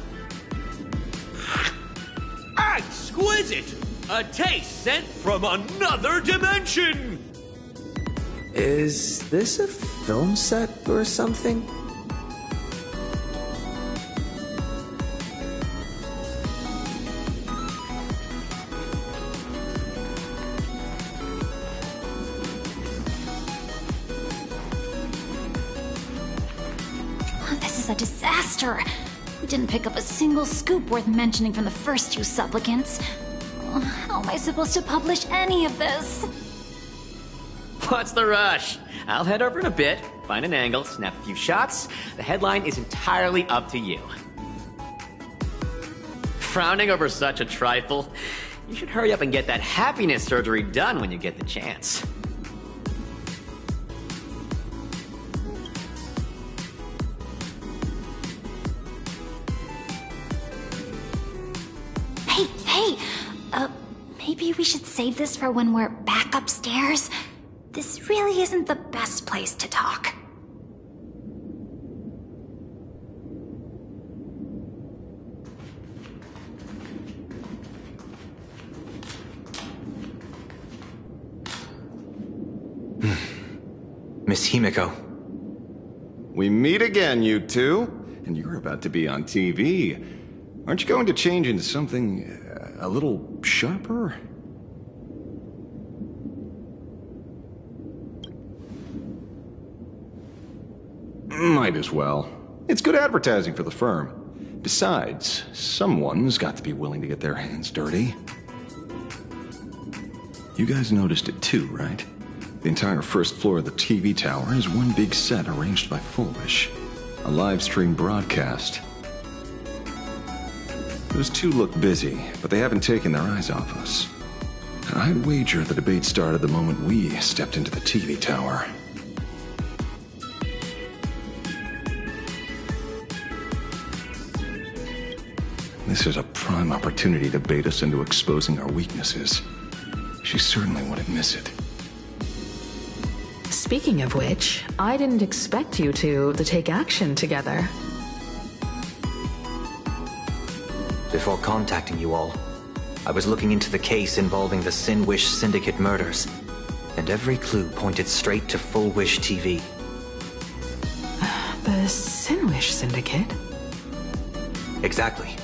X: Exquisite! A taste sent from another dimension!
E: Is this a film set or something?
Q: This is a disaster. We didn't pick up a single scoop worth mentioning from the first two supplicants. How am I supposed to publish any of this?
Y: What's the rush? I'll head over in a bit, find an angle, snap a few shots. The headline is entirely up to you. Frowning over such a trifle? You should hurry up and get that happiness surgery done when you get the chance.
Q: Hey, maybe we should save this for when we're back upstairs? This really isn't the best place to talk.
U: Miss Himiko.
M: We meet again, you two. And you're about to be on TV. Aren't you going to change into something a little sharper? Might as well. It's good advertising for the firm. Besides, someone's got to be willing to get their hands dirty. You guys noticed it too, right? The entire first floor of the TV tower is one big set arranged by Foolish. A live stream broadcast. Those two look busy, but they haven't taken their eyes off us. I'd wager the debate started the moment we stepped into the TV tower. This is a prime opportunity to bait us into exposing our weaknesses. She certainly wouldn't miss it.
O: Speaking of which, I didn't expect you two to take action together.
U: Before contacting you all, I was looking into the case involving the Sin-Wish Syndicate murders, and every clue pointed straight to Full Wish TV.
O: The Sin-Wish Syndicate?
U: Exactly.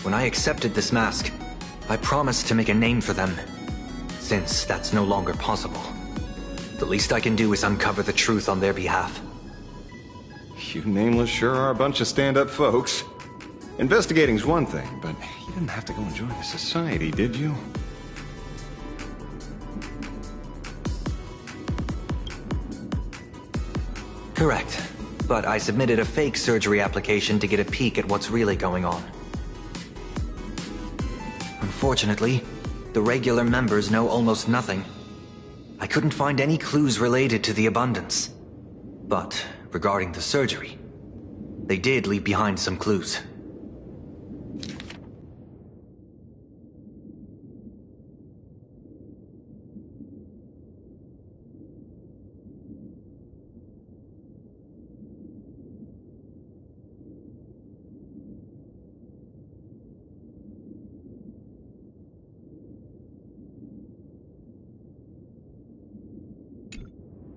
U: When I accepted this mask, I promised to make a name for them. Since that's no longer possible, the least I can do is uncover the truth on their behalf.
M: You nameless sure are a bunch of stand-up folks. Investigating's one thing, but you didn't have to go and join the society, did you?
U: Correct. But I submitted a fake surgery application to get a peek at what's really going on. Unfortunately, the regular members know almost nothing. I couldn't find any clues related to the abundance. But regarding the surgery, they did leave behind some clues.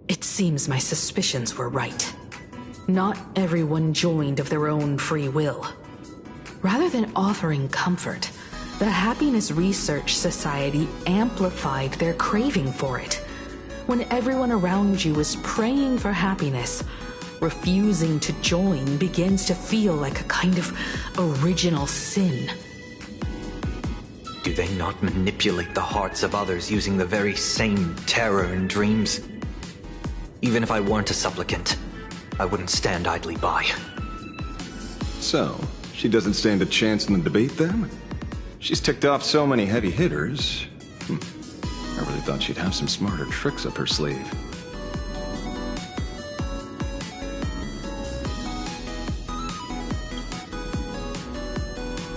O: It seems my suspicions were right. Not everyone joined of their own free will. Rather than offering comfort, the Happiness Research Society amplified their craving for it. When everyone around you is praying for happiness, refusing to join begins to feel like a kind of original sin.
U: Do they not manipulate the hearts of others using the very same terror and dreams? Even if I weren't a supplicant, I wouldn't stand idly by.
M: So, she doesn't stand a chance in the debate then? She's ticked off so many heavy hitters. I really thought she'd have some smarter tricks up her sleeve.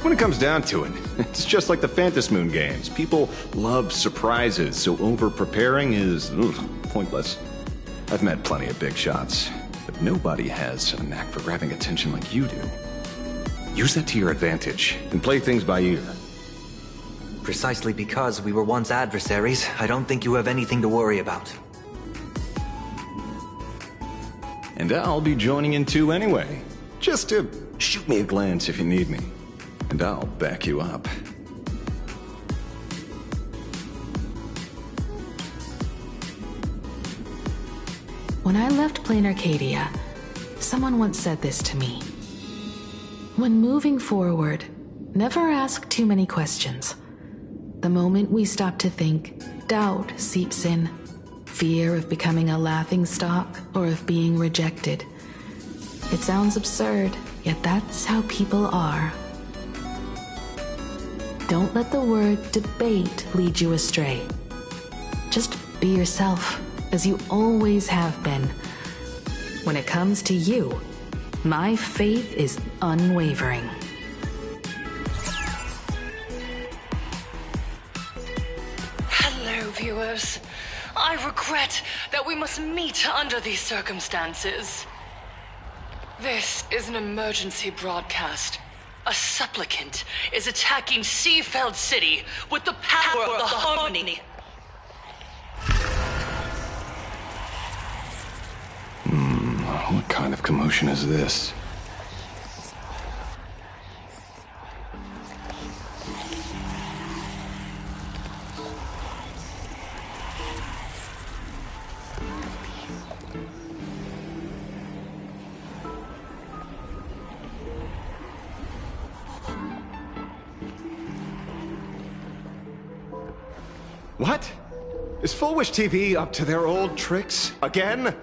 M: When it comes down to it, it's just like the Phantom Moon games. People love surprises, so over-preparing is pointless. I've met plenty of big shots, but nobody has a knack for grabbing attention like you do. Use that to your advantage, and play things by ear.
U: Precisely because we were once adversaries, I don't think you have anything to worry about.
M: And I'll be joining in too anyway. Just to shoot me a glance if you need me. And I'll back you up.
O: When I left Plain Arcadia, someone once said this to me. When moving forward, never ask too many questions. The moment we stop to think, doubt seeps in. Fear of becoming a laughingstock or of being rejected. It sounds absurd, yet that's how people are. Don't let the word debate lead you astray. Just be yourself, as you always have been. When it comes to you, my faith is unwavering.
H: Hello, viewers. I regret that we must meet under these circumstances. This is an emergency broadcast. A supplicant is attacking Seafeld City with the power of the Harmony.
M: kind of commotion is this?
J: What? Is Full Wish TV up to their old tricks again?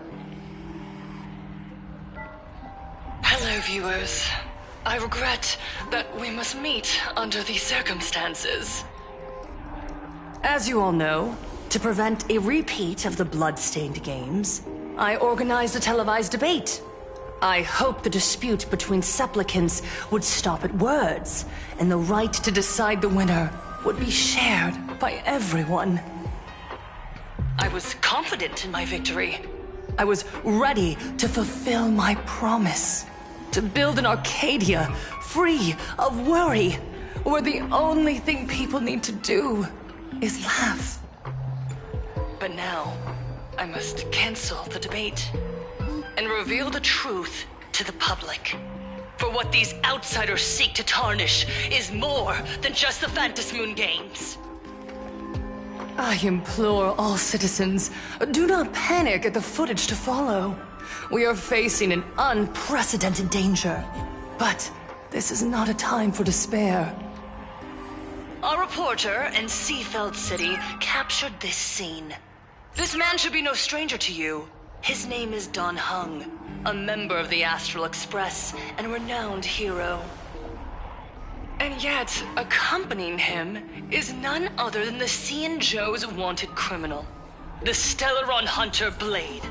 H: Hello, viewers. I regret that we must meet under these circumstances.
A: As you all know, to prevent a repeat of the blood-stained games, I organized a televised debate. I hoped the dispute between supplicants would stop at words, and the right to decide the winner would be shared by everyone. I was confident in my victory. I was ready to fulfill my promise. To build an Arcadia free of worry, where the only thing people need to do is laugh. But now, I must cancel the debate and reveal the truth to the public. For what these outsiders seek to tarnish is more than just the Phantasmoon Games. I implore all citizens, do not panic at the footage to follow. We are facing an unprecedented danger. But this is not a time for despair. A reporter in Seafeld City captured this scene. This man should be no stranger to you. His name is Don Hung, a member of the Astral Express and a renowned hero. And yet, accompanying him is none other than the Cian Joe's wanted criminal, the Stellaron hunter Blade.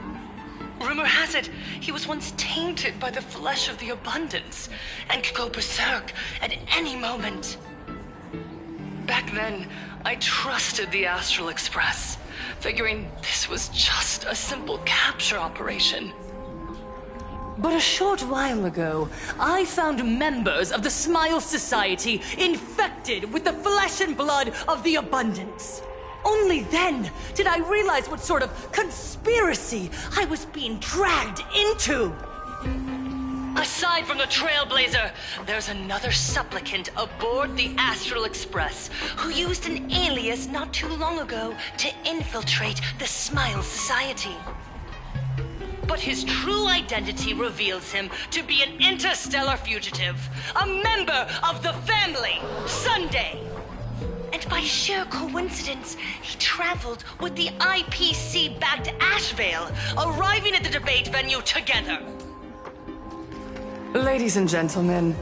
A: Rumor has it, he was once tainted by the flesh of the Abundance and could go berserk at any moment. Back then, I trusted the Astral Express, figuring this was just a simple capture operation. But a short while ago, I found members of the Smile Society infected with the flesh and blood of the Abundance. Only then did I realize what sort of conspiracy I was being dragged into. Aside from the Trailblazer, there's another supplicant aboard the Astral Express who used an alias not too long ago to infiltrate the Smile Society. But his true identity reveals him to be an interstellar fugitive, a member of the family, Sunday. And by sheer coincidence, he traveled with the IPC back to Ashvale, arriving at the debate venue together. Ladies and gentlemen,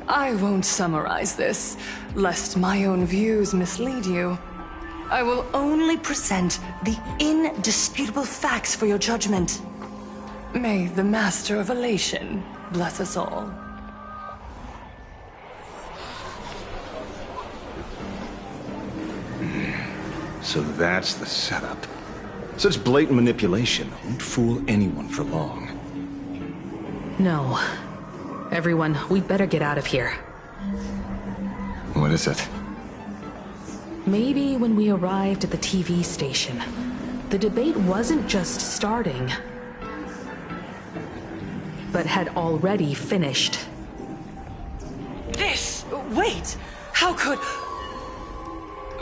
A: I won't summarize this, lest my own views mislead you. I will only present the indisputable facts for your judgment. May the Master of Elation bless us all.
M: So that's the setup. Such blatant manipulation won't fool anyone for long.
O: No. Everyone, we'd better get out of here.
M: What is it?
O: Maybe when we arrived at the TV station, the debate wasn't just starting, but had already finished.
A: Wait! How could...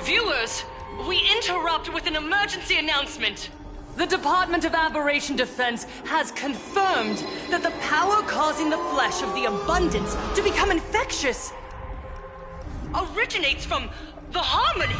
A: Viewers, we interrupt with an emergency announcement. The Department of Aberration Defense has confirmed that the power causing the flesh of the Abundance to become infectious originates from the Harmony.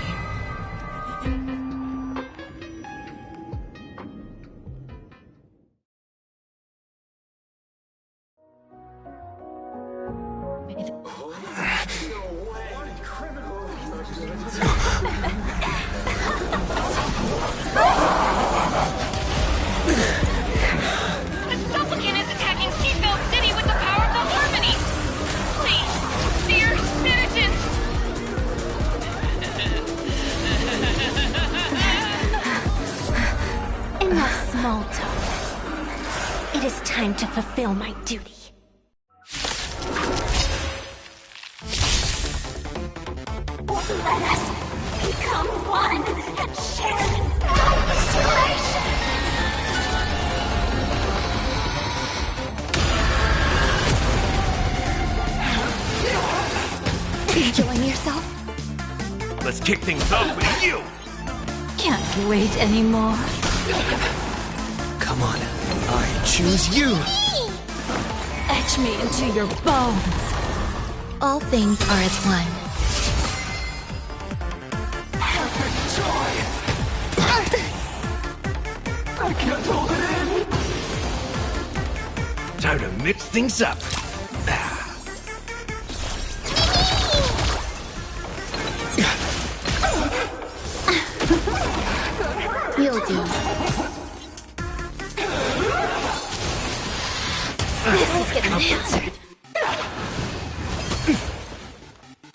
G: Small talk. It is time to fulfill my duty. Let us become one and share my restoration.
F: Enjoying yourself?
X: Let's kick things off with you!
G: Can't wait anymore.
E: Come on, I choose you!
G: Etch me into your bones.
N: All things are as one.
X: I can't hold it in! Time to mix things up.
N: You'll do.
F: This is getting answered.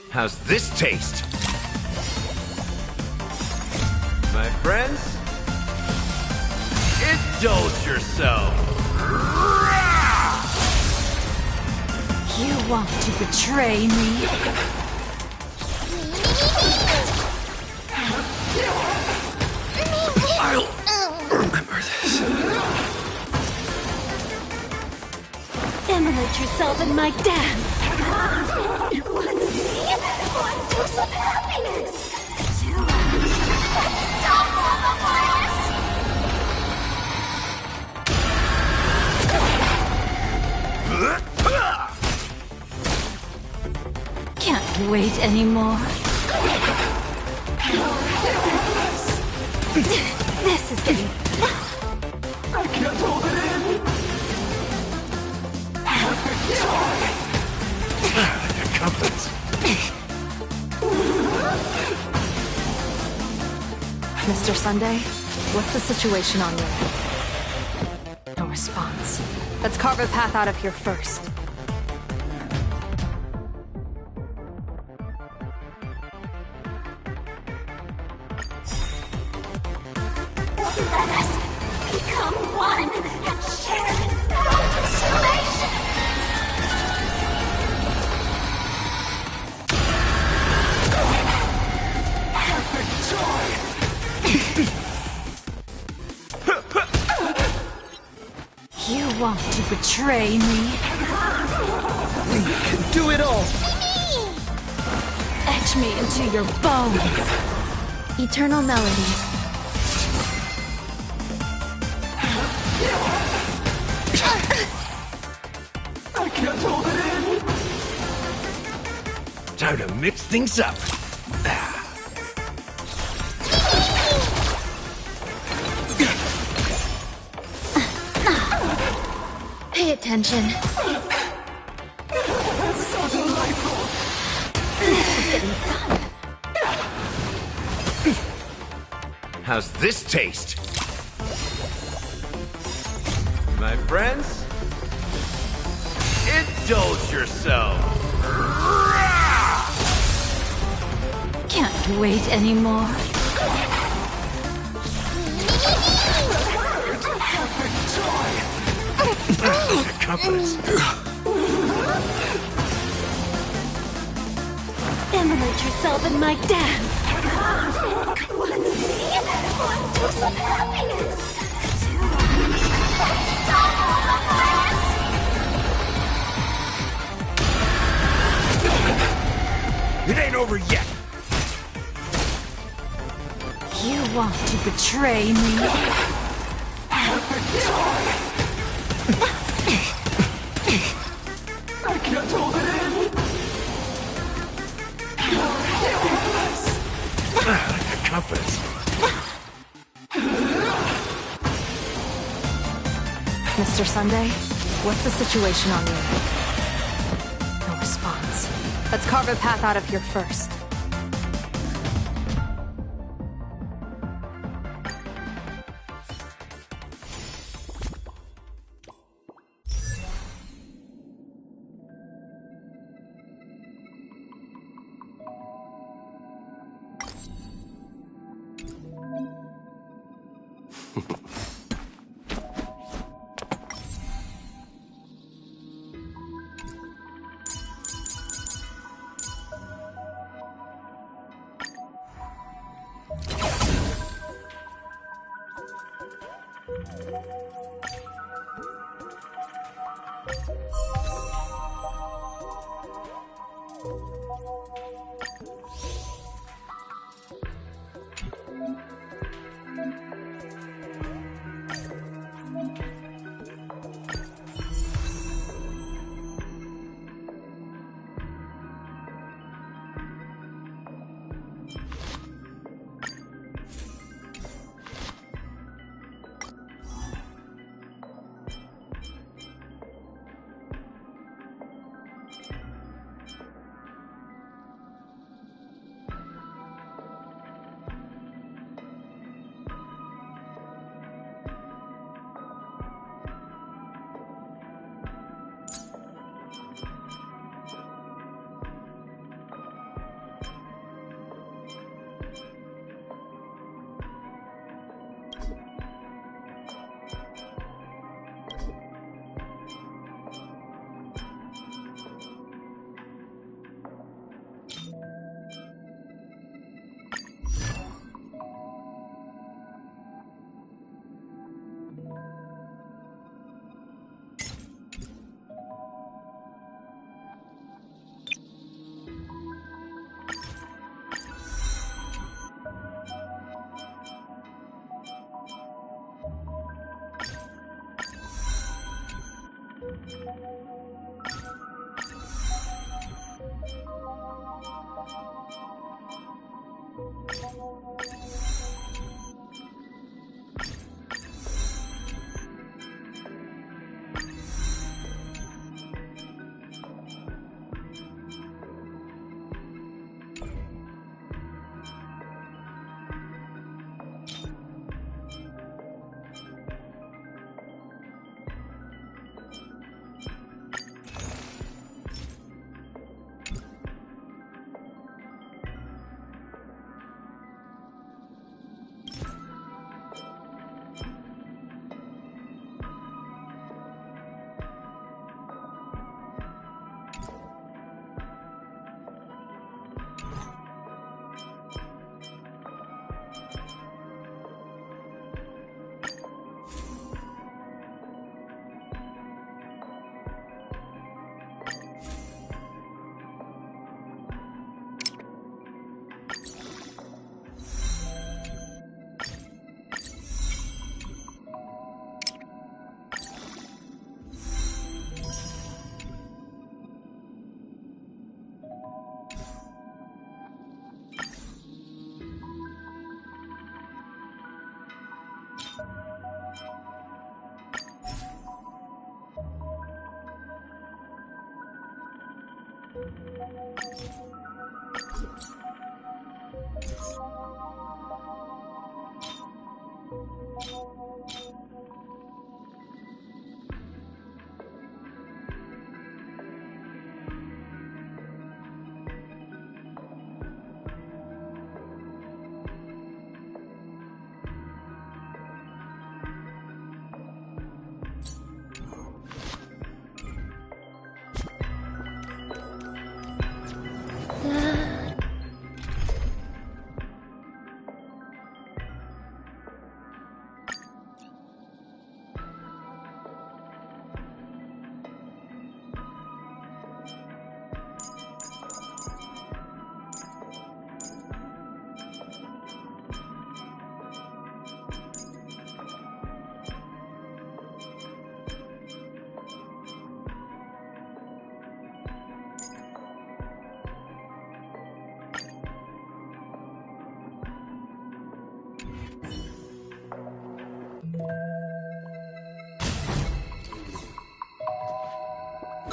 X: How's this taste? My friends, indulge yourself.
G: You want to betray me?
E: I'll remember this.
G: Immolate yourself in my dance.
F: You want to do some happiness. Stop all the violence.
G: Can't wait anymore.
F: This is getting...
X: I can't hold it in! The confidence.
O: Mr. Sunday, what's the situation on your end? No response. Let's carve a path out of here first.
F: Let us become one and share this consolation.
G: You want to betray me?
E: We can do it all!
G: Etch me into your bones.
N: Eternal melody.
X: I can't hold it in! Time to mix things up.
N: Pay attention.
X: That's so delightful!
F: This is getting fun.
X: How's this taste? My friends, indulge yourself.
G: Can't wait anymore.
X: Confidence.
G: Immolate yourself in my dance.
F: Do some happiness.
X: It ain't over yet.
G: You want to betray me?
X: I can't hold it in. Confidence.
O: Mr. Sunday, what's the situation on your end? No response. Let's carve a path out of here first.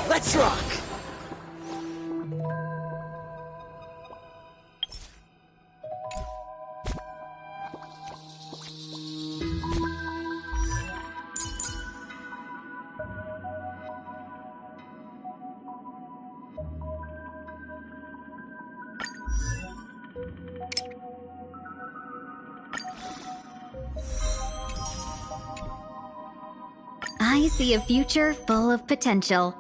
D: Let's rock!
Q: I see a future full of potential.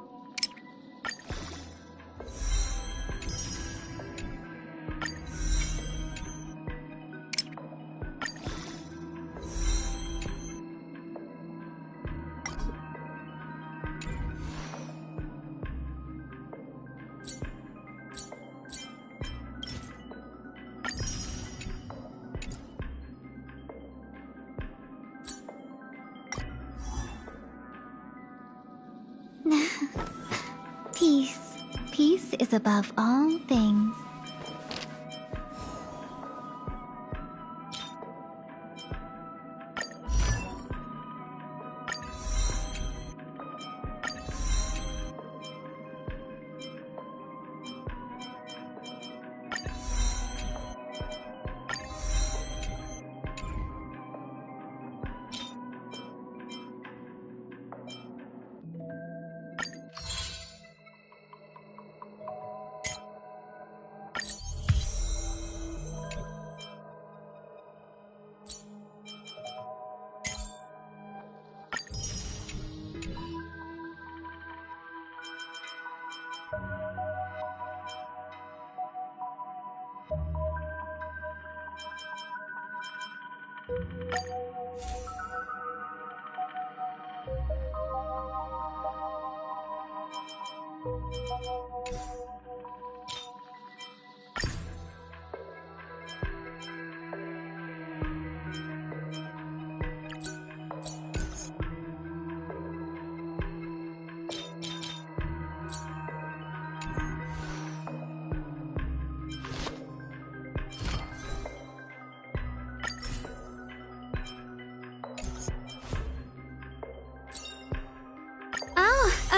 Q: Peace. Peace is above all things.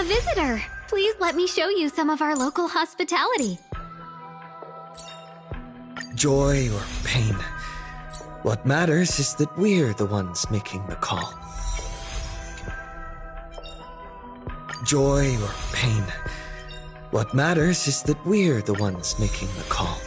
N: A visitor! Please let me show you some of our local hospitality.
E: Joy or pain. What matters is that we're the ones making the call. Joy or pain. What matters is that we're the ones making the call.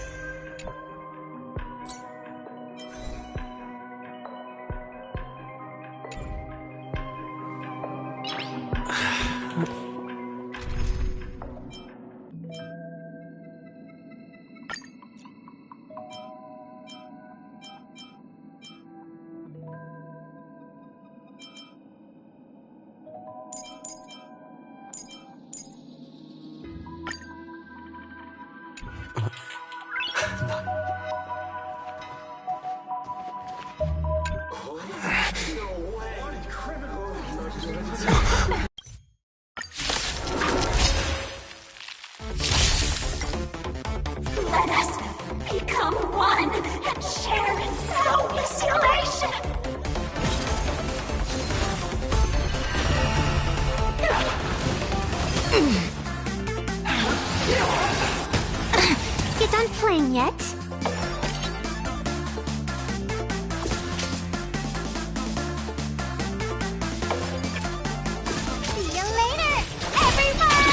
B: Let us become one and share in boundless elation!
F: You done playing yet? See you later, everyone!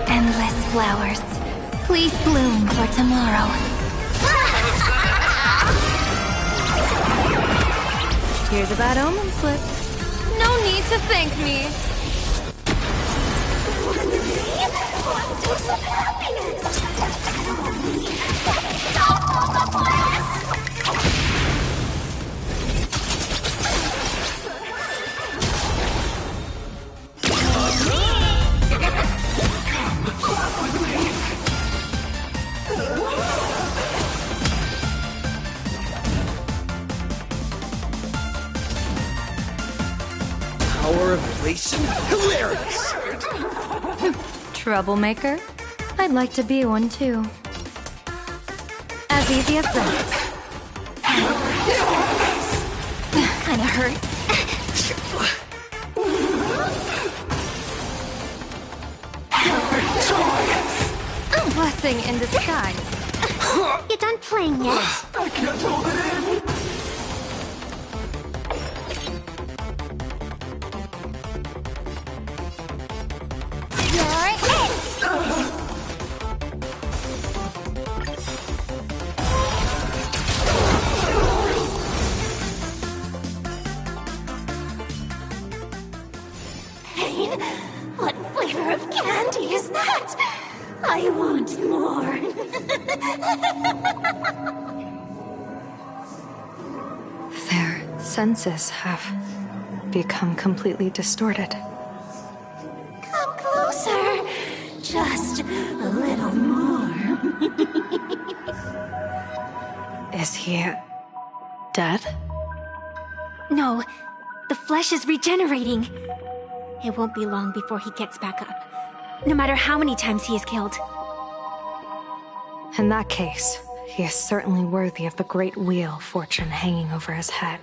F: Endless flowers. Please bloom for tomorrow.
N: Here's a bad omen slip. No need to thank me.
B: One dose of happiness! That's all the bliss!
D: Power of elation? Hilarious!
N: Troublemaker? I'd like to be one too. As easy as that. Kinda hurt. Blessing in disguise.
F: You done playing yet?
B: I can't hold it in! Pain? What flavor of candy is that? I want more.
N: Their senses have become completely distorted.
B: Come closer. Just a little more.
N: Is he dead?
F: No, the flesh is regenerating. It won't be long before he gets back up, no matter how many times he is killed.
N: In that case, he is certainly worthy of the great wheel fortune hanging over his head.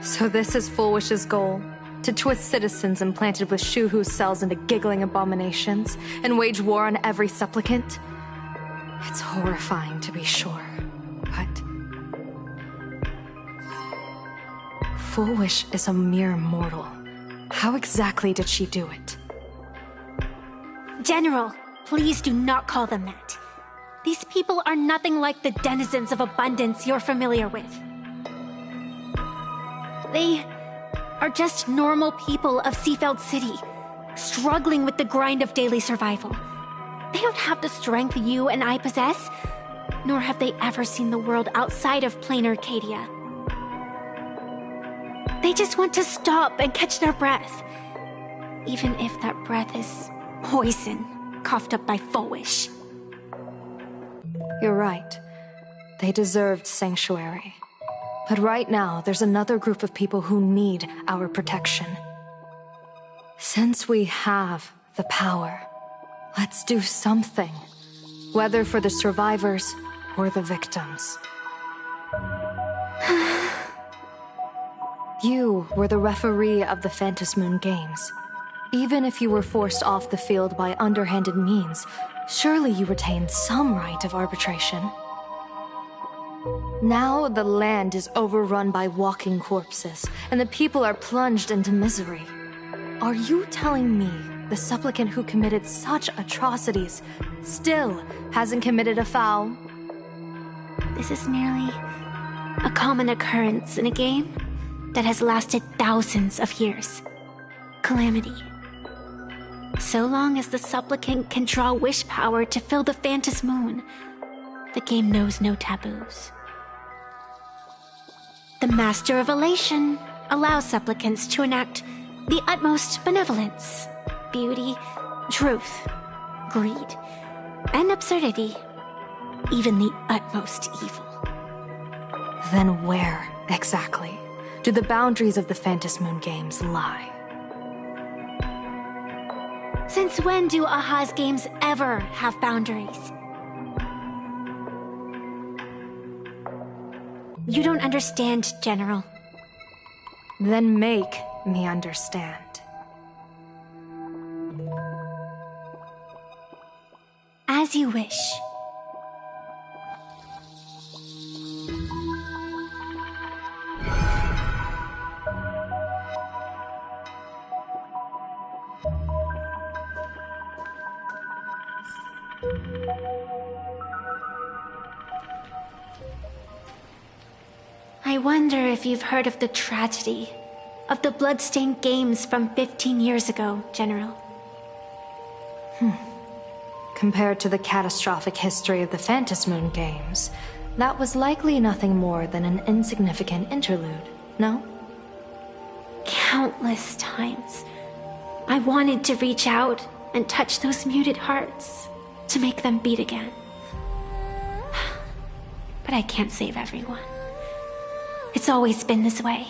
N: So this is Fullwish's goal? To twist citizens implanted with Shuhu's cells into giggling abominations and wage war on every supplicant? It's horrifying to be sure, but Fullwish is a mere mortal. How exactly did she do it?
F: General, please do not call them that. These people are nothing like the denizens of abundance you're familiar with. They are just normal people of Seafeld City, struggling with the grind of daily survival. They don't have the strength you and I possess, nor have they ever seen the world outside of plain Arcadia. They just want to stop and catch their breath, even if that breath is poison coughed up by Fullwish.
N: You're right. They deserved sanctuary. But right now, there's another group of people who need our protection. Since we have the power, let's do something. Whether for the survivors or the victims. You were the referee of the Phantom Moon Games. Even if you were forced off the field by underhanded means, surely you retained some right of arbitration. Now the land is overrun by walking corpses, and the people are plunged into misery. Are you telling me the supplicant who committed such atrocities still hasn't committed a foul?
G: This is merely a common occurrence in a game that has lasted thousands of years. Calamity. So long as the supplicant can draw wish power to fill the Phantom Moon, the game knows no taboos. The Master of Elation allows supplicants to enact the utmost benevolence, beauty, truth, greed, and absurdity, even the utmost evil.
N: Then where, exactly, do the boundaries of the Phantom Moon Games lie?
G: Since when do Aha's games ever have boundaries? You don't understand, General.
N: Then make me understand.
G: As you wish. I wonder if you've heard of the tragedy of the bloodstained games from 15 years ago, General.
N: Compared to the catastrophic history of the Phantom Moon Games, that was likely nothing more than an insignificant interlude, no?
G: Countless times, I wanted to reach out and touch those muted hearts to make them beat again. But I can't save everyone. It's always been this way.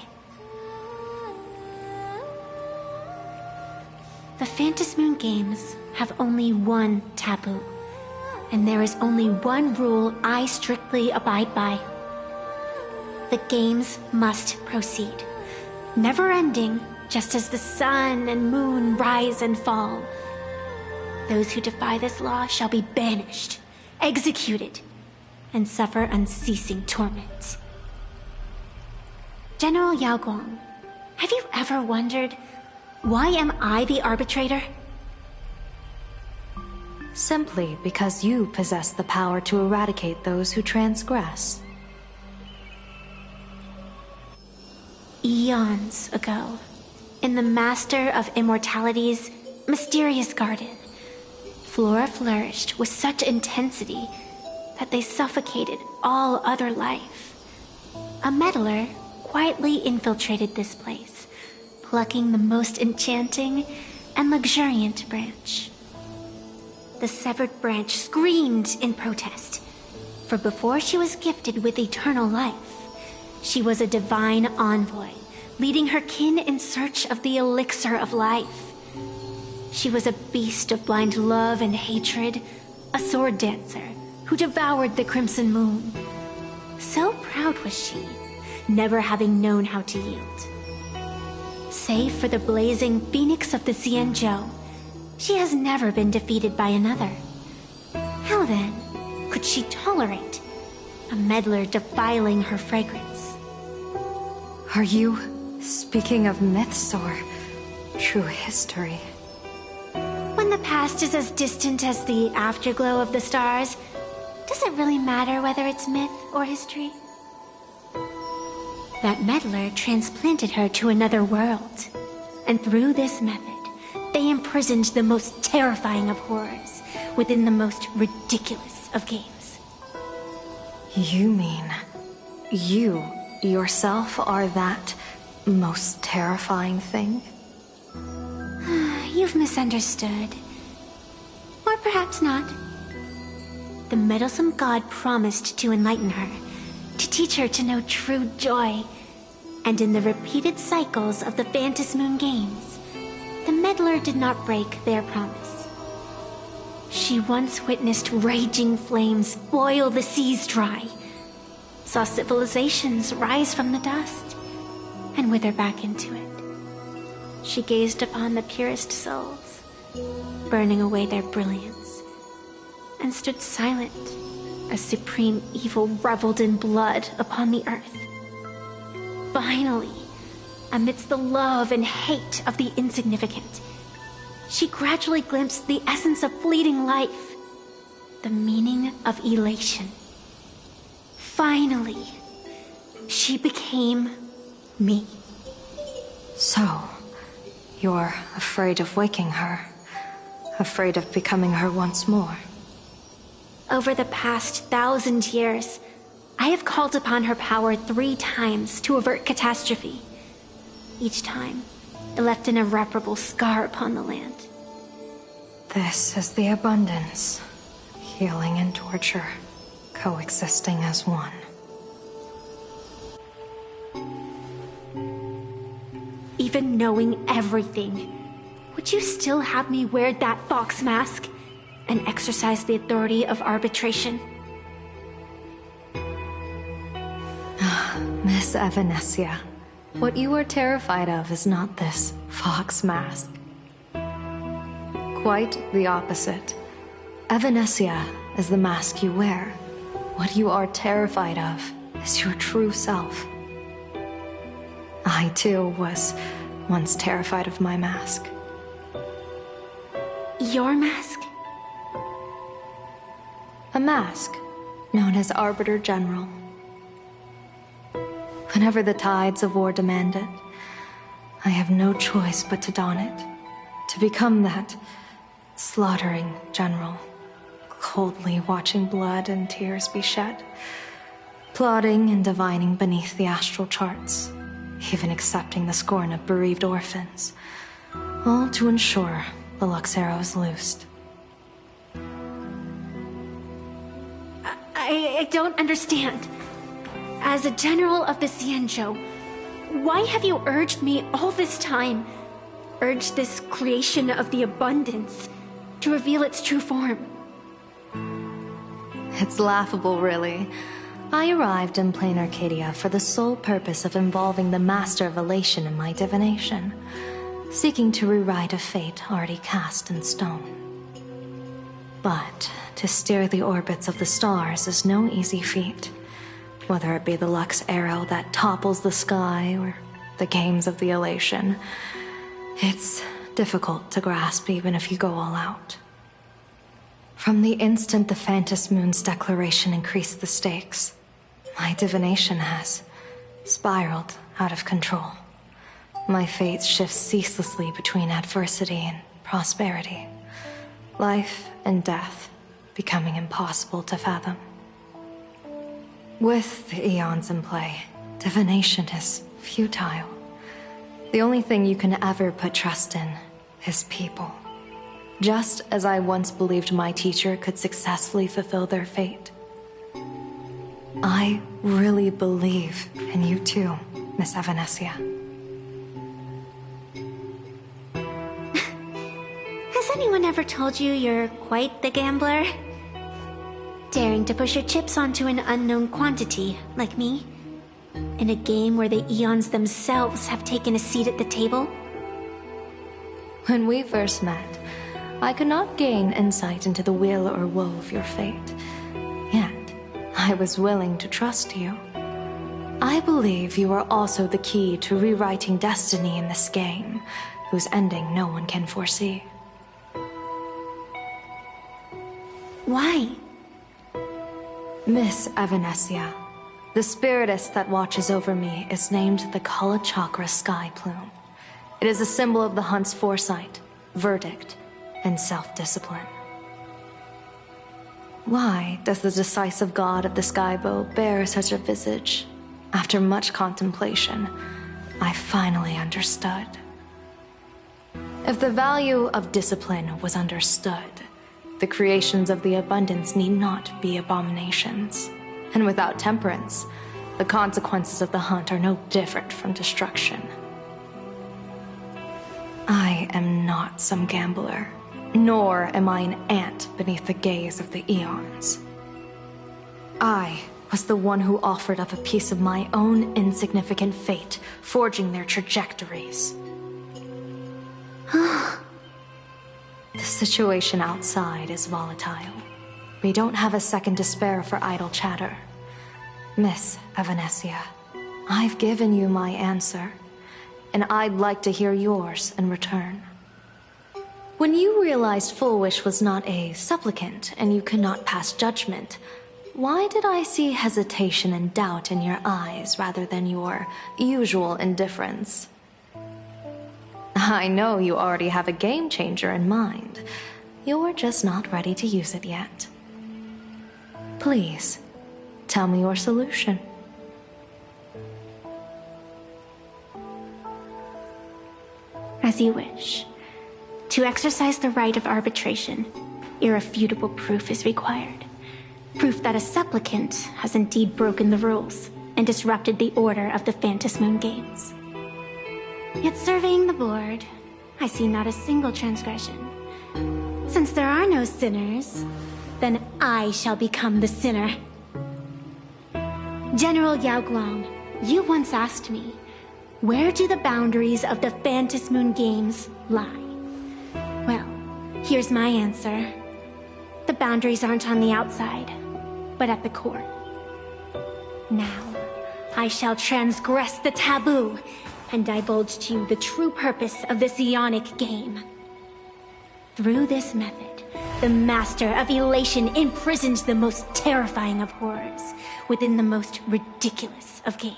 G: The Phantom Moon Games have only one taboo, and there is only one rule I strictly abide by. The games must proceed, never ending, just as the sun and moon rise and fall. Those who defy this law shall be banished, executed, and suffer unceasing torment. General Yao Guang, have you ever wondered, why am I the arbitrator?
N: Simply because you possess the power to eradicate those who transgress.
G: Eons ago, in the Master of Immortality's mysterious garden, flora flourished with such intensity that they suffocated all other life. A meddler quietly infiltrated this place, plucking the most enchanting and luxuriant branch. The severed branch screamed in protest, for before she was gifted with eternal life, she was a divine envoy, leading her kin in search of the elixir of life. She was a beast of blind love and hatred, a sword dancer who devoured the crimson moon. So proud was she, never having known how to yield. Save for the blazing phoenix of the Xianzhou, she has never been defeated by another. How then could she tolerate a meddler defiling her fragrance?
N: Are you speaking of myths or true history?
G: When the past is as distant as the afterglow of the stars, does it really matter whether it's myth or history? That meddler transplanted her to another world, and through this method, they imprisoned the most terrifying of horrors within the most ridiculous of games.
N: You mean you yourself are that most terrifying thing?
G: You've misunderstood. Or perhaps not. The meddlesome god promised to enlighten her, to teach her to know true joy. And in the repeated cycles of the Phantom Moon Games, the meddler did not break their promise. She once witnessed raging flames boil the seas dry, saw civilizations rise from the dust, and wither back into it. She gazed upon the purest souls, burning away their brilliance, and stood silent as supreme evil reveled in blood upon the earth. Finally, amidst the love and hate of the insignificant, she gradually glimpsed the essence of fleeting life, the meaning of elation. Finally, she became me.
N: So, you're afraid of waking her, afraid of becoming her once more.
G: Over the past 1,000 years, I have called upon her power 3 times to avert catastrophe. Each time, it left an irreparable scar upon the land.
N: This is the abundance. Healing and torture, coexisting as one.
G: Even knowing everything, would you still have me wear that fox mask and exercise the authority of arbitration?
N: Miss Evanescia, what you are terrified of is not this fox mask. Quite the opposite. Evanescia is the mask you wear. What you are terrified of is your true self. I too was once terrified of my mask.
G: Your mask?
N: A mask known as Arbiter General. Whenever the tides of war demand it, I have no choice but to don it, to become that slaughtering general, coldly watching blood and tears be shed, plotting and divining beneath the astral charts, even accepting the scorn of bereaved orphans, all to ensure the Luxero is loosed.
G: I don't understand. As a general of the Xianzhou, why have you urged me all this time, urged this creation of the abundance, to reveal its true form?
N: It's laughable, really. I arrived in plain Arcadia for the sole purpose of involving the Master of Elation in my divination, seeking to rewrite a fate already cast in stone. But to steer the orbits of the stars is no easy feat, whether it be the Lux arrow that topples the sky or the games of the Elation. It's difficult to grasp even if you go all out. From the instant the Phantom Moon's declaration increased the stakes, my divination has spiraled out of control. My fate shifts ceaselessly between adversity and prosperity, life and death becoming impossible to fathom. With the eons in play, divination is futile. The only thing you can ever put trust in is people. Just as I once believed my teacher could successfully fulfill their fate. I really believe in you too, Miss Evanescia.
G: Has anyone ever told you you're quite the gambler? Daring to push your chips onto an unknown quantity, like me? In a game where the eons themselves have taken a seat at the table?
N: When we first met, I could not gain insight into the will or woe of your fate. Yet, I was willing to trust you. I believe you are also the key to rewriting destiny in this game, whose ending no one can foresee.
G: Why?
N: Miss Evanescia, the spiritess that watches over me is named the Kala Chakra Sky Plume. It is a symbol of the hunt's foresight, verdict, and self-discipline. Why does the decisive god of the Skybow bear such a visage? After much contemplation, I finally understood. If the value of discipline was understood, the creations of the abundance need not be abominations. And without temperance, the consequences of the hunt are no different from destruction. I am not some gambler, nor am I an ant beneath the gaze of the eons. I was the one who offered up a piece of my own insignificant fate, forging their trajectories. The situation outside is volatile. We don't have a second to spare for idle chatter. Miss Evanesia, I've given you my answer, and I'd like to hear yours in return. When you realized Full Wish was not a supplicant and you could not pass judgment, why did I see hesitation and doubt in your eyes rather than your usual indifference? I know you already have a game changer in mind. You're just not ready to use it yet. Please, tell me your solution.
G: As you wish. To exercise the right of arbitration, irrefutable proof is required. Proof that a supplicant has indeed broken the rules and disrupted the order of the Phantasmoon Games. Yet surveying the board, I see not a single transgression. Since there are no sinners, then I shall become the sinner. General Yao Guang, you once asked me, where do the boundaries of the Phantasmoon Games lie? Well, here's my answer. The boundaries aren't on the outside, but at the core. Now, I shall transgress the taboo and divulge to you the true purpose of this Ionic game. Through this method, the Master of Elation imprisons the most terrifying of horrors within the most ridiculous of games.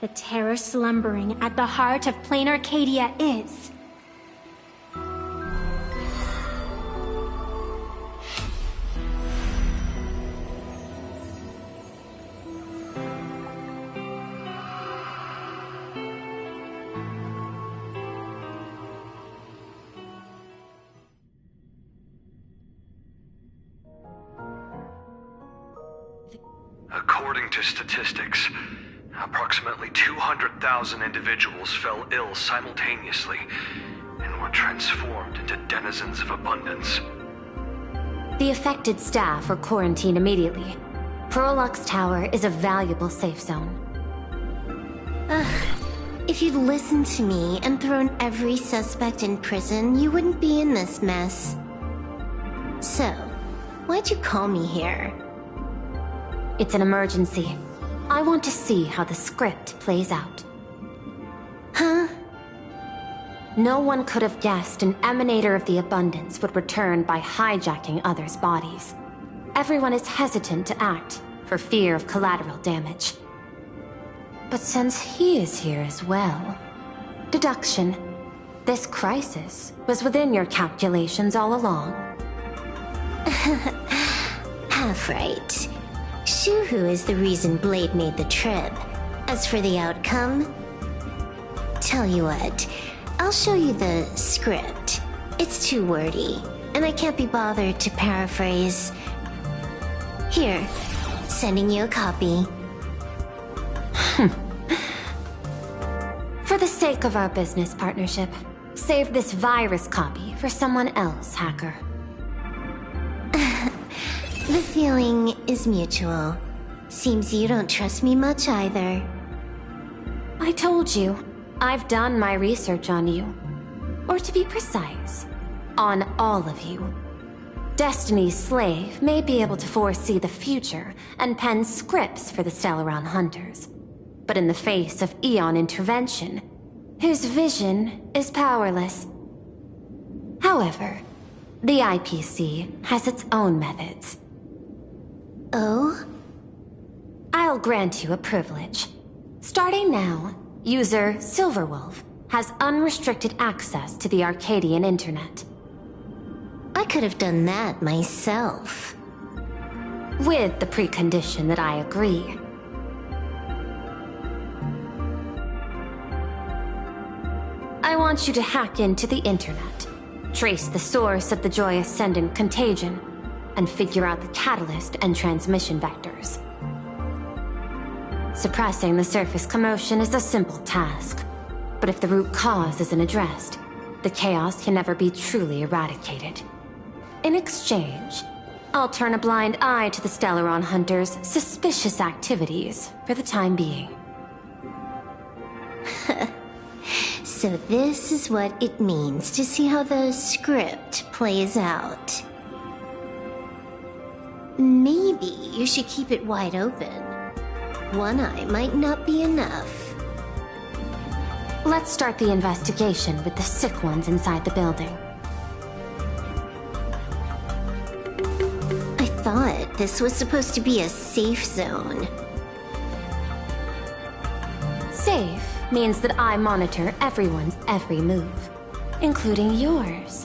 G: The terror slumbering at the heart of Plain Arcadia is...
C: According to statistics, approximately 200,000 individuals fell ill simultaneously and were transformed into denizens of abundance.
Q: The affected staff were quarantined immediately. Prolux Tower is a valuable safe zone.
B: If you'd listened to me and thrown every suspect in prison, you wouldn't be in this mess. So, why'd you call me here?
Q: It's an emergency. I want to see how the script plays out.
B: Huh?
Q: No one could have guessed an emanator of the abundance would return by hijacking others' bodies. Everyone is hesitant to act, for fear of collateral damage. But since he is here as well... Deduction. This crisis was within your calculations all along.
B: Half right. Shuhu is the reason Blade made the trip. As for the outcome... Tell you what, I'll show you the script. It's too wordy, and I can't be bothered to paraphrase. Here, sending you a copy.
Q: For the sake of our business partnership, save this virus copy for someone else, hacker.
B: The feeling is mutual. Seems you don't trust me much either.
Q: I told you, I've done my research on you. Or to be precise, on all of you. Destiny's slave may be able to foresee the future and pen scripts for the Stellaron hunters. But in the face of Eon intervention, his vision is powerless. However, the IPC has its own methods.
B: Oh?
Q: I'll grant you a privilege. Starting now, user Silverwolf has unrestricted access to the Arcadian internet.
B: I could have done that myself.
Q: With the precondition that I agree. I want you to hack into the internet, trace the source of the Joy Ascendant contagion, and figure out the catalyst and transmission vectors. Suppressing the surface commotion is a simple task, but if the root cause isn't addressed, the chaos can never be truly eradicated. In exchange, I'll turn a blind eye to the Stellaron Hunters' suspicious activities for the time being.
B: So this is what it means to see how the script plays out. Maybe you should keep it wide open. One eye might not be enough.
Q: Let's start the investigation with the sick ones inside the building.
B: I thought this was supposed to be a safe zone.
Q: Safe means that I monitor everyone's every move, including yours.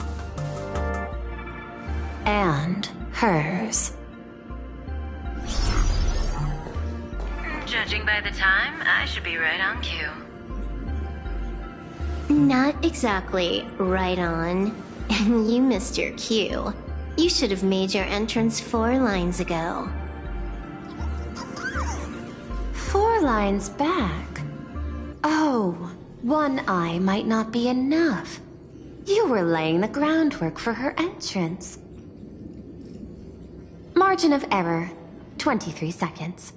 Q: And hers.
I: Judging by the time, I should be right on cue.
B: Not exactly right on. And you missed your cue. You should have made your entrance 4 lines ago.
Q: 4 lines back? Oh, one eye might not be enough. You were laying the groundwork for her entrance. Margin of error, 23 seconds.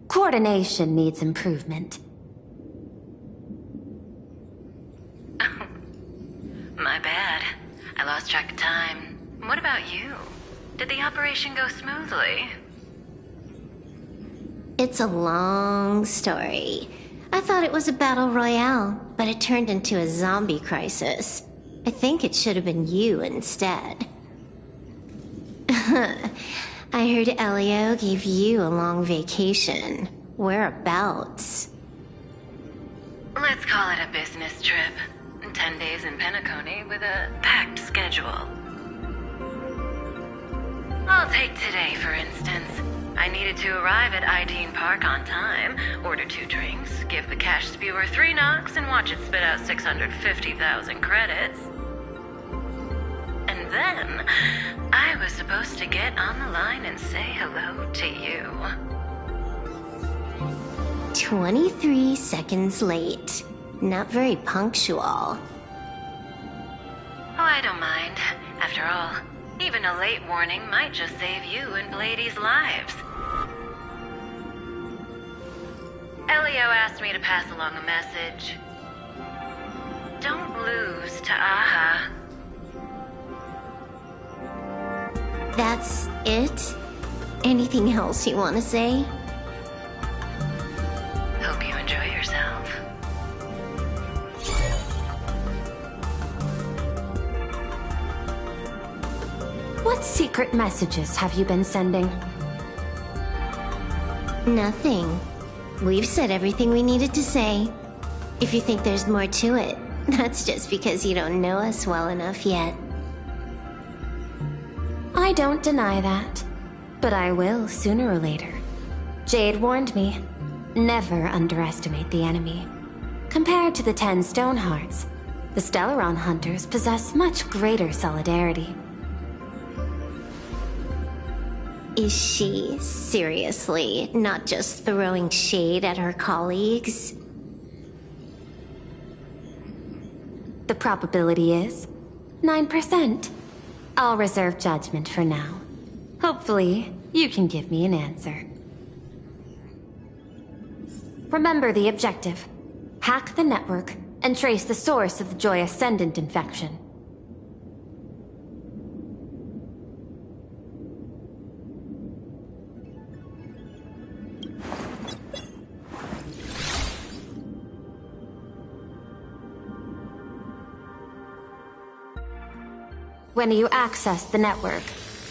Q: Coordination needs improvement.
I: My bad. I lost track of time. What about you? Did the operation go smoothly?
B: It's a long story. I thought it was a battle royale, but it turned into a zombie crisis. I think it should have been you instead. I heard Elio gave you a long vacation. Whereabouts?
I: Let's call it a business trip. 10 days in Penacony with a packed schedule. I'll take today, for instance. I needed to arrive at Ideen Park on time, order 2 drinks, give the cash spewer 3 knocks, and watch it spit out 650,000 credits. And then, I was supposed to get on the line and say hello to you.
B: 23 seconds late. Not very punctual.
I: Oh, I don't mind. After all, even a late warning might just save you and Blady's lives. Elio asked me to pass along a message. Don't lose to Aha.
B: That's it? Anything else you want to say?
I: Hope you enjoy yourself.
Q: What secret messages have you been sending?
B: Nothing. We've said everything we needed to say. If you think there's more to it, that's just because you don't know us well enough yet.
Q: I don't deny that, but I will sooner or later. Jade warned me, never underestimate the enemy. Compared to the 10 Stonehearts, the Stellaron Hunters possess much greater solidarity.
B: Is she seriously not just throwing shade at her colleagues?
Q: The probability is 9%. I'll reserve judgment for now. Hopefully, you can give me an answer. Remember the objective. Hack the network and trace the source of the Joy Ascendant infection. When you access the network,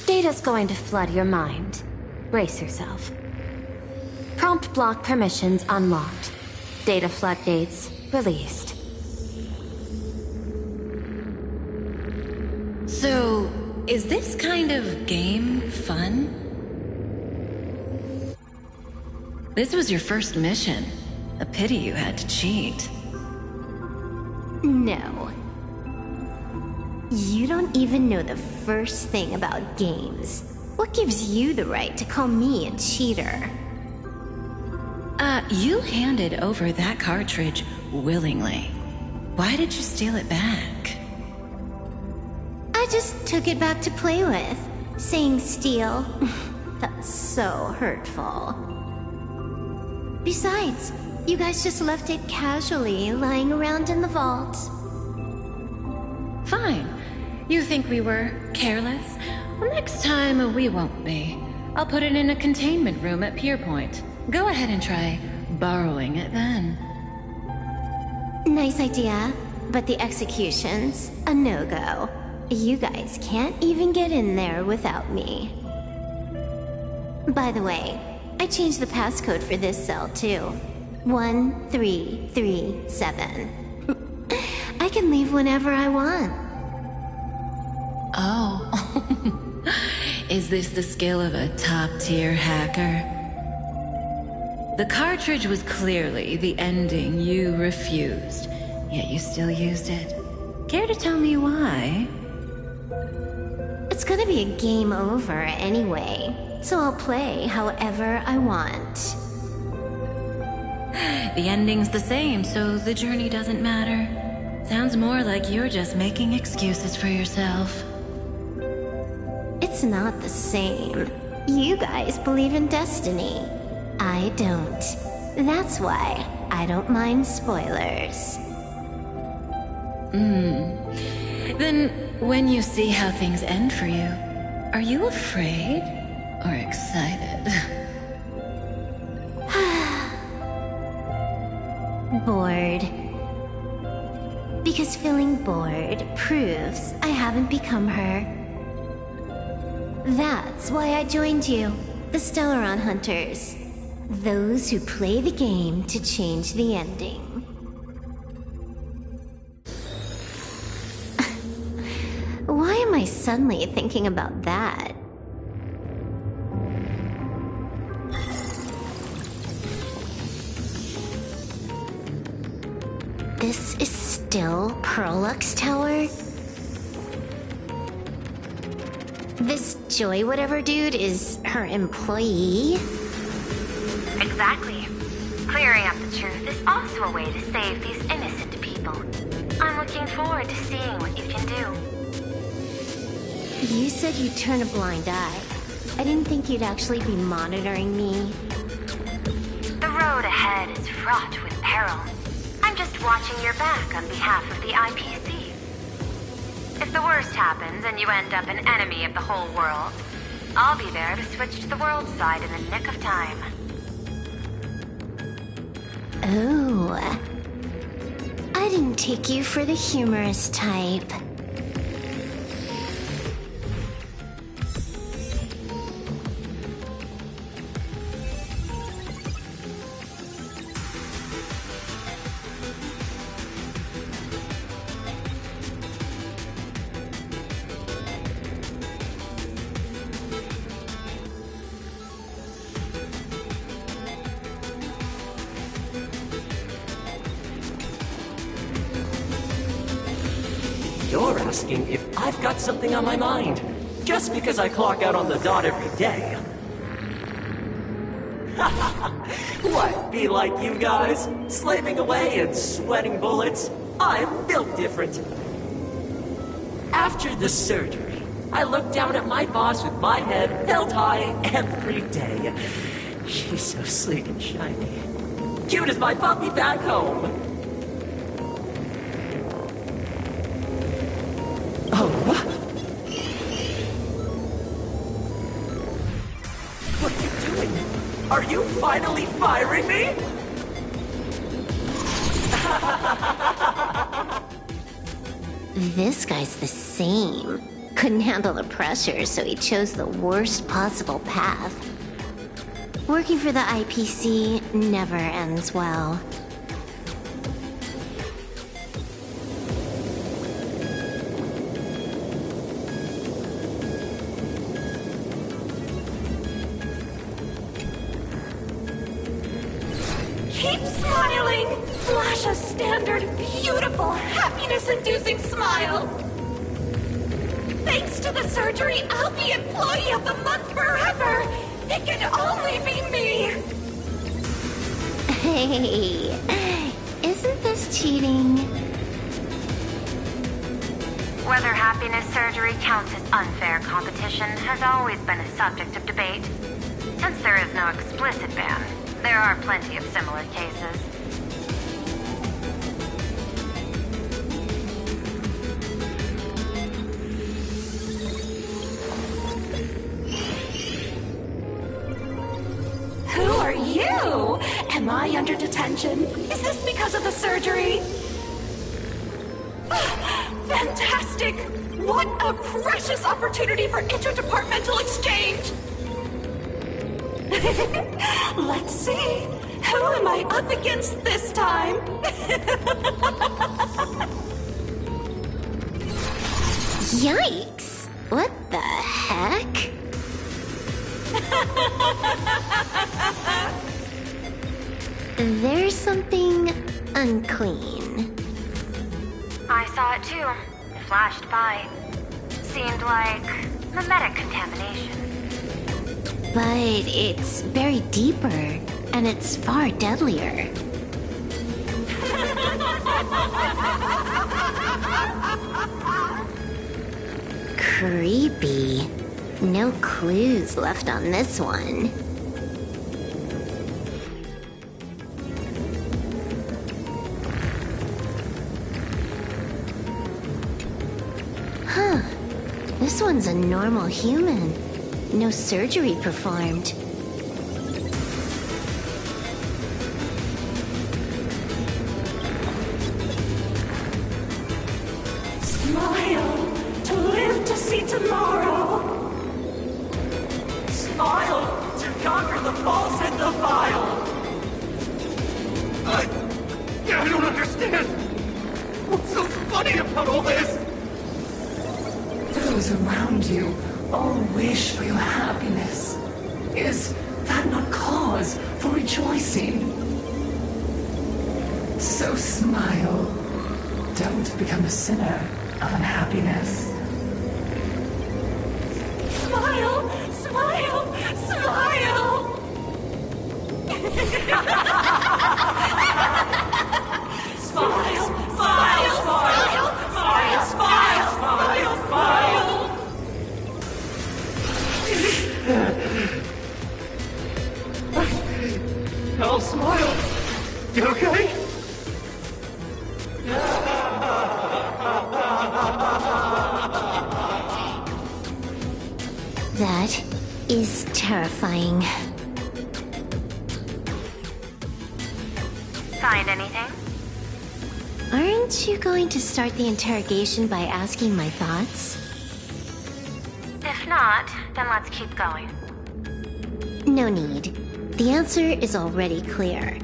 Q: data's going to flood your mind. Brace yourself. Prompt block permissions unlocked. Data floodgates released.
I: So, is this kind of game fun? This was your first mission. A pity you had to cheat.
B: No. You don't even know the first thing about games. What gives you the right to call me a cheater?
I: You handed over that cartridge willingly. Why did you steal it back?
B: I just took it back to play with. Saying steal. That's so hurtful. Besides, you guys just left it casually lying around in the vault.
I: Fine. You think we were careless? Well, next time we won't be. I'll put it in a containment room at Pierpoint. Go ahead and try borrowing it then.
B: Nice idea, but the execution's a no-go. You guys can't even get in there without me. By the way, I changed the passcode for this cell too. 1337. I can leave whenever I want.
I: Oh. Is this the skill of a top-tier hacker? The cartridge was clearly the ending you refused, yet you still used it. Care to tell me why?
B: It's gonna be a game over anyway, so I'll play however I want.
I: The ending's the same, so the journey doesn't matter. Sounds more like you're just making excuses for yourself.
B: It's not the same. You guys believe in destiny. I don't. That's why I don't mind spoilers.
I: Then, when you see how things end for you, are you afraid or excited?
B: Bored. Because feeling bored proves I haven't become her. That's why I joined you, the Stellaron Hunters. Those who play the game to change the ending. Why am I suddenly thinking about that? This is still Perlux Tower? This Joy whatever dude is her employee?
K: Exactly. Clearing up the truth is also a way to save these innocent people. I'm looking forward to seeing what you can do.
B: You said you'd turn a blind eye. I didn't think you'd actually be monitoring me.
K: The road ahead is fraught with peril. I'm just watching your back on behalf of the IPC. If the worst happens and you end up an enemy of the whole world, I'll be there to switch to the world side in the nick of time.
B: Oh. I didn't take you for the humorous type.
L: You're asking if I've got something on my mind, just because I clock out on the dot every day. What, be like you guys? Slaving away and sweating bullets? I'm built different. After the surgery, I look down at my boss with my head held high every day. She's so sleek and shiny. Cute as my puppy back home. Oh, what? What are you doing? Are you finally firing me?
B: This guy's the same. Couldn't handle the pressure, so he chose the worst possible path. Working for the IPC never ends well.
R: Keep smiling! Flash a standard, beautiful, happiness-inducing smile! Thanks to the surgery, I'll be Employee of the Month forever! It can only be me!
B: Hey, isn't this cheating?
K: Whether happiness surgery counts as unfair competition has always been a subject of debate. Since there is no explicit ban, there are plenty of similar cases.
R: Who are you? Am I under detention? Is this because of the surgery? Fantastic! What a precious opportunity for interdepartmental exchange! Let's see. Who am I up against this time?
B: Yikes! What the heck? There's something unclean.
K: I saw it too. It flashed by. Seemed like mimetic contamination.
B: But it's buried deeper, and it's far deadlier. Creepy. No clues left on this one. Huh. This one's a normal human. No surgery performed.
R: Smile to live to see tomorrow. Smile to conquer the false and the vile.
J: I don't understand. What's so funny about all this?
A: Those around you all wish for your happiness. Is that not cause for rejoicing? So smile. Don't become a sinner of unhappiness.
R: Smile, smile, smile. Smile, smile, smile, smile, smile, smile, smile.
J: I'll smile. You okay?
B: That is terrifying.
K: Find anything?
B: Aren't you going to start the interrogation by asking my thoughts?
K: If not, then let's keep going.
B: No need. The answer is already clear.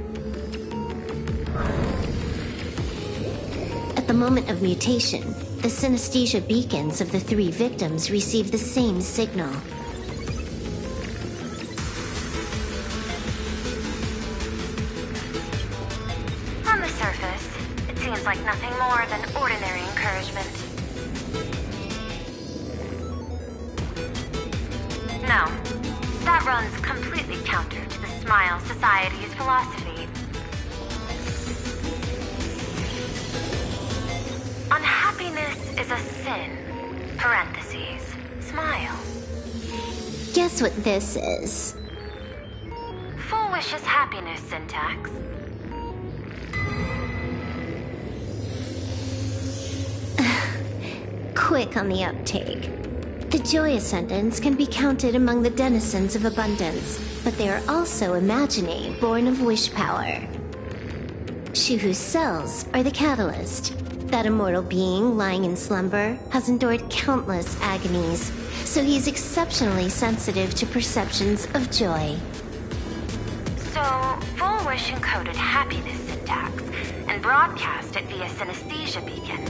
B: At the moment of mutation, the synesthesia beacons of the 3 victims receive the same signal.
K: On the surface, it seems like nothing more than ordinary encouragement. No, that runs completely counter to the Smile Society's philosophy. Unhappiness is a sin. Parentheses. Smile.
B: Guess what this is?
K: Full wishes happiness syntax.
B: Quick on the uptake. The Joy Ascendants can be counted among the denizens of abundance, but they are also imaginary, born of wish power. Shuhu's cells are the catalyst. That immortal being lying in slumber has endured countless agonies, so he is exceptionally sensitive to perceptions of joy.
K: So, Full Wish encoded happiness syntax and broadcast it via synesthesia beacon.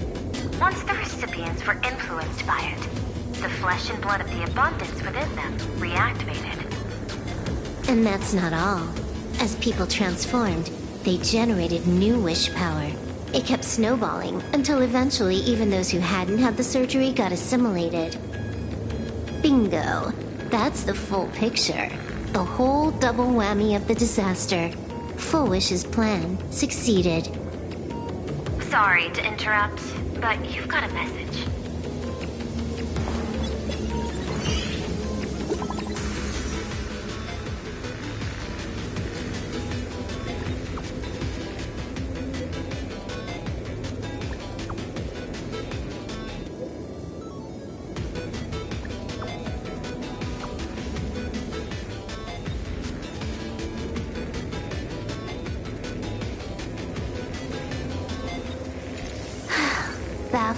K: Once the recipients were influenced by it, the flesh and blood of the abundance within them reactivated.
B: And that's not all. As people transformed, they generated new wish power. It kept snowballing until eventually even those who hadn't had the surgery got assimilated. Bingo. That's the full picture. The whole double whammy of the disaster. Full Wish's plan succeeded.
K: Sorry to interrupt, but you've got a message.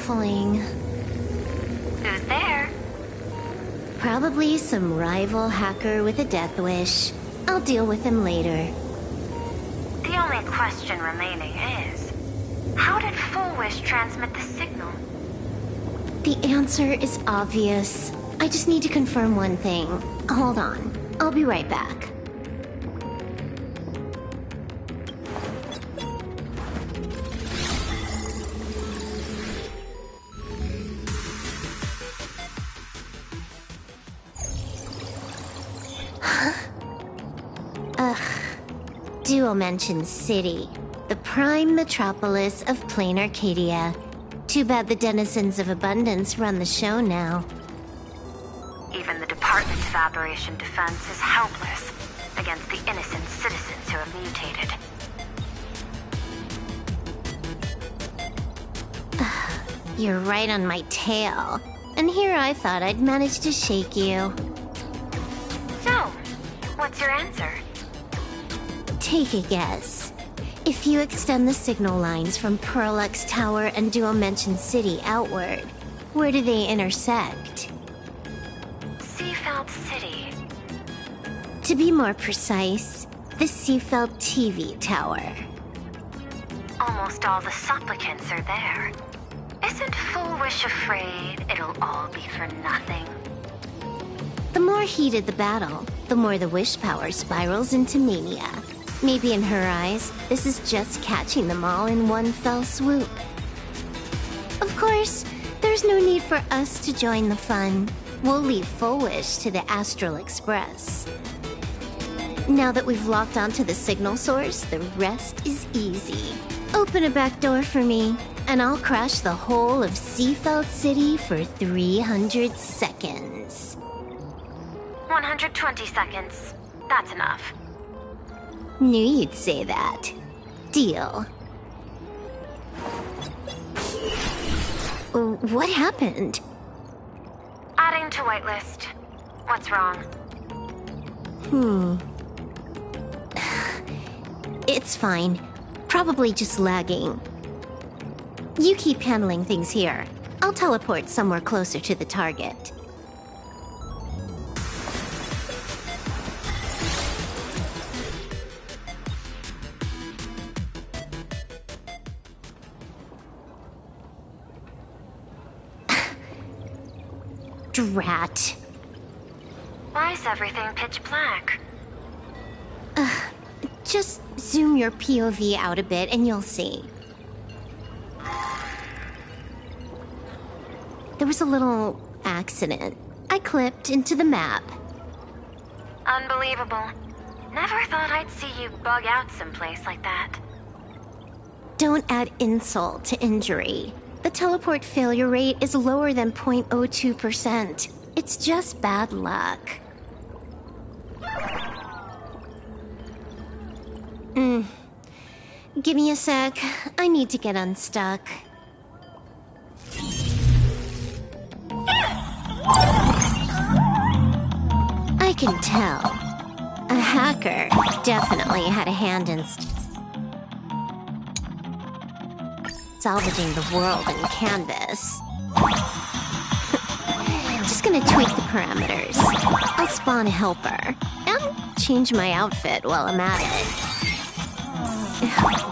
B: baffling.
K: Who's there?
B: Probably some rival hacker with a death wish. I'll deal with him later.
K: The only question remaining is, how did Full Wish transmit the signal?
B: The answer is obvious. I just need to confirm one thing. Hold on. I'll be right back. Dual-Mention City, the prime metropolis of plain Arcadia. Too bad the denizens of Abundance run the show now.
K: Even the Department of Aberration Defense is helpless against the innocent citizens who have mutated.
B: You're right on my tail. And here I thought I'd manage to shake you.
K: So, what's your answer?
B: Take a guess. If you extend the signal lines from Perlux Tower and Dual-Mention City outward, where do they intersect?
K: Seafeld City.
B: To be more precise, the Seafeld TV Tower.
K: Almost all the supplicants are there. Isn't Full Wish afraid it'll all be for nothing?
B: The more heated the battle, the more the wish power spirals into mania. Maybe in her eyes, this is just catching them all in one fell swoop. Of course, there's no need for us to join the fun. We'll leave Full Wish to the Astral Express. Now that we've locked onto the signal source, the rest is easy. Open a back door for me, and I'll crash the whole of Seafeld City for 300 seconds.
K: 120 seconds. That's enough.
B: Knew you'd say that. Deal. What happened?
K: Adding to whitelist. What's wrong?
B: It's fine. Probably just lagging. You keep handling things here. I'll teleport somewhere closer to the target. Drat.
K: Why is everything pitch black?
B: Just zoom your POV out a bit and you'll see. There was a little accident. I clipped into the map.
K: Unbelievable. Never thought I'd see you bug out someplace like that.
B: Don't add insult to injury. The teleport failure rate is lower than 0.02%. It's just bad luck. Give me a sec. I need to get unstuck. I can tell. A hacker definitely had a hand in salvaging the world in Canvas. Just gonna tweak the parameters. I'll spawn a helper and change my outfit while I'm at it.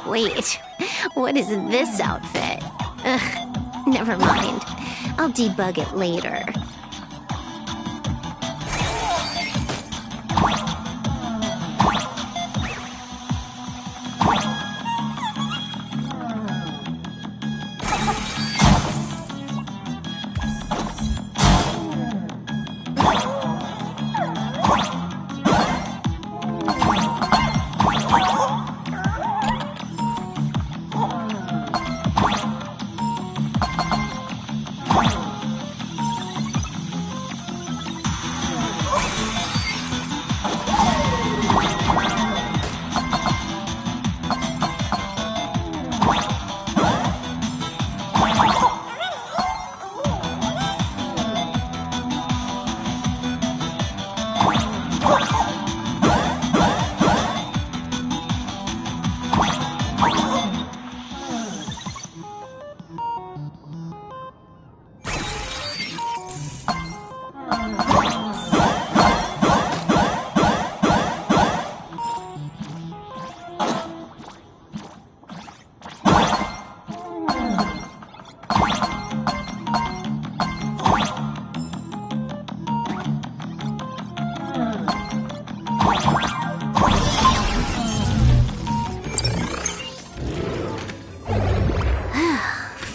B: Wait, what is this outfit? Never mind. I'll debug it later.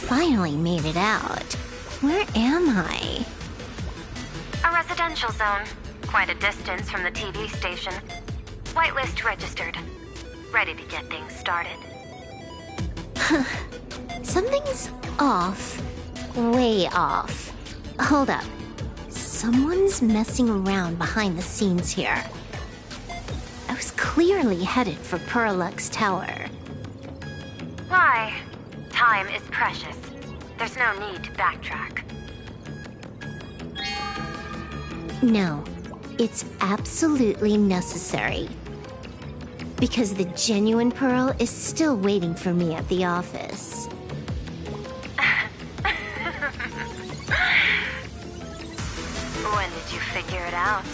B: Finally made it out. Where am I?
K: A residential zone. Quite a distance from the TV station. Whitelist registered. Ready to get things started.
B: Something's off. Way off. Hold up. Someone's messing around behind the scenes here. I was clearly headed for Perlux Tower.
K: Why? Time is precious. There's no need to backtrack.
B: No, it's absolutely necessary. Because the genuine Pearl is still waiting for me at the office.
K: When did you figure it out?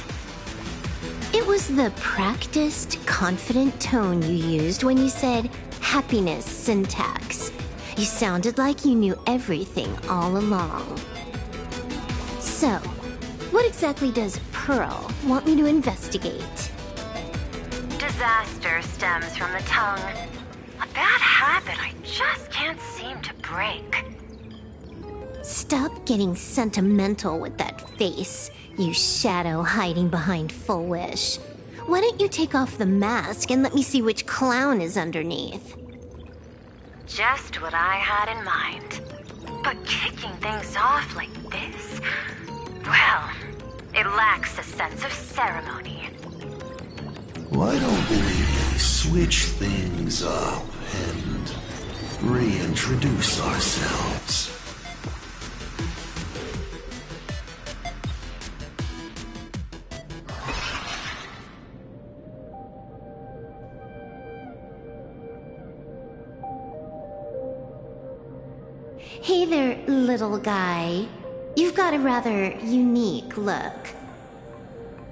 B: It was the practiced, confident tone you used when you said happiness syntax. You sounded like you knew everything all along. So, what exactly does Pearl want me to investigate?
K: Disaster stems from the tongue. A bad habit I just can't seem to break.
B: Stop getting sentimental with that face, you shadow hiding behind Full Wish. Why don't you take off the mask and let me see which clown is underneath?
K: Just what I had in mind. But kicking things off like this? Well, it lacks a sense of ceremony.
P: Why don't we switch things up and reintroduce ourselves?
B: Hey there, little guy. You've got a rather unique look.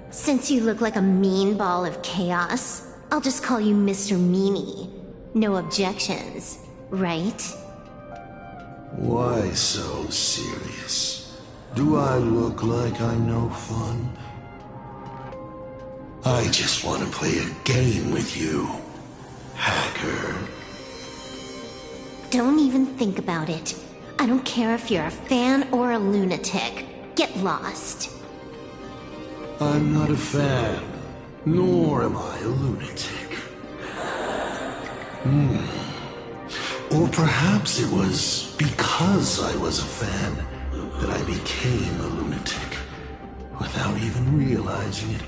B: Since you look like a mean ball of chaos, I'll just call you Mr. Meanie. No objections, right?
P: Why so serious? Do I look like I'm no fun? I just want to play a game with you, hacker.
B: Don't even think about it. I don't care if you're a fan or a lunatic. Get lost.
P: I'm not a fan, nor am I a lunatic. Or perhaps it was because I was a fan that I became a lunatic. Without even realizing it,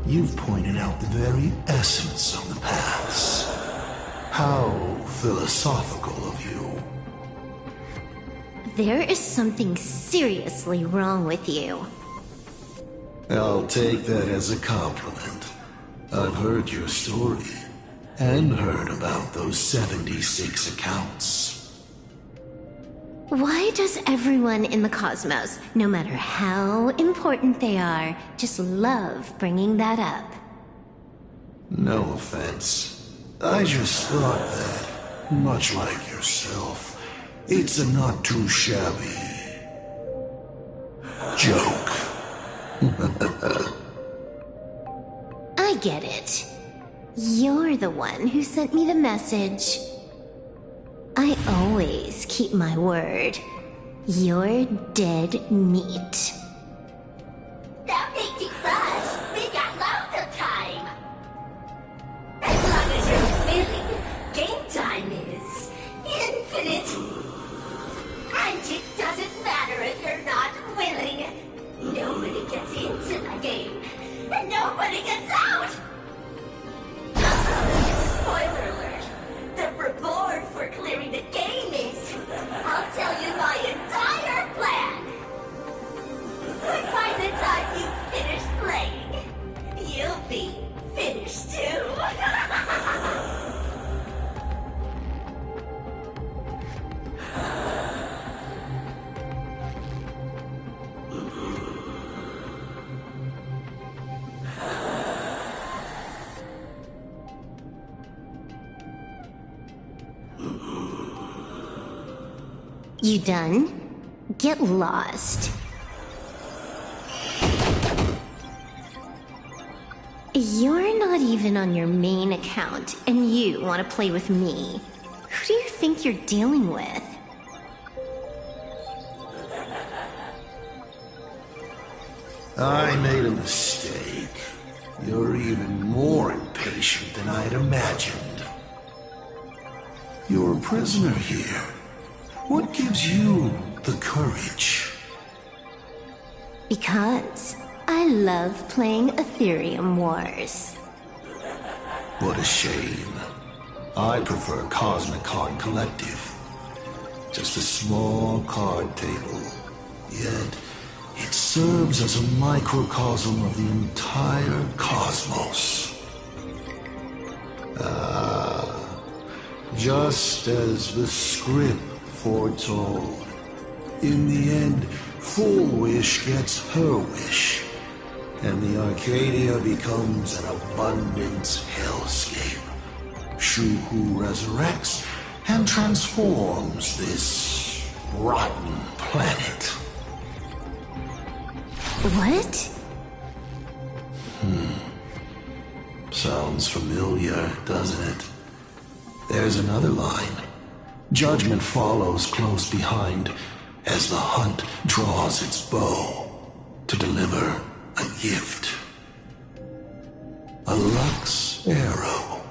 P: you've pointed out the very essence of the paths. How philosophical of you.
B: There is something seriously wrong with you.
P: I'll take that as a compliment. I've heard your story, and heard about those 76 accounts.
B: Why does everyone in the cosmos, no matter how important they are, just love bringing that up?
P: No offense. I just thought that, much like yourself, it's a not too shabby joke.
B: I get it. You're the one who sent me the message. I always keep my word. You're dead meat.
R: Stop making fuss! We got loads of time! As long as you're willing, game time is infinite. And it doesn't matter if you're not willing. Nobody gets into the game, and nobody gets out! Spoiler alert! The reward for clearing the game is... I'll tell you my entire plan!
B: You done? Get lost. You're not even on your main account, and you want to play with me. Who do you think you're dealing with?
P: I made a mistake. You're even more impatient than I'd imagined. You're a prisoner here. What gives you the courage?
B: Because I love playing Ethereum Wars.
P: What a shame. I prefer Cosmic Card Collective. Just a small card table. Yet, it serves as a microcosm of the entire cosmos. Just as the script foretold. In the end, Full Wish gets her wish, and the Arcadia becomes an abundant hellscape. Shuhu resurrects and transforms this rotten planet.
B: What?
P: Sounds familiar, doesn't it? There's another line. Judgment follows close behind as the hunt draws its bow to deliver a gift. A Lux arrow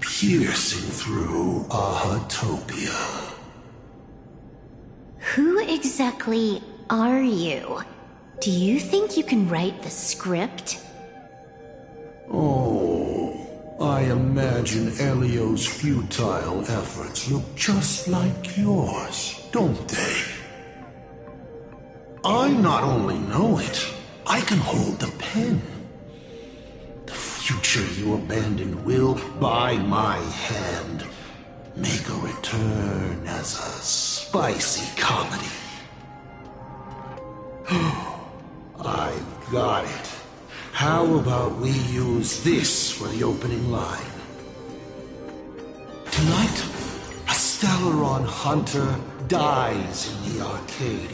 P: piercing through Ahatopia.
B: Who exactly are you? Do you think you can write the script?
P: Oh, I imagine Elio's futile efforts look just like yours, don't they? I not only know it, I can hold the pen. The future you abandoned will, by my hand, make a return as a spicy comedy. I've got it. How about we use this for the opening line? Tonight, a Stellaron hunter dies in the Arcadia.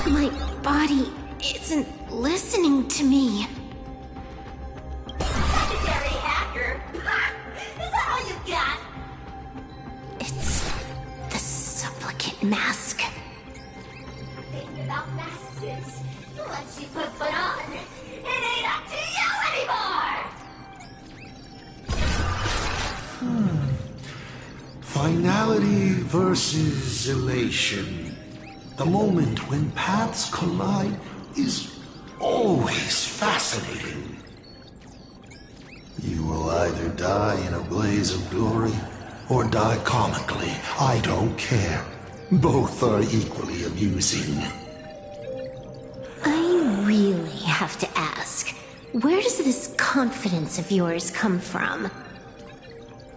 B: My body isn't listening to me.
R: Secondary hacker! Is that all you got?
B: It's the supplicant mask.
R: Think about masks. Once you put foot on, it ain't up to you anymore!
P: Finality versus elation. The moment when paths collide is always fascinating. You will either die in a blaze of glory or die comically. I don't care. Both are equally amusing.
B: I really have to ask, where does this confidence of yours come from?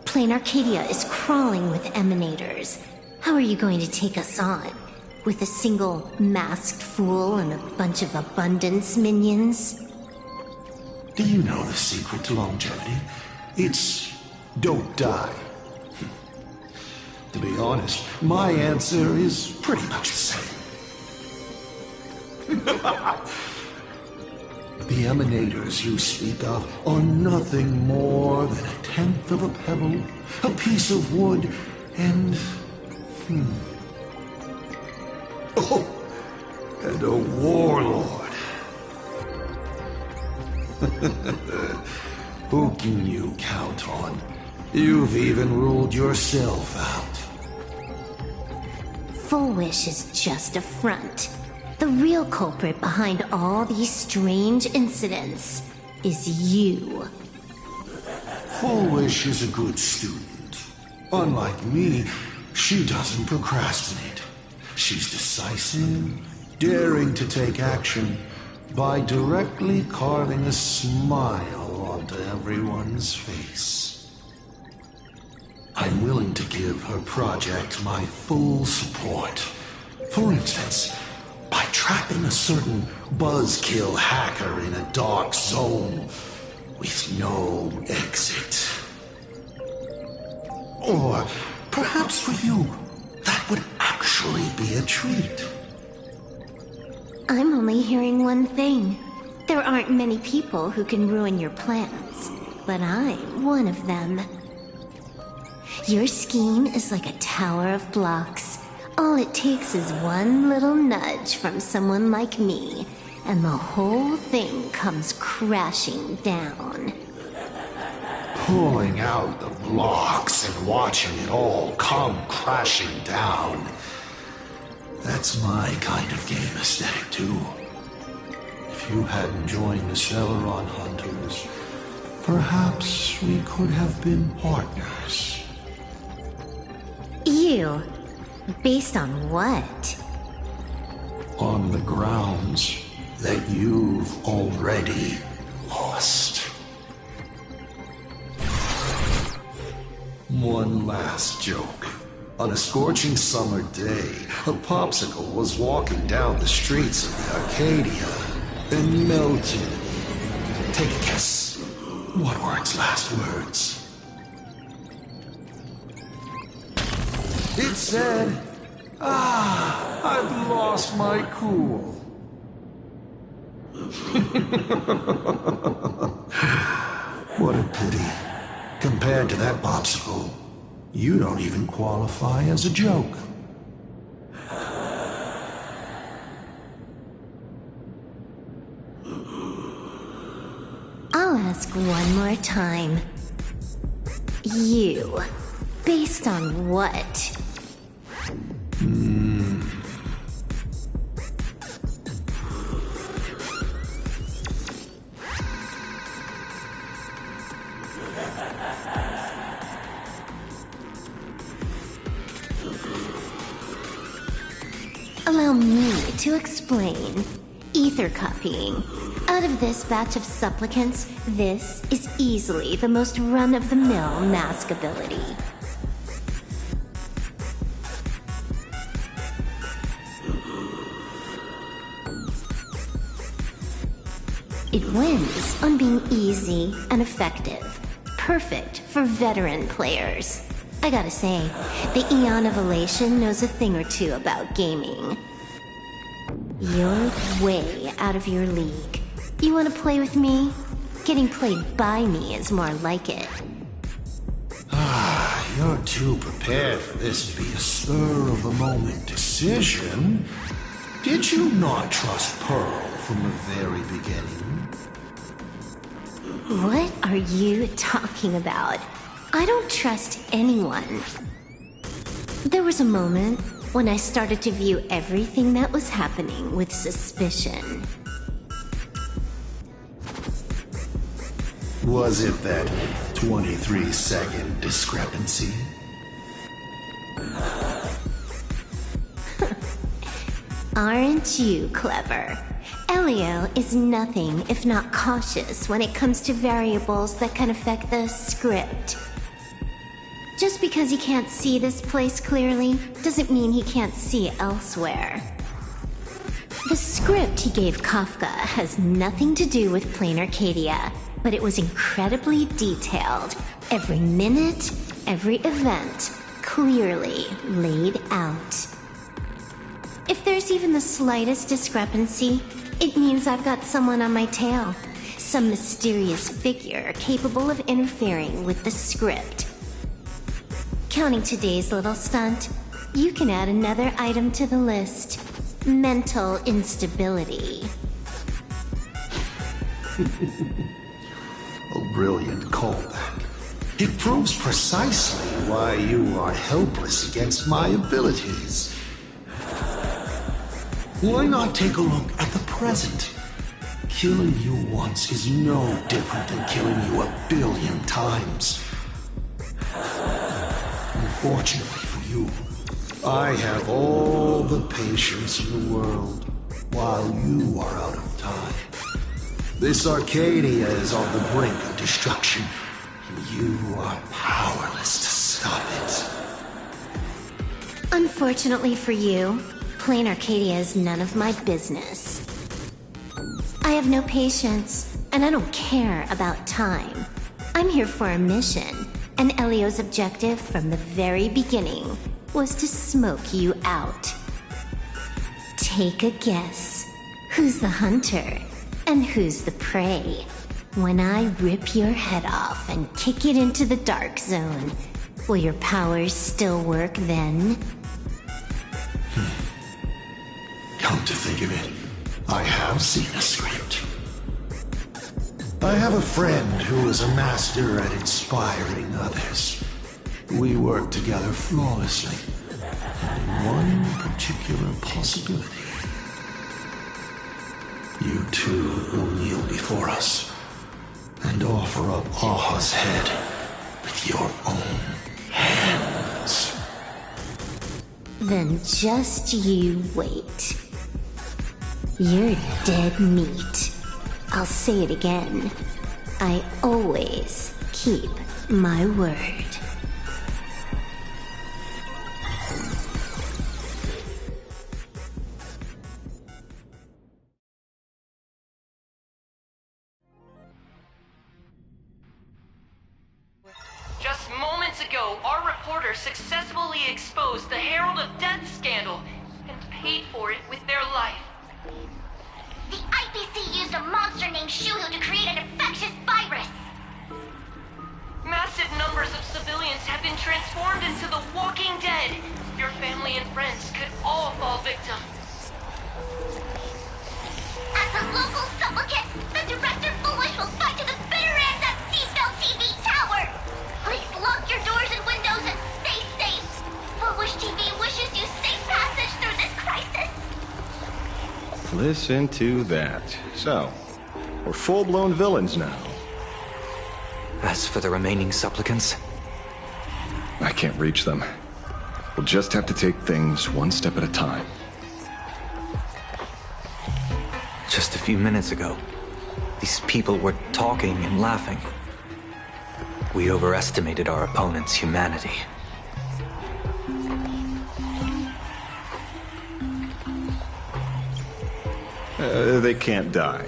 B: Plain Arcadia is crawling with emanators. How are you going to take us on? With a single masked fool and a bunch of abundance minions?
P: Do you know the secret to longevity? It's don't die. To be honest, my answer is pretty much the same. The emanators you speak of are nothing more than a tenth of a pebble, a piece of wood, and... Oh, and a warlord. Who can you count on? You've even ruled yourself out.
B: Full Wish is just a front. The real culprit behind all these strange incidents is you.
P: Full Wish is a good student. Unlike me, she doesn't procrastinate. She's decisive, daring to take action by directly carving a smile onto everyone's face. I'm willing to give her project my full support. For instance, by trapping a certain buzzkill hacker in a dark zone with no exit. Or perhaps for you, that would actually be a treat.
B: I'm only hearing one thing. There aren't many people who can ruin your plans, but I'm one of them. Your scheme is like a tower of blocks. All it takes is one little nudge from someone like me, and the whole thing comes crashing down.
P: Pulling out the blocks and watching it all come crashing down. That's my kind of game aesthetic, too. If you hadn't joined the Celeron Hunters, perhaps we could have been partners.
B: You? Based on what?
P: On the grounds that you've already lost. One last joke. On a scorching summer day, a popsicle was walking down the streets of the Arcadia and melted. Take a guess. What were its last words? It said, I've lost my cool. What a pity. Compared to that popsicle, you don't even qualify as a joke.
B: I'll ask one more time. You. Based on what? Allow me to explain. Ether copying. Out of this batch of supplicants, this is easily the most run-of-the-mill mask ability. It wins on being easy and effective. Perfect for veteran players. I gotta say, the Eon of Elation knows a thing or two about gaming. You're way out of your league. You wanna play with me? Getting played by me is more like it.
P: You're too prepared for this to be a spur-of-the-moment decision. Did you not trust Pearl from the very beginning?
B: What are you talking about? I don't trust anyone. There was a moment when I started to view everything that was happening with suspicion.
P: Was it that 23-second discrepancy?
B: Aren't you clever? Elio is nothing if not cautious when it comes to variables that can affect the script. Just because he can't see this place clearly doesn't mean he can't see elsewhere. The script he gave Kafka has nothing to do with Plain Arcadia, but it was incredibly detailed. Every minute, every event, clearly laid out. If there's even the slightest discrepancy, it means I've got someone on my tail. Some mysterious figure capable of interfering with the script. Counting today's little stunt, you can add another item to the list. Mental instability.
P: A brilliant callback. It proves precisely why you are helpless against my abilities. Why not take a look at the present? Killing you once is no different than killing you 1 billion times. Unfortunately for you, I have all the patience in the world, while you are out of time. This Arcadia is on the brink of destruction, and you are powerless to stop it.
B: Unfortunately for you, Plain Arcadia is none of my business. I have no patience, and I don't care about time. I'm here for a mission, and Elio's objective from the very beginning was to smoke you out. Take a guess. Who's the hunter, and who's the prey? When I rip your head off and kick it into the dark zone, will your powers still work then?
P: Come to think of it, I have seen a script. I have a friend who is a master at inspiring others. We work together flawlessly. One particular possibility. You two will kneel before us and offer up Aha's head with your own hands.
B: Then just you wait. You're dead meat. I'll say it again. I always keep my word.
H: Just moments ago, our reporter successfully exposed the Herald of Death scandal and paid for it with their life.
F: The IPC used a monster named Shuhu to create an infectious virus.
H: Massive numbers of civilians have been transformed into the Walking Dead. Your family and friends could all fall victim.
F: As a local supplicant, the Director Foolish will fight to the bitter end at Seatbelt TV Tower. Please lock your doors and windows and stay safe. Foolish TV wishes you safe passage through this crisis.
M: Listen to that. So, we're full-blown villains now.
U: As for the remaining supplicants,
M: I can't reach them. We'll just have to take things one step at a time.
U: just a few minutes ago, these people were talking and laughing. We overestimated our opponent's humanity.
M: They can't die.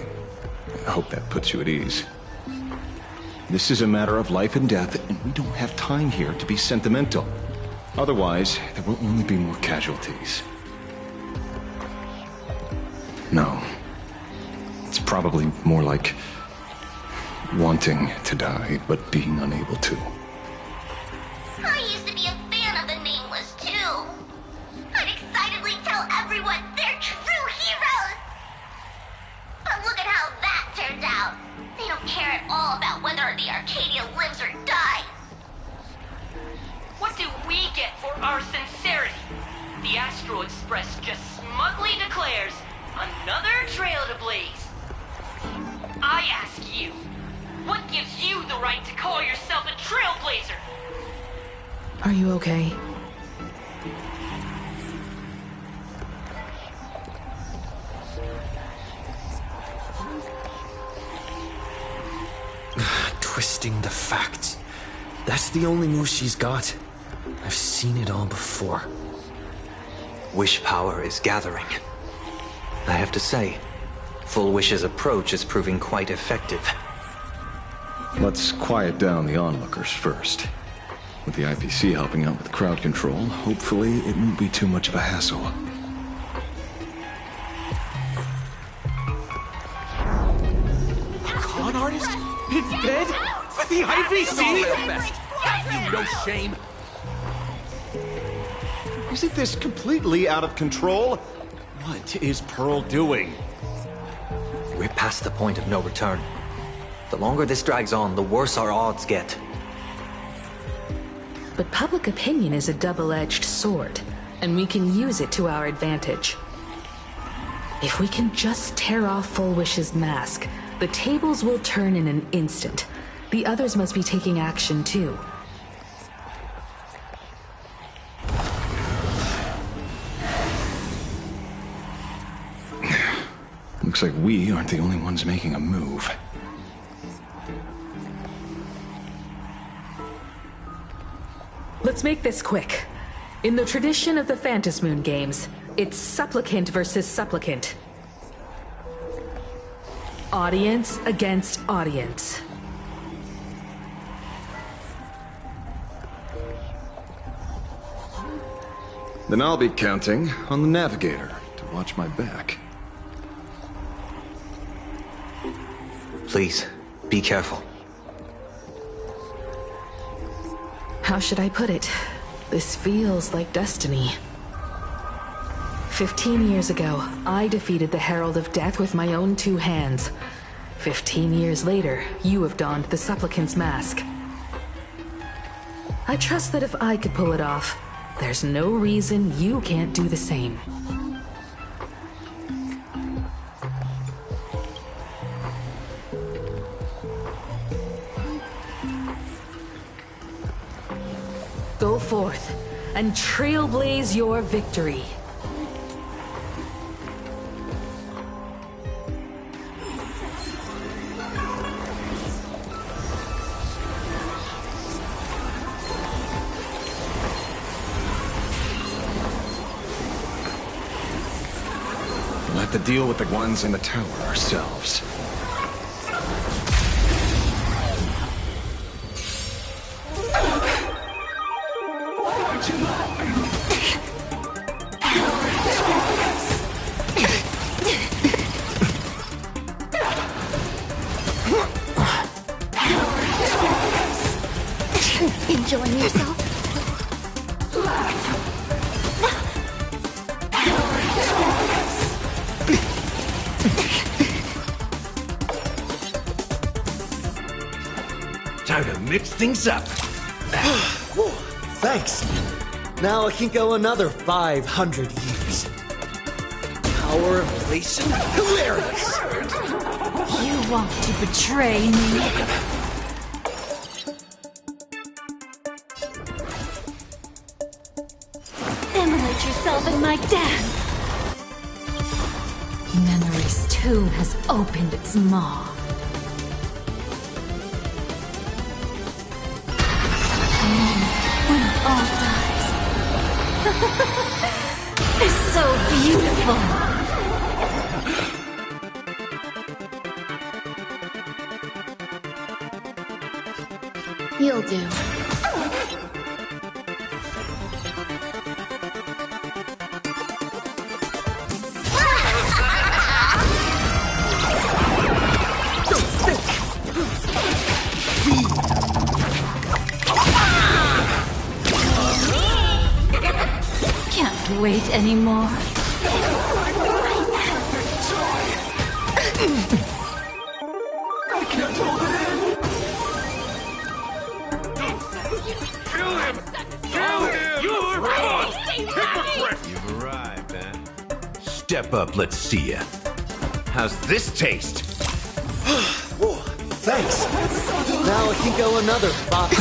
M: I hope that puts you at ease. This is a matter of life and death, and we don't have time here to be sentimental. Otherwise, there will only be more casualties. No. It's probably more like wanting to die, but being unable to.
F: I used to be a fan of the Nameless, too. I'd excitedly tell everyone they're true heroes. But look at how that turned out. They don't care at all about whether the Arcadia lives or dies.
H: What do we get for our sincerity? The Astro Express just smugly declares, another trail to blaze. I ask you, what gives you the right to call yourself a trailblazer?
O: Are you okay?
E: Twisting the facts. That's the only move she's got. I've seen it all before.
U: Wish power is gathering. I have to say, Full Wish's approach is proving quite effective.
M: Let's quiet down the onlookers first. With the IPC helping out with crowd control, hopefully it won't be too much of a hassle.
D: Con artist? In bed? With the IPC?
X: You no shame.
D: Isn't this completely out of control? What is Pearl doing?
U: We're past the point of no return. The longer this drags on, the worse our odds get.
O: But public opinion is a double-edged sword, and we can use it to our advantage. If we can just tear off Full Wish's mask, the tables will turn in an instant. The others must be taking action too.
M: Looks like we aren't the only ones making a move.
O: Let's make this quick. In the tradition of the Phantasmoon games, It's supplicant versus supplicant. Audience against audience.
M: Then I'll be counting on the navigator to watch my back.
U: Please, be careful.
O: How should I put it? This feels like destiny. 15 years ago, I defeated the Herald of Death with my own 2 hands. 15 years later, you have donned the supplicant's mask. I trust that if I could pull it off, there's no reason you can't do the same. Go forth and trailblaze your victory.
M: We'll have to deal with the ones in the tower ourselves.
F: Enjoying yourself?
D: Time to mix things up.
E: Whoa, thanks. Now I can go another 500 years. Power of relation? Hilarious!
S: You want to betray me? Immolate yourself in my dance! Memory's tomb has opened its maw. When it all dies. It's so beautiful!
F: You'll do.
S: Can't wait anymore.
D: I can't hold it in! Kill him! Kill him! You're gone! Hypocrite! You've arrived, eh? Step up, let's see ya. How's this taste?
E: Whoa, thanks. Now I can go another 5.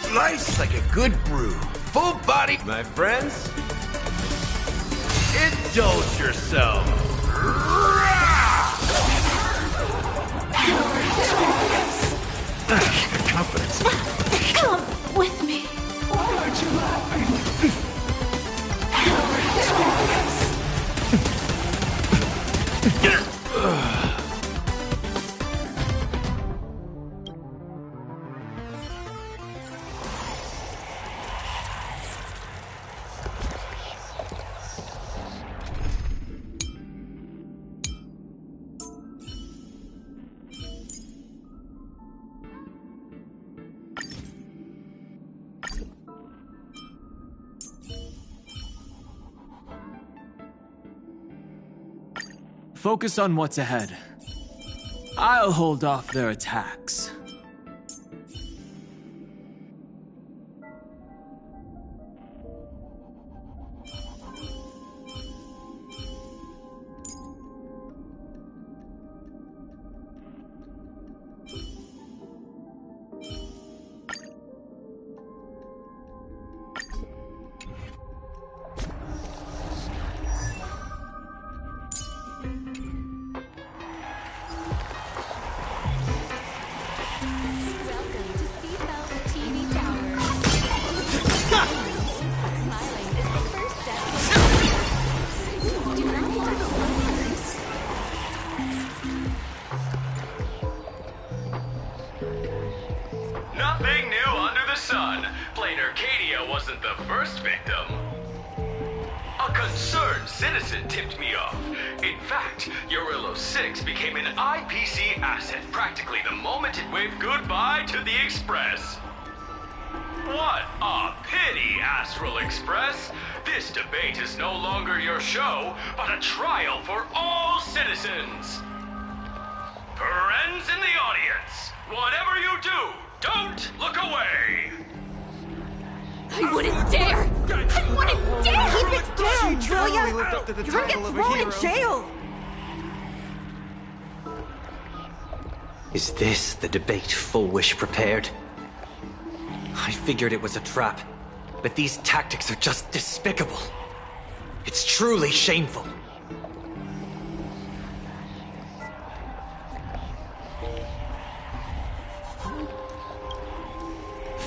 D: Slice like a good brew. Full body, my friends. Indulge yourself. Confidence.
S: Come with me.
T: Focus on what's ahead. I'll hold off their attacks.
G: A concerned citizen tipped me off. In fact, Urillo 6 became an IPC asset practically the moment it waved goodbye to the Express. What a pity, Astral Express. This debate is no longer your show, but a trial for all citizens. Friends in the audience, whatever you do, don't look away.
S: I wouldn't dare! I wouldn't dare!
N: Keep it down, Julia! You're gonna get thrown in jail!
U: Is this the debate Full Wish prepared? I figured it was a trap, but these tactics are just despicable. It's truly shameful.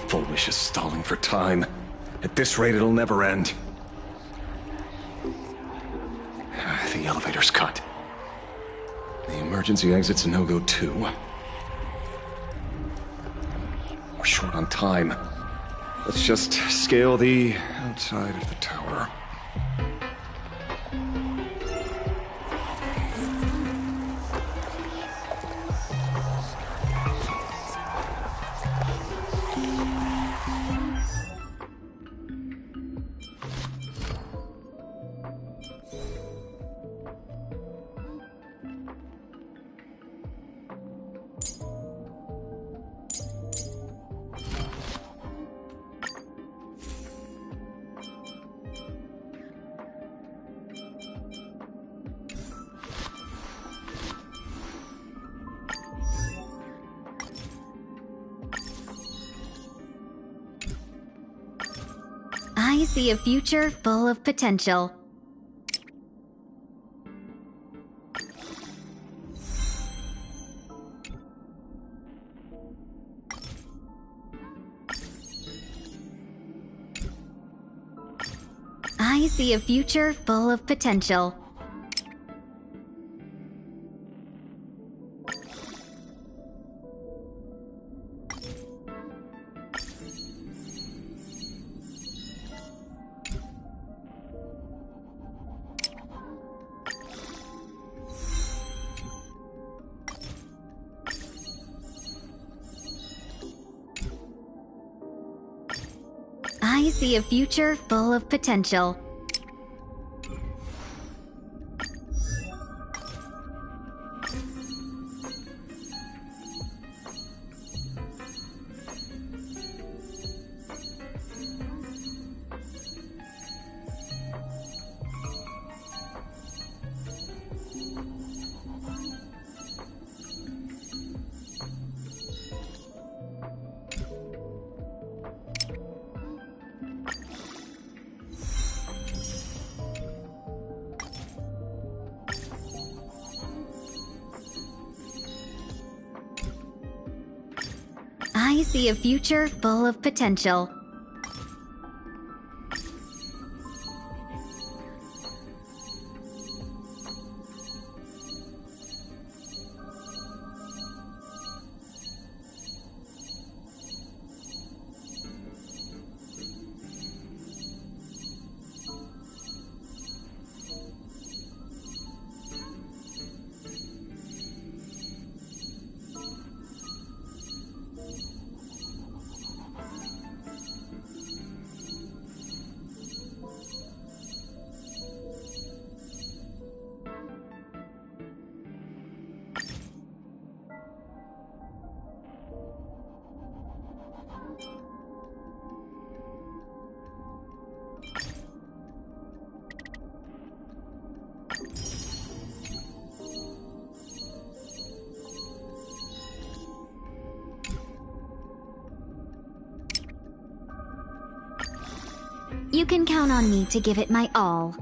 M: Full Wish is stalling for time. At this rate, it'll never end. The elevator's cut. The emergency exit's a no-go too. We're short on time. Let's just scale the outside of the tower.
V: I see a future full of potential. I see a future full of potential. I see a future full of potential. I see a future full of potential. You can count on me to give it my all.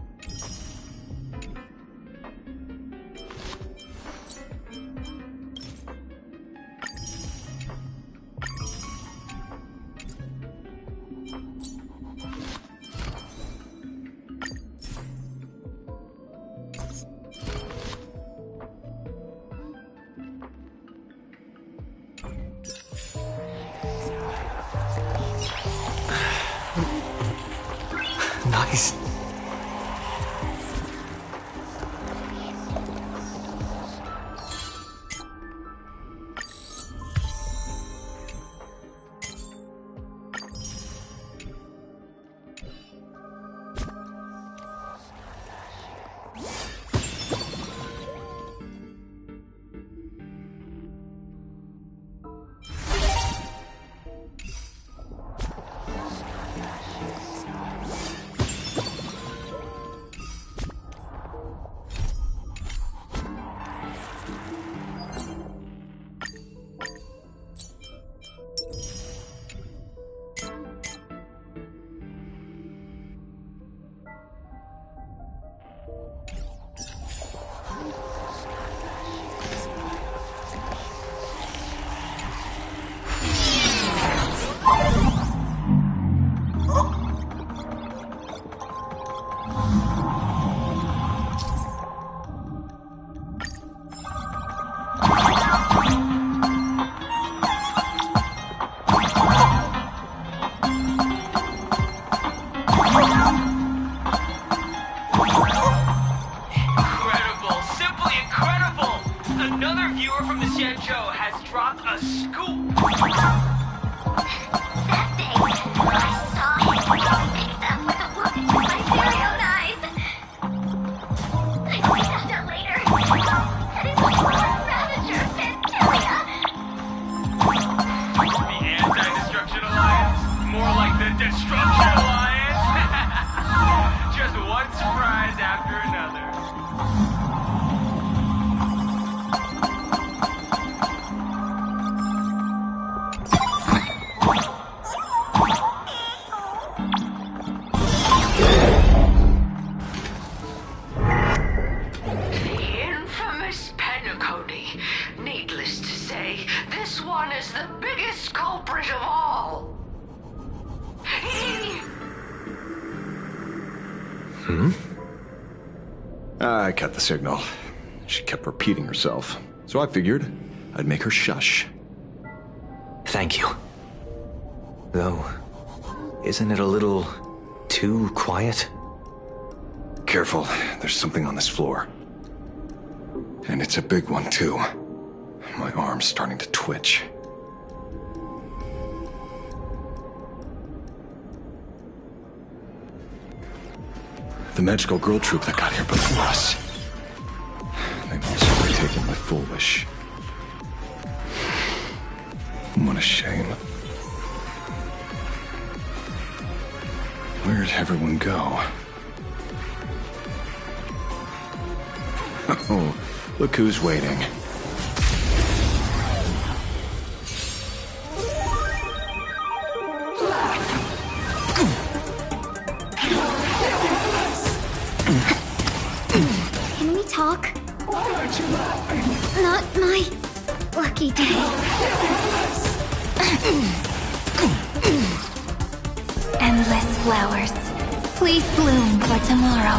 U: Nice.
G: viewer from the Xianzhou has dropped a scoop.
R: That day, I saw him picked up with a look into my very own eyes. I only found out later that it was Lord Ravager of Pantelia.
G: The Anti-Destruction Alliance? More like the Destruction Alliance? Just one surprise after another.
H: Needless to say, this one is the biggest culprit of all.
M: I cut the signal. She kept repeating herself, so I figured I'd make her shush.
U: Thank you. Though, isn't it a little too quiet?
M: Careful, there's something on this floor. And it's a big one, too. My arm's starting to twitch. The magical girl troop that got here before us. They've also taken my full wish. What a shame. Where'd everyone go? Oh, look who's waiting.
B: Can we talk? Not my lucky day. Endless flowers. Please bloom for tomorrow.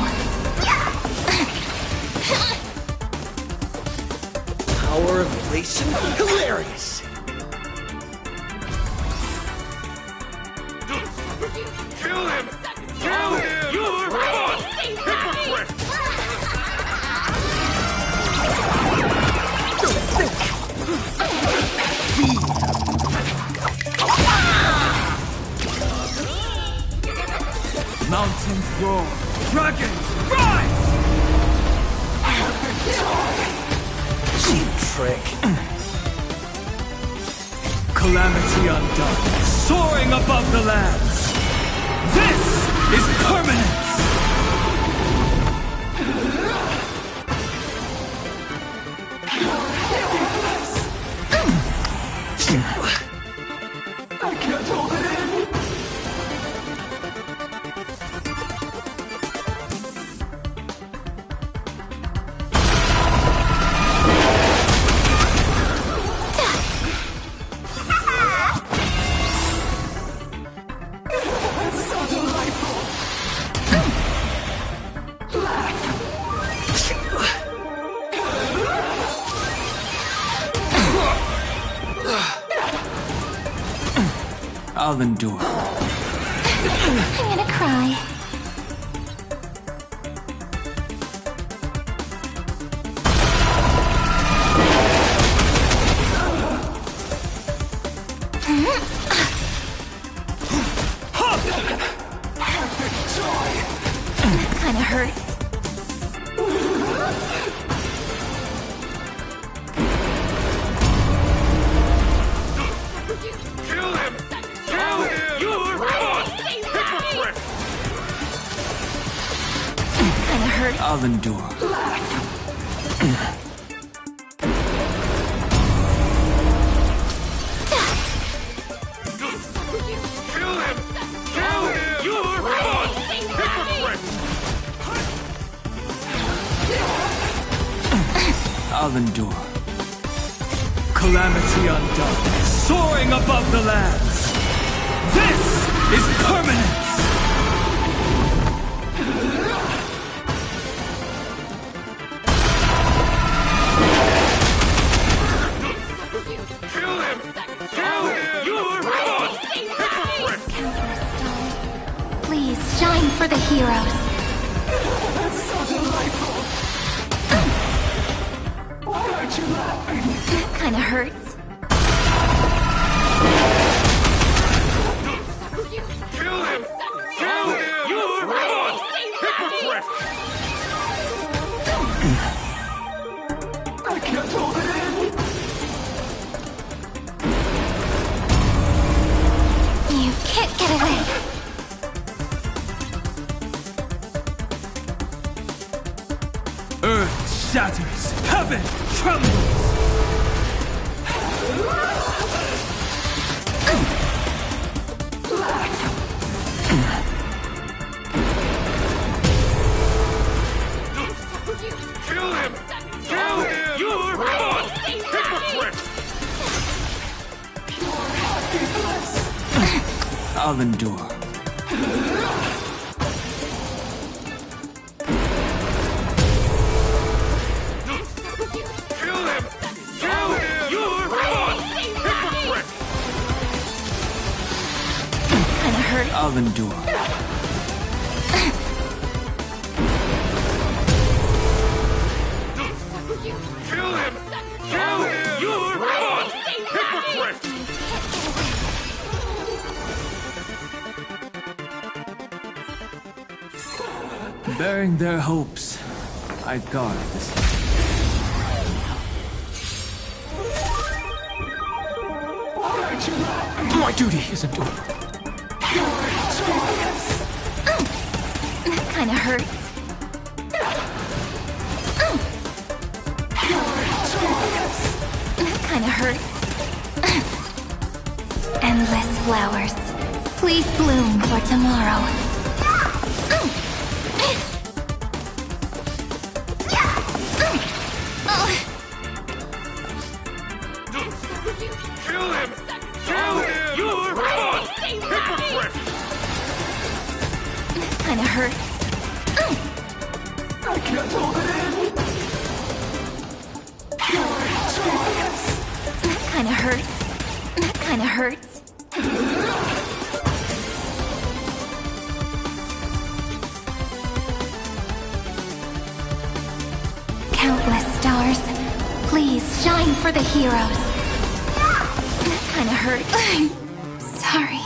D: Power of elation. Hilarious.
G: Kill him! Kill him! You're gone! Hypocrite!
T: Mountains roar, dragons rise!
D: Cheap trick.
T: Calamity undone, soaring above the lands. This is permanence!
R: I can't hold it in. So delightful.
T: I'll endure.
B: I'm gonna cry. Kinda hurts.
G: Kill him! Kill him! You're gone! Hypocrite!
B: Kinda hurts.
T: I'll endure.
G: Kill him! Kill him! You're gone! Hypocrite!
T: I'll endure. Calamity undone, soaring above the lands. This is permanence!
G: Kill him! Kill him! You're gone! Hypocrite!
B: Please shine for the heroes.
R: So delightful. Why aren't you laughing?
F: kinda hurts.
G: Kill him! Kill him! You're wrong! Hypocrite!
R: I can't hold it in!
F: You can't get away.
T: Earth shatters, heaven trembles!
G: Kill him! Kill him! You're wrong! Hypocrite!
T: I'll endure.
G: Kill him! Kill him! You're wrong! Hypocrite!
F: Kinda hurts.
T: I'll endure.
G: Kill him! Kill him! You're wrong! Hypocrite!
T: Bearing their hopes, I guard this. My duty isn't over.
F: That kinda hurts. That kinda hurts. Endless flowers. Please bloom for tomorrow.
G: Kill him! Kill him! You're wrong! Hypocrite!
F: Kinda hurts.
R: I can't hold it in!
F: That kinda hurts. That kinda hurts. Countless stars, please shine for the heroes. That kinda hurts. Sorry.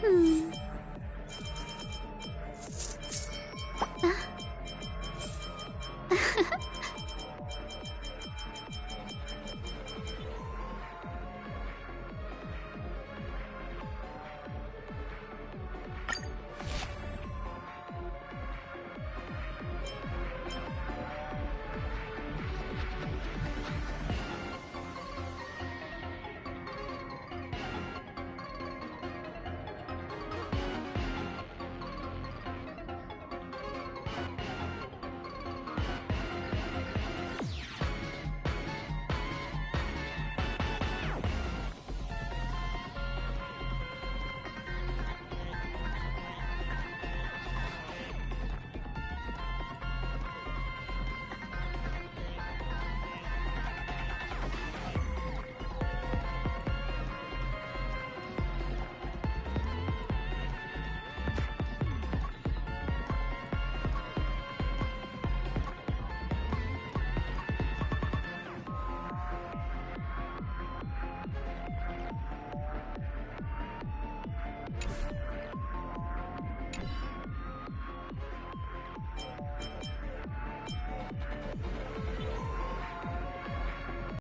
B: Hmm.